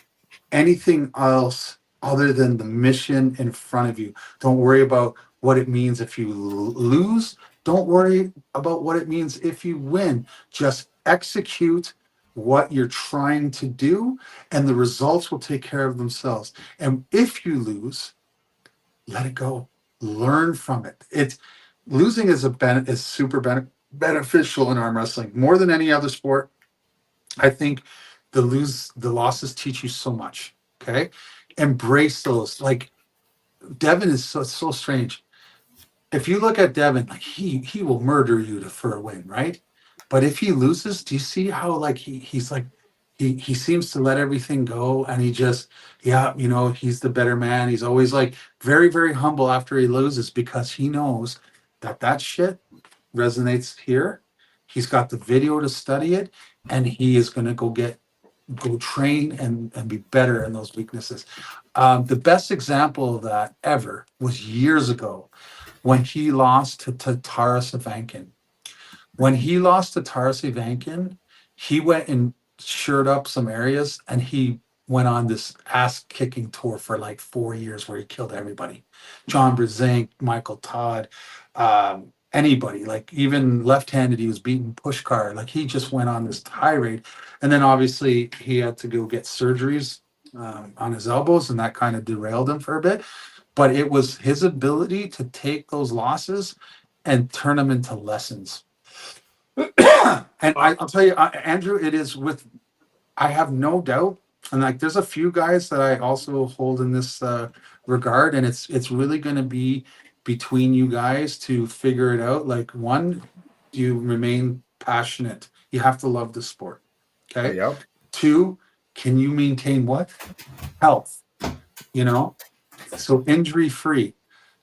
anything else other than the mission in front of you. Don't worry about what it means if you lose. Don't worry about what it means if you win. Just execute what you're trying to do, and the results will take care of themselves. And if you lose, let it go. Learn from it. It's losing is super beneficial in arm wrestling more than any other sport. I think the losses teach you so much. Okay, embrace those. Like Devin is so strange. If you look at Devin, like he will murder you for a win, right? But if he loses, do you see how like he's like he seems to let everything go and he just he's the better man. He's always like very humble after he loses because he knows that shit resonates here. He's got the video to study it, and he is going to go train and be better in those weaknesses. The best example of that ever was years ago when he lost to Taras Ivankin. When he lost to Taras Ivankin, he went and shored up some areas and he went on this ass kicking tour for like 4 years where he killed everybody. John Brzenk, Michael Todd, anybody, like even left-handed, he was beating Pushkar. Like he just went on this tirade. And then obviously he had to go get surgeries on his elbows, and that kind of derailed him for a bit. But it was his ability to take those losses and turn them into lessons. And I'll tell you, Andrew, it is with, I have no doubt. And like, there's a few guys that I also hold in this regard, and it's really going to be between you guys to figure it out. Like, one, do you remain passionate? You have to love the sport. Okay. Yep. Two, can you maintain what? Health. So injury free.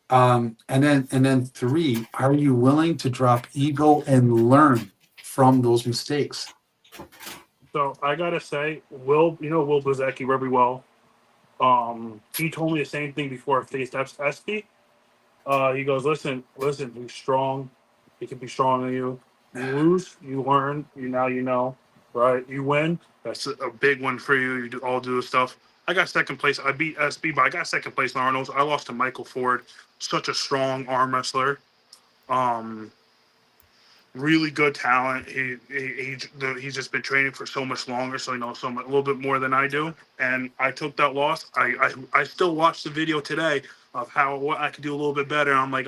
And then three, are you willing to drop ego and learn from those mistakes? So I gotta say, Will Blazecki very well. He told me the same thing before I faced SP. He goes, listen, he's strong. He can be stronger than you. You lose, you learn. You know, right? You win. That's a big one for you. You all do this stuff. I got second place. I beat SB, but I got second place in Arnold's. I lost to Michael Ford, such a strong arm wrestler. Really good talent. He's just been training for so much longer, so he knows a little bit more than I do. And I took that loss. I still watch the video today of what I could do a little bit better. I'm like,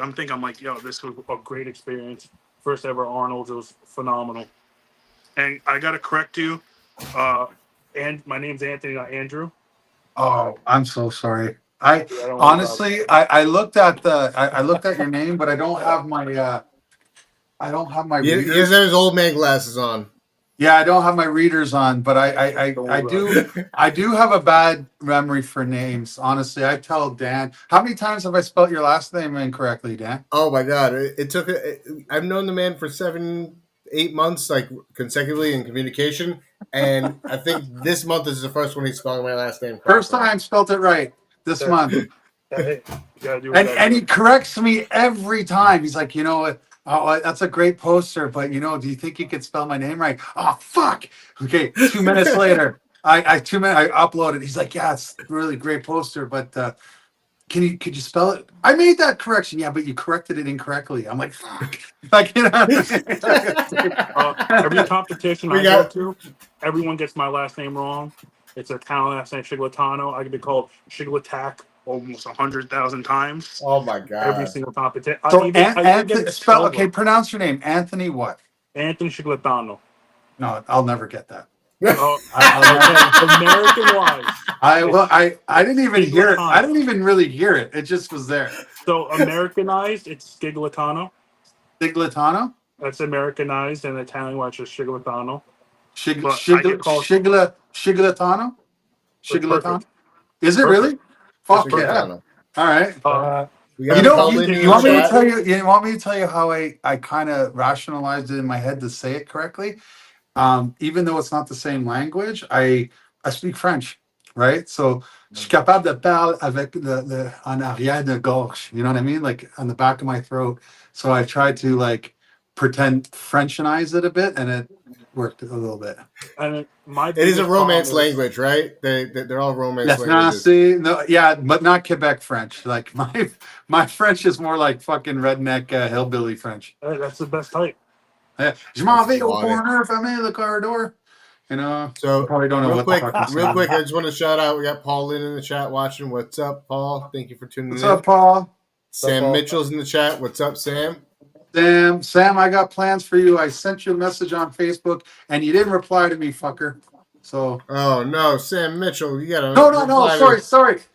yo, this was a great experience. First ever Arnold. It was phenomenal. And I gotta correct you. And my name's Anthony, not Andrew. Oh, I'm so sorry. I Yeah, don't worry about it. honestly, I looked at I looked at your name, but I don't have my He readers. has his old man glasses on. Yeah, I don't have my readers on, but I do have a bad memory for names. Honestly, I tell Dan. How many times have I spelled your last name incorrectly, Dan? Oh my God! It took. I've known the man for 7-8 months, like consecutively in communication, and I think this month is the first one he's spelling my last name correctly. First time spelled it right this month. Hey, you gotta do what you gotta And do. he corrects me every time. He's like, oh, that's a great poster, but do you think you could spell my name right? Oh, fuck. Okay, 2 minutes later, I uploaded. He's like, yeah, it's a really great poster, but could you spell it? I made that correction. Yeah, but you corrected it incorrectly. I'm like, fuck. Like, you know. Every competition We I go got to, everyone gets my last name wrong. It's a Italian last name, Sciglitano. I get called Shiglitac almost 100,000 times. oh my Every god. single competition. So I even Anthony, get spell. Okay, silver. pronounce your name. Anthony what? Anthony Sciglitano. No, I'll never get that. Oh, I'll never. okay. American wise, I didn't even hear it. I Sciglitano. didn't even really hear it. It just was there. So Americanized, it's Sciglitano. Sciglitano? That's Americanized, and Italian wise, it's Sciglitano. Shig, But I get shigla, called. shigla, Shiglatano? It's Shiglatano? perfect. Is it Perfect. really? Fuck Perfect. yeah. Shigitano. All right. We You got know, Paulini in you the want me to chat. tell you? You want me to tell you how I kind of rationalized it in my head to say it correctly? Even though it's not the same language, I speak French, right? So je suis capable de parler avec le en arrière de gorge. You know what I mean? Like on the back of my throat. So I tried to like pretend Frenchianize it a bit, and it worked a little bit. And my It is a biggest romance problem is language, right? They're all romance Yes, languages. no, yeah, but not Quebec French. Like my French is more like fucking redneck hillbilly French. that's the best type. Je m'en vais au Got it. corner, fermez le corridor. You know, you So probably don't know real what quick, the fuck I'm real saying. quick, I just want to shout out. We got Paul Lynn in the chat watching. What's up, Paul? Thank you for tuning What's in. up, Paul? Sam Mitchell's in the chat. What's up, Sam? Sam, I got plans for you. I sent you a message on Facebook, and you didn't reply to me, fucker. So Oh no, Sam Mitchell, you gotta no. reply to.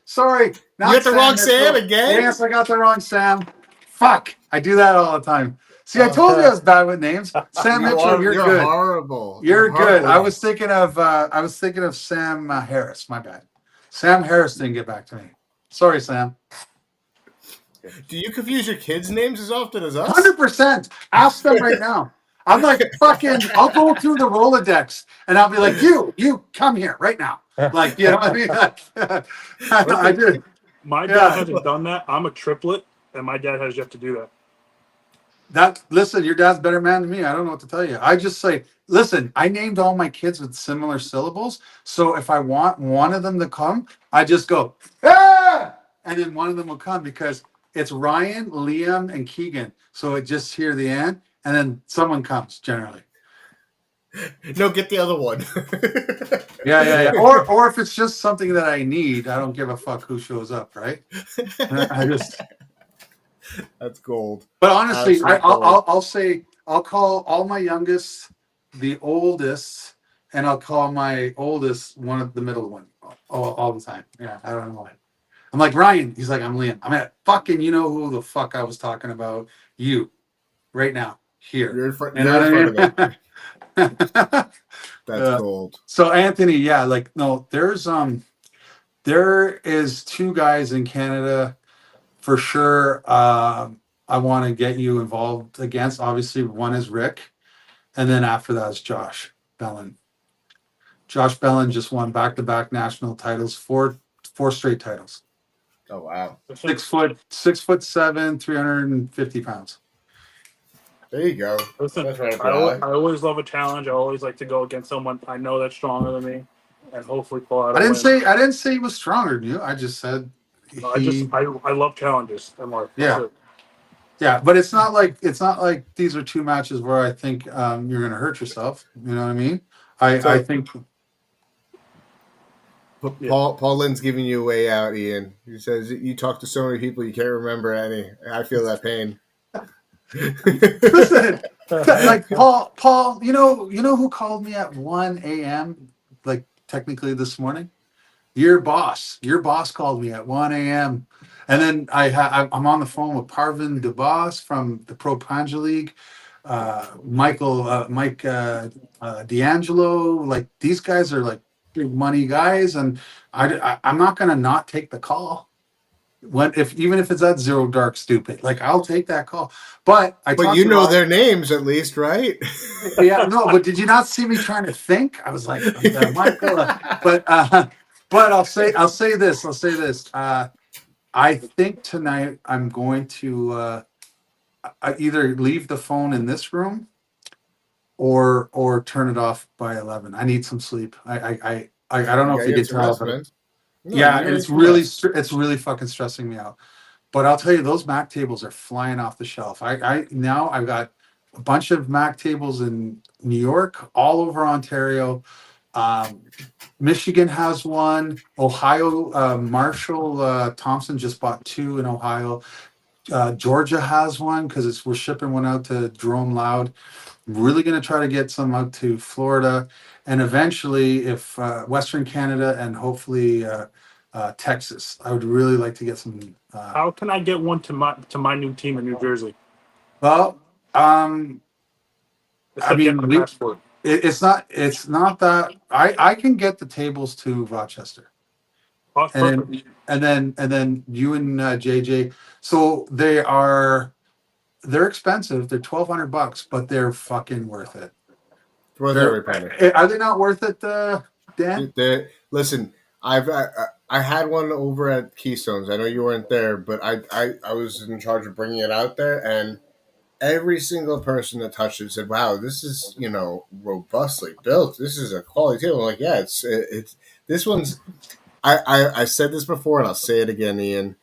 Sorry. You Not got the wrong Sam Mitchell. again. Yes, I got the wrong Sam. Fuck, I do that all the time. See, I Oh, told you I was bad with names. Sam Mitchell, you're you're good. horrible. You're good. horrible. I was thinking of Sam Harris. My bad. Sam Harris didn't get back to me. Sorry, Sam. Do you confuse your kids' names as often as us? 100%. Ask them right now. I'm like fucking. I'll go through the Rolodex and I'll be like, you come here right now. Like, you know what I mean? I did. My dad Yeah. hasn't done that. I'm a triplet, and my dad has yet to do that. Listen, your dad's a better man than me. I don't know what to tell you. I just say, listen, I named all my kids with similar syllables. So if I want one of them to come, I just go, ah! And then one of them will come because it's Ryan, Liam, and Keegan. So it just hear the end, and then someone comes generally. No, get the other one. Yeah. Or if it's just something that I need, I don't give a fuck who shows up, right? I just. That's gold. But honestly, Absolute gold. I'll say I'll call all my youngest the oldest, and I'll call my oldest one of the middle one all the time. Yeah, I don't know why. I'm like Ryan. He's like, I'm Liam. I'm at fucking. You know who the fuck I was talking about? You, right now, here. You're in front. You You're know in what front of it. I mean? That's gold. So Anthony, yeah, like no, there is two guys in Canada for sure. I want to get you involved against. Obviously, one is Rick, and then after that is Josh Bellin. Josh Bellin just won back-to-back national titles, four straight titles. Oh wow. 6'7", 350 pounds. There you go. Listen, That's right up I, your alley. I always love a challenge. I always like to go against someone I know that's stronger than me, and hopefully pull out a I win. didn't say he was stronger than you. I just said I love challenges in life. Yeah. Yeah, but it's not like these are two matches where I think you're going to hurt yourself. You know what I mean? I think. Paul Lynn's giving you a way out, Ian. He says you talk to so many people you can't remember any. I feel that pain. Listen, like Paul, you know who called me at 1 a.m. like technically this morning? Your boss called me at 1 a.m. And then I'm on the phone with Parvin DeBoss from the Pro Panja League, Mike D'Angelo. Like these guys are like big money guys, and I'm not gonna not take the call. Even if it's that zero dark stupid, like I'll take that call. But you know their names at least, right? Yeah, no. But did you not see me trying to think? I was like, Michael. But I'll say this. I think tonight I'm going to I either leave the phone in this room or turn it off by 11. I need some sleep. I don't know if you can tell. No, Yeah, you and don't need to rest. it's really fucking stressing me out. But I'll tell you, those Mac tables are flying off the shelf. I now I've got a bunch of Mac tables in New York, all over Ontario. Um, Michigan has one. Ohio, Marshall Thompson just bought two in Ohio. Georgia has one because it's we're shipping one out to Jerome Loud. Really going to try to get some out to Florida, and eventually, if Western Canada and hopefully Texas, I would really like to get some. How can I get one to my new team in New Jersey? Well, I Except getting mean, the passport. it's not that I can get the tables to Rochester, Oh, that's and perfect. then you and JJ. So they're expensive. They're $1,200, but they're fucking worth it. It's worth every penny. Are they not worth it, Dan? Listen, I had one over at Keystones. I know you weren't there, but I was in charge of bringing it out there, and every single person that touched it said, "Wow, this is robustly built. This is a quality table." I'm like, yeah, it's this one's. I said this before, and I'll say it again, Ian.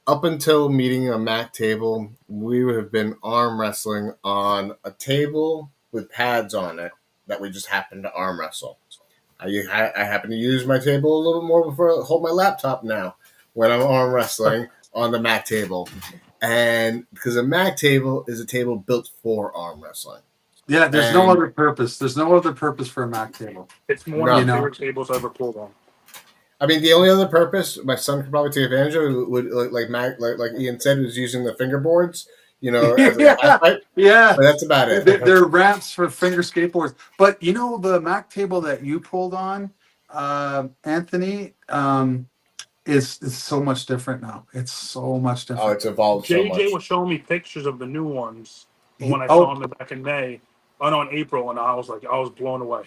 Up until meeting a Mac table, we would have been arm wrestling on a table with pads on it that we just happened to arm wrestle. I happen to use my table a little bit more before I hold my laptop now when I'm arm wrestling on the Mac table. And because a Mac table is a table built for arm wrestling. Yeah, there's no And other purpose. There's no other purpose for a Mac table. It's one No. of my favorite tables I ever pulled on. I mean, the only other purpose my son could probably take advantage of would like Ian said, was using the fingerboards, as a Yeah, fight. yeah. But that's about it. They're ramps for finger skateboards. But the Mac table that you pulled on, Anthony, it's so much different now. It's so much Oh, different. it's evolved so much. JJ was showing me pictures of the new ones when I Oh. saw him back in May. Oh no, in April, and I was blown away.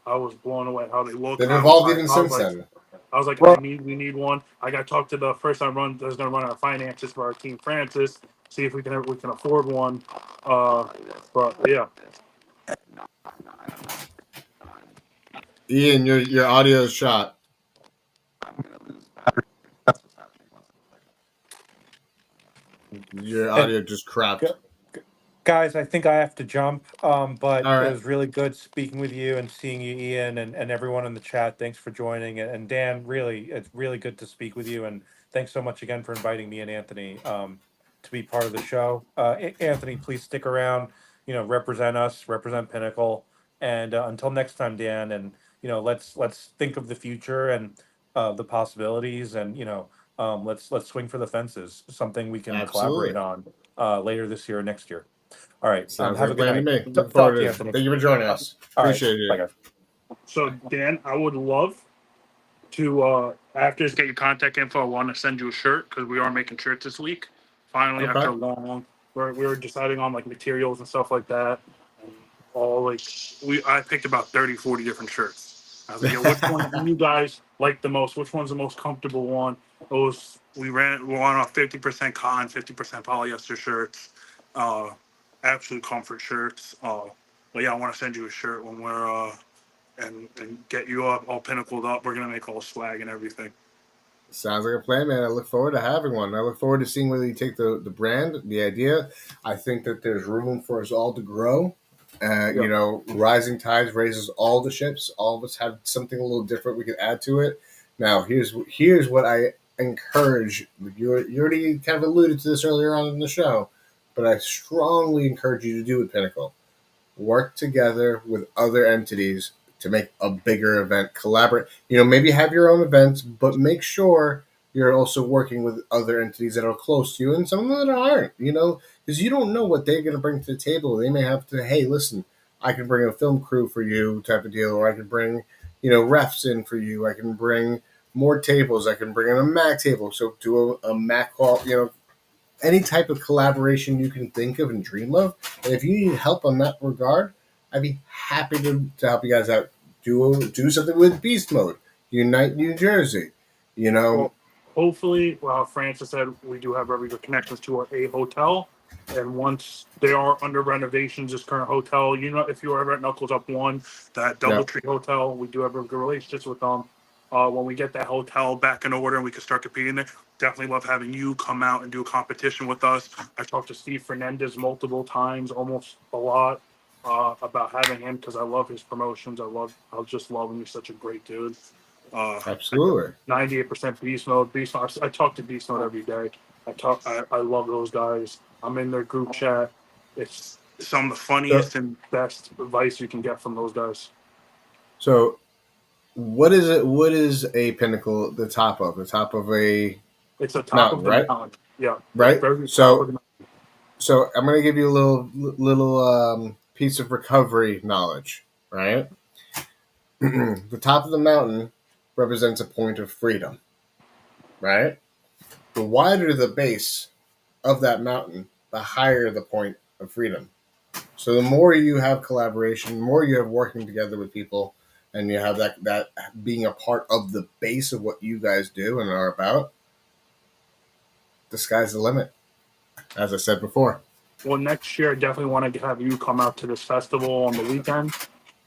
I was blown away how they look. They've evolved even since then. I was like, Well- we need one. I got to talk to the first time that's going to run our finances for our team, Francis. See if we can afford one. But yeah, Ian, your audio is shot. Your audio just crapped. Guys, I think I have to jump, but All right. it was really good speaking with you and seeing you, Ian, and everyone in the chat. Thanks for joining. And Dan, really, it's really good to speak with you. And thanks so much again for inviting me and Anthony to be part of the show. Anthony, please stick around, represent us, represent Pinnacle. And until next time, Dan, and, let's think of the future and the possibilities and, let's swing for the fences, something we can Absolutely. collaborate on later this year or next year. All right. Sounds Have like a a good plan to night. me. Look Talk forward to to you, it. Anthony. Thank you for joining us. All right. Appreciate Bye, it. guys. so Dan, I would love to after get your contact info. I want to send you a shirt because we are making shirts this week. Finally, Okay. after a long, we were deciding on like materials and stuff like that. And I picked about 30, 40 different shirts. I was like, yeah, which one do you guys like the most? Which one's the most comfortable one? We on off 50% cotton, 50% polyester shirts, absolute comfort shirts. But yeah, I want to send you a shirt when we're and get you up all pinnacled up. We're gonna make all swag and everything. Sounds like a plan, man. I look forward to having one. I look forward to seeing whether you take the brand, the idea. I think that there's room for us all to grow. Rising tides raises all the ships. All of us have something a little different we could add to it. Now, here's what I encourage. You already kind of alluded to this earlier on in the show, but I strongly encourage you to do with Pinnacle. Work together with other entities to make a bigger event. Collaborate. Maybe have your own events, but make sure you're also working with other entities that are close to you and some of them that aren't. Because you don't know what they're going to bring to the table. They may have to, hey, listen, I can bring a film crew for you type of deal, or I can bring, refs in for you. I can bring more tables. I can bring in a Mac table. So do a Mac call, any type of collaboration you can think of and dream of. And if you need help on that regard, I'd be happy to help you guys out. Do something with Beast Mode. Unite New Jersey. Well, hopefully, Francis said we do have very good connections to a hotel. And once they are under renovations, this current hotel, if you were ever at Knuckles Up One, that DoubleTree Hotel, we do have very good relationships with them. when we get that hotel back in order and we can start competing there. Definitely love having you come out and do a competition with us. I talked to Steve Fernandez multiple times, almost a lot, about having him because I love his promotions. I just love him. He's such a great dude. Uh, Absolutely. 98% beast mode. Beast mode. I talk to beast mode every day. I love those guys. I'm in their group chat. It's some of the So, funniest and best advice you can get from those guys. so what is it? What is a pinnacle? The top of a It's the top mountain, of the right? mountain. Yeah, the Right. very top of So, the so I'm going to give you a little piece of recovery knowledge. Right. The top of the mountain represents a point of freedom. Right. The wider the base of that mountain, the higher the point of freedom. So the more you have collaboration, the more you have working together with people, and you have that being a part of the base of what you guys do and are about, the sky's the limit. As I said before, Well, next year I definitely want to have you come out to this festival on the weekend.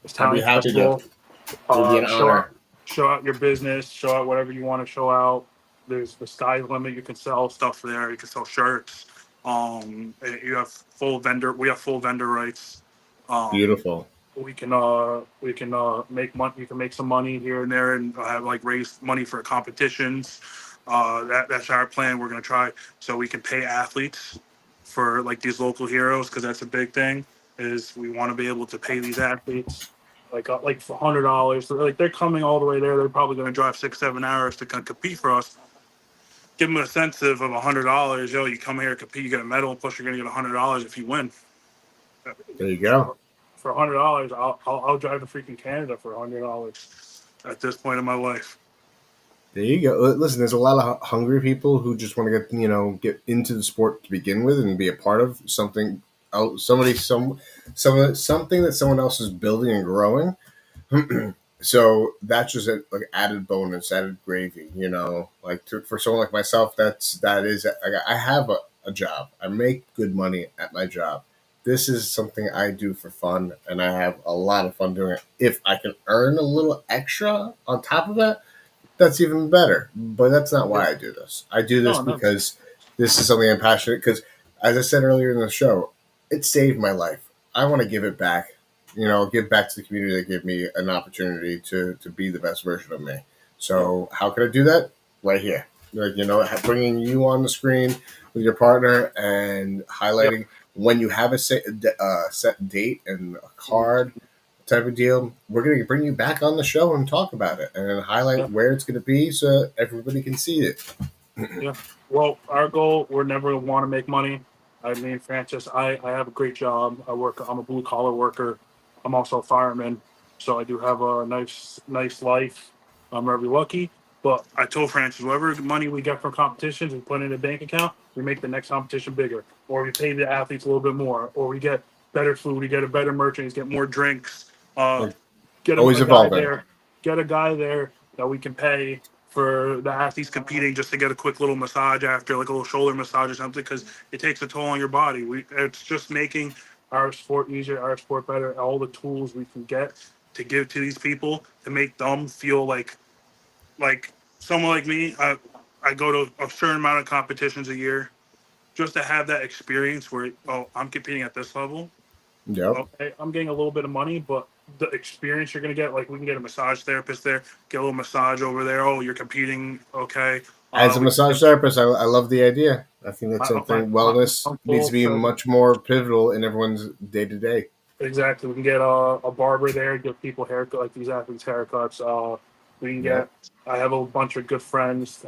This I'd be talent happy to. festival. It would be an Show out, honor. show out your business. Show out whatever you want to show out. There's the sky's limit. You can sell stuff there. You can sell shirts. You have full vendor. We have full vendor rights. Um, Beautiful. we can make money. You can make some money here and there, and have like raise money for competitions. That's our plan. We're gonna try so we can pay athletes for like these local heroes because that's a big thing. Is we want to be able to pay these athletes like for $100. Like they're coming all the way there. They're probably gonna drive 6-7 hours to compete for us. Give them an incentive of $100. Yo, you come here, compete, you get a medal, plus you're gonna get $100 if you win. There you go. For $100, I'll drive to freaking Canada for $100 at this point in my life. There you go. Listen, there's a lot of hungry people who just want to get into the sport to begin with and be a part of something else, something that someone else is building and growing. So that's just a like added bonus, added gravy. For someone like myself, that is like, I have a job. I make good money at my job. This is something I do for fun, and I have a lot of fun doing it. If I can earn a little extra on top of that, that's even better. But that's not Yeah. why I do this. I do this No, no. because this is something I'm passionate. Because as I said earlier in the show, it saved my life. I want to give it back. Give back to the community that gave me an opportunity to be the best version of me. So how can I do that? Right here. Like, bringing you on the screen with your partner and Yep. highlighting when you have a set date and a card type of deal. We're going to bring you back on the show and talk about it and then highlight Yeah. where it's going to be so everybody can see it. Yeah. Well, our goal, we're never want to make money. I mean, Francis, I have a great job. I'm a blue collar worker. I'm also a fireman. So I do have a nice life. I'm very lucky. But I told Francis, whatever money we get from competitions, we put in a bank account, we make the next competition bigger. Or we pay the athletes a little bit more. Or we get better food, we get a better merchandise, get more drinks. Like, Get always a guy evolving. there, get a guy there that we can pay for the athletes competing just to get a quick little massage after, like a little shoulder massage or something, because it takes a toll on your body. It's just making our sport easier, our sport better, all the tools we can get to give to these people to make them feel like someone like me. I go to a certain amount of competitions a year just to have that experience where, oh, I'm competing at this level. Yep. Okay, I'm getting a little bit of money, but the experience you're gonna get, like we can get a massage therapist there, get a little massage over there. Oh, you're competing, okay. As a We can massage therapist, I love the idea. I think that's something my wellness needs to uncle be said much more pivotal in everyone's day to day. exactly. We can get a barber there, give people haircut like these athletes haircuts. We can Yep. get. I have a bunch of good friends.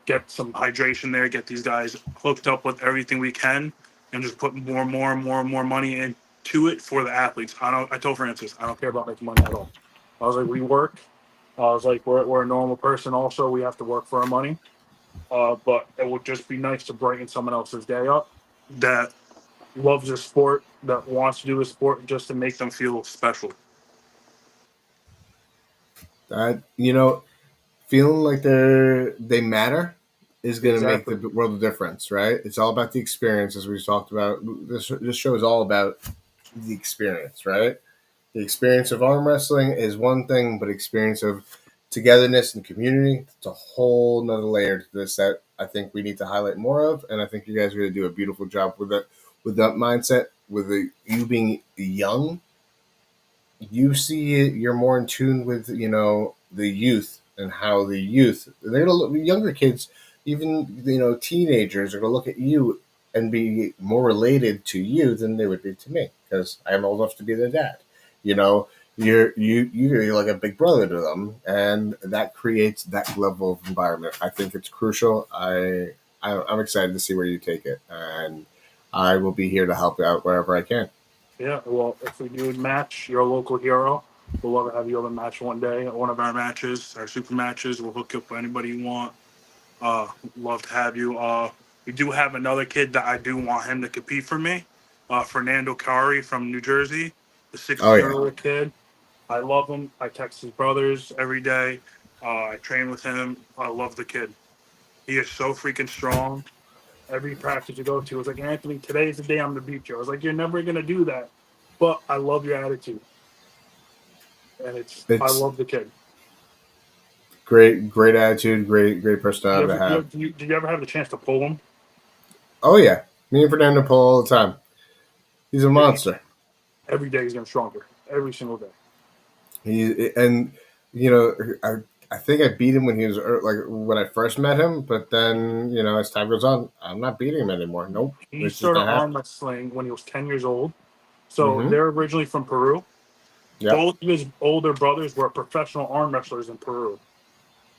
Get some hydration there. Get these guys hooked up with everything we can, and just put more and more and more and more money into it for the athletes. I told Francis, I don't care about making money at all. I was like, we work. I was like, we're a normal person. Also, we have to work for our money. But it would just be nice to brighten someone else's day up that loves a sport, that wants to do a sport just to make them feel special. That feeling like they matter is going to make Exactly. the world of difference, right? It's all about the experience, as we talked about. This show is all about the experience, right? The experience of arm wrestling is one thing, but experience of togetherness and community. It's a whole nother layer to this that I think we need to highlight more of, and I think you guys are going to do a beautiful job with that mindset. With you being young, you see it, you're more in tune with the youth and how the youth they're gonna look, younger kids, even teenagers are gonna look at you and be more related to you than they would be to me because I'm old enough to be their dad. You know, you're like a big brother to them, and that creates that level of environment. I think it's crucial. I'm excited to see where you take it, and I will be here to help out wherever I can. Yeah, well, if we do a match, you're a local hero. We'll love to have you on a match one day. One of our matches, our super matches. We'll hook you up with anybody you want. Love to have you. We do have another kid that I do want him to compete for me. Fernando Cari from New Jersey, the Oh yeah. 16-year-old kid. I love him. I text his brothers every day. I train with him. I love the kid. He is so freaking strong. Every practice you go to, it's like, Anthony, today's the day I'm gonna beat you. I was like, you're never gonna do that, but I love your attitude, and I It's love the kid. great attitude, great personality to have. Did you ever have the chance to pull him? Oh yeah, me and Fernando pull all the time. He's a Dude, monster. every day he's getting stronger. Every single day. And you know, I think I beat him when he was like when I first met him, but then as time goes on, I'm not beating him anymore. Nope, He it's just started not arm happening. wrestling when he was 10 years old. So Mm-hmm. they're originally from Peru. Yep. Both of his older brothers were professional arm wrestlers in Peru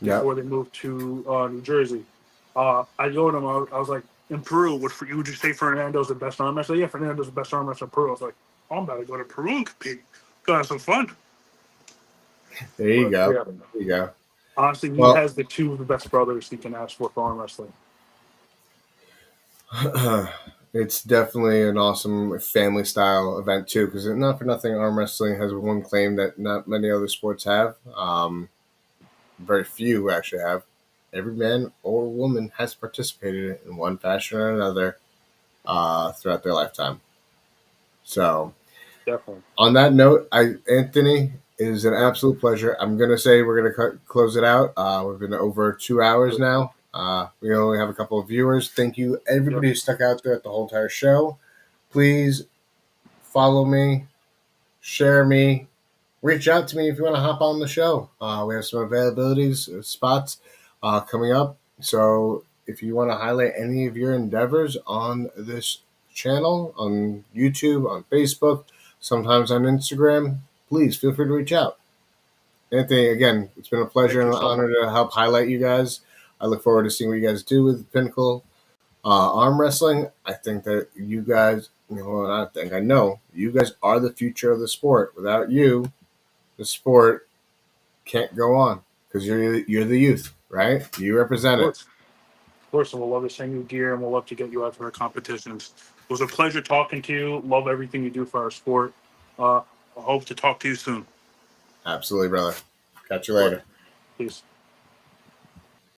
Yep. before they moved to New Jersey. I told him, I was like, in Peru, would you say Fernando's the best arm wrestler? Yeah, Fernando's the best arm wrestler in Peru. I was like, I'm about to go to Peru and compete. Gonna have some fun. There you But go. yeah, There you go. honestly, he Well, has the two of the best brothers he can ask for arm wrestling. it's definitely an awesome family style event too, because not for nothing, arm wrestling has one claim that not many other sports have. Very few actually have. Every man or woman has participated in one fashion or another throughout their lifetime. So, Definitely. on that note, Anthony, it is an absolute pleasure. I'm gonna say we're gonna close it out. We've been over 2 hours now. We only have a couple of viewers. Thank you, everybody who stuck out there at the whole entire show. Please follow me, share me, reach out to me if you want to hop on the show. We have some availabilities, spots coming up. So if you want to highlight any of your endeavors on this channel, on YouTube, on Facebook, sometimes on Instagram, please feel free to reach out. Anthony, again, it's been a pleasure Thank and you an so much. honor to help highlight you guys. I look forward to seeing what you guys do with Pinnacle arm wrestling. I think that you guys, I know you guys are the future of the sport. Without you, the sport can't go on because you're the youth, right? You represent it. Of course, we'll love to send you gear and we'll love to get you out for our competitions. It was a pleasure talking to you. Love everything you do for our sport. I hope to talk to you soon. Absolutely, brother. Catch you Of course. later. Peace.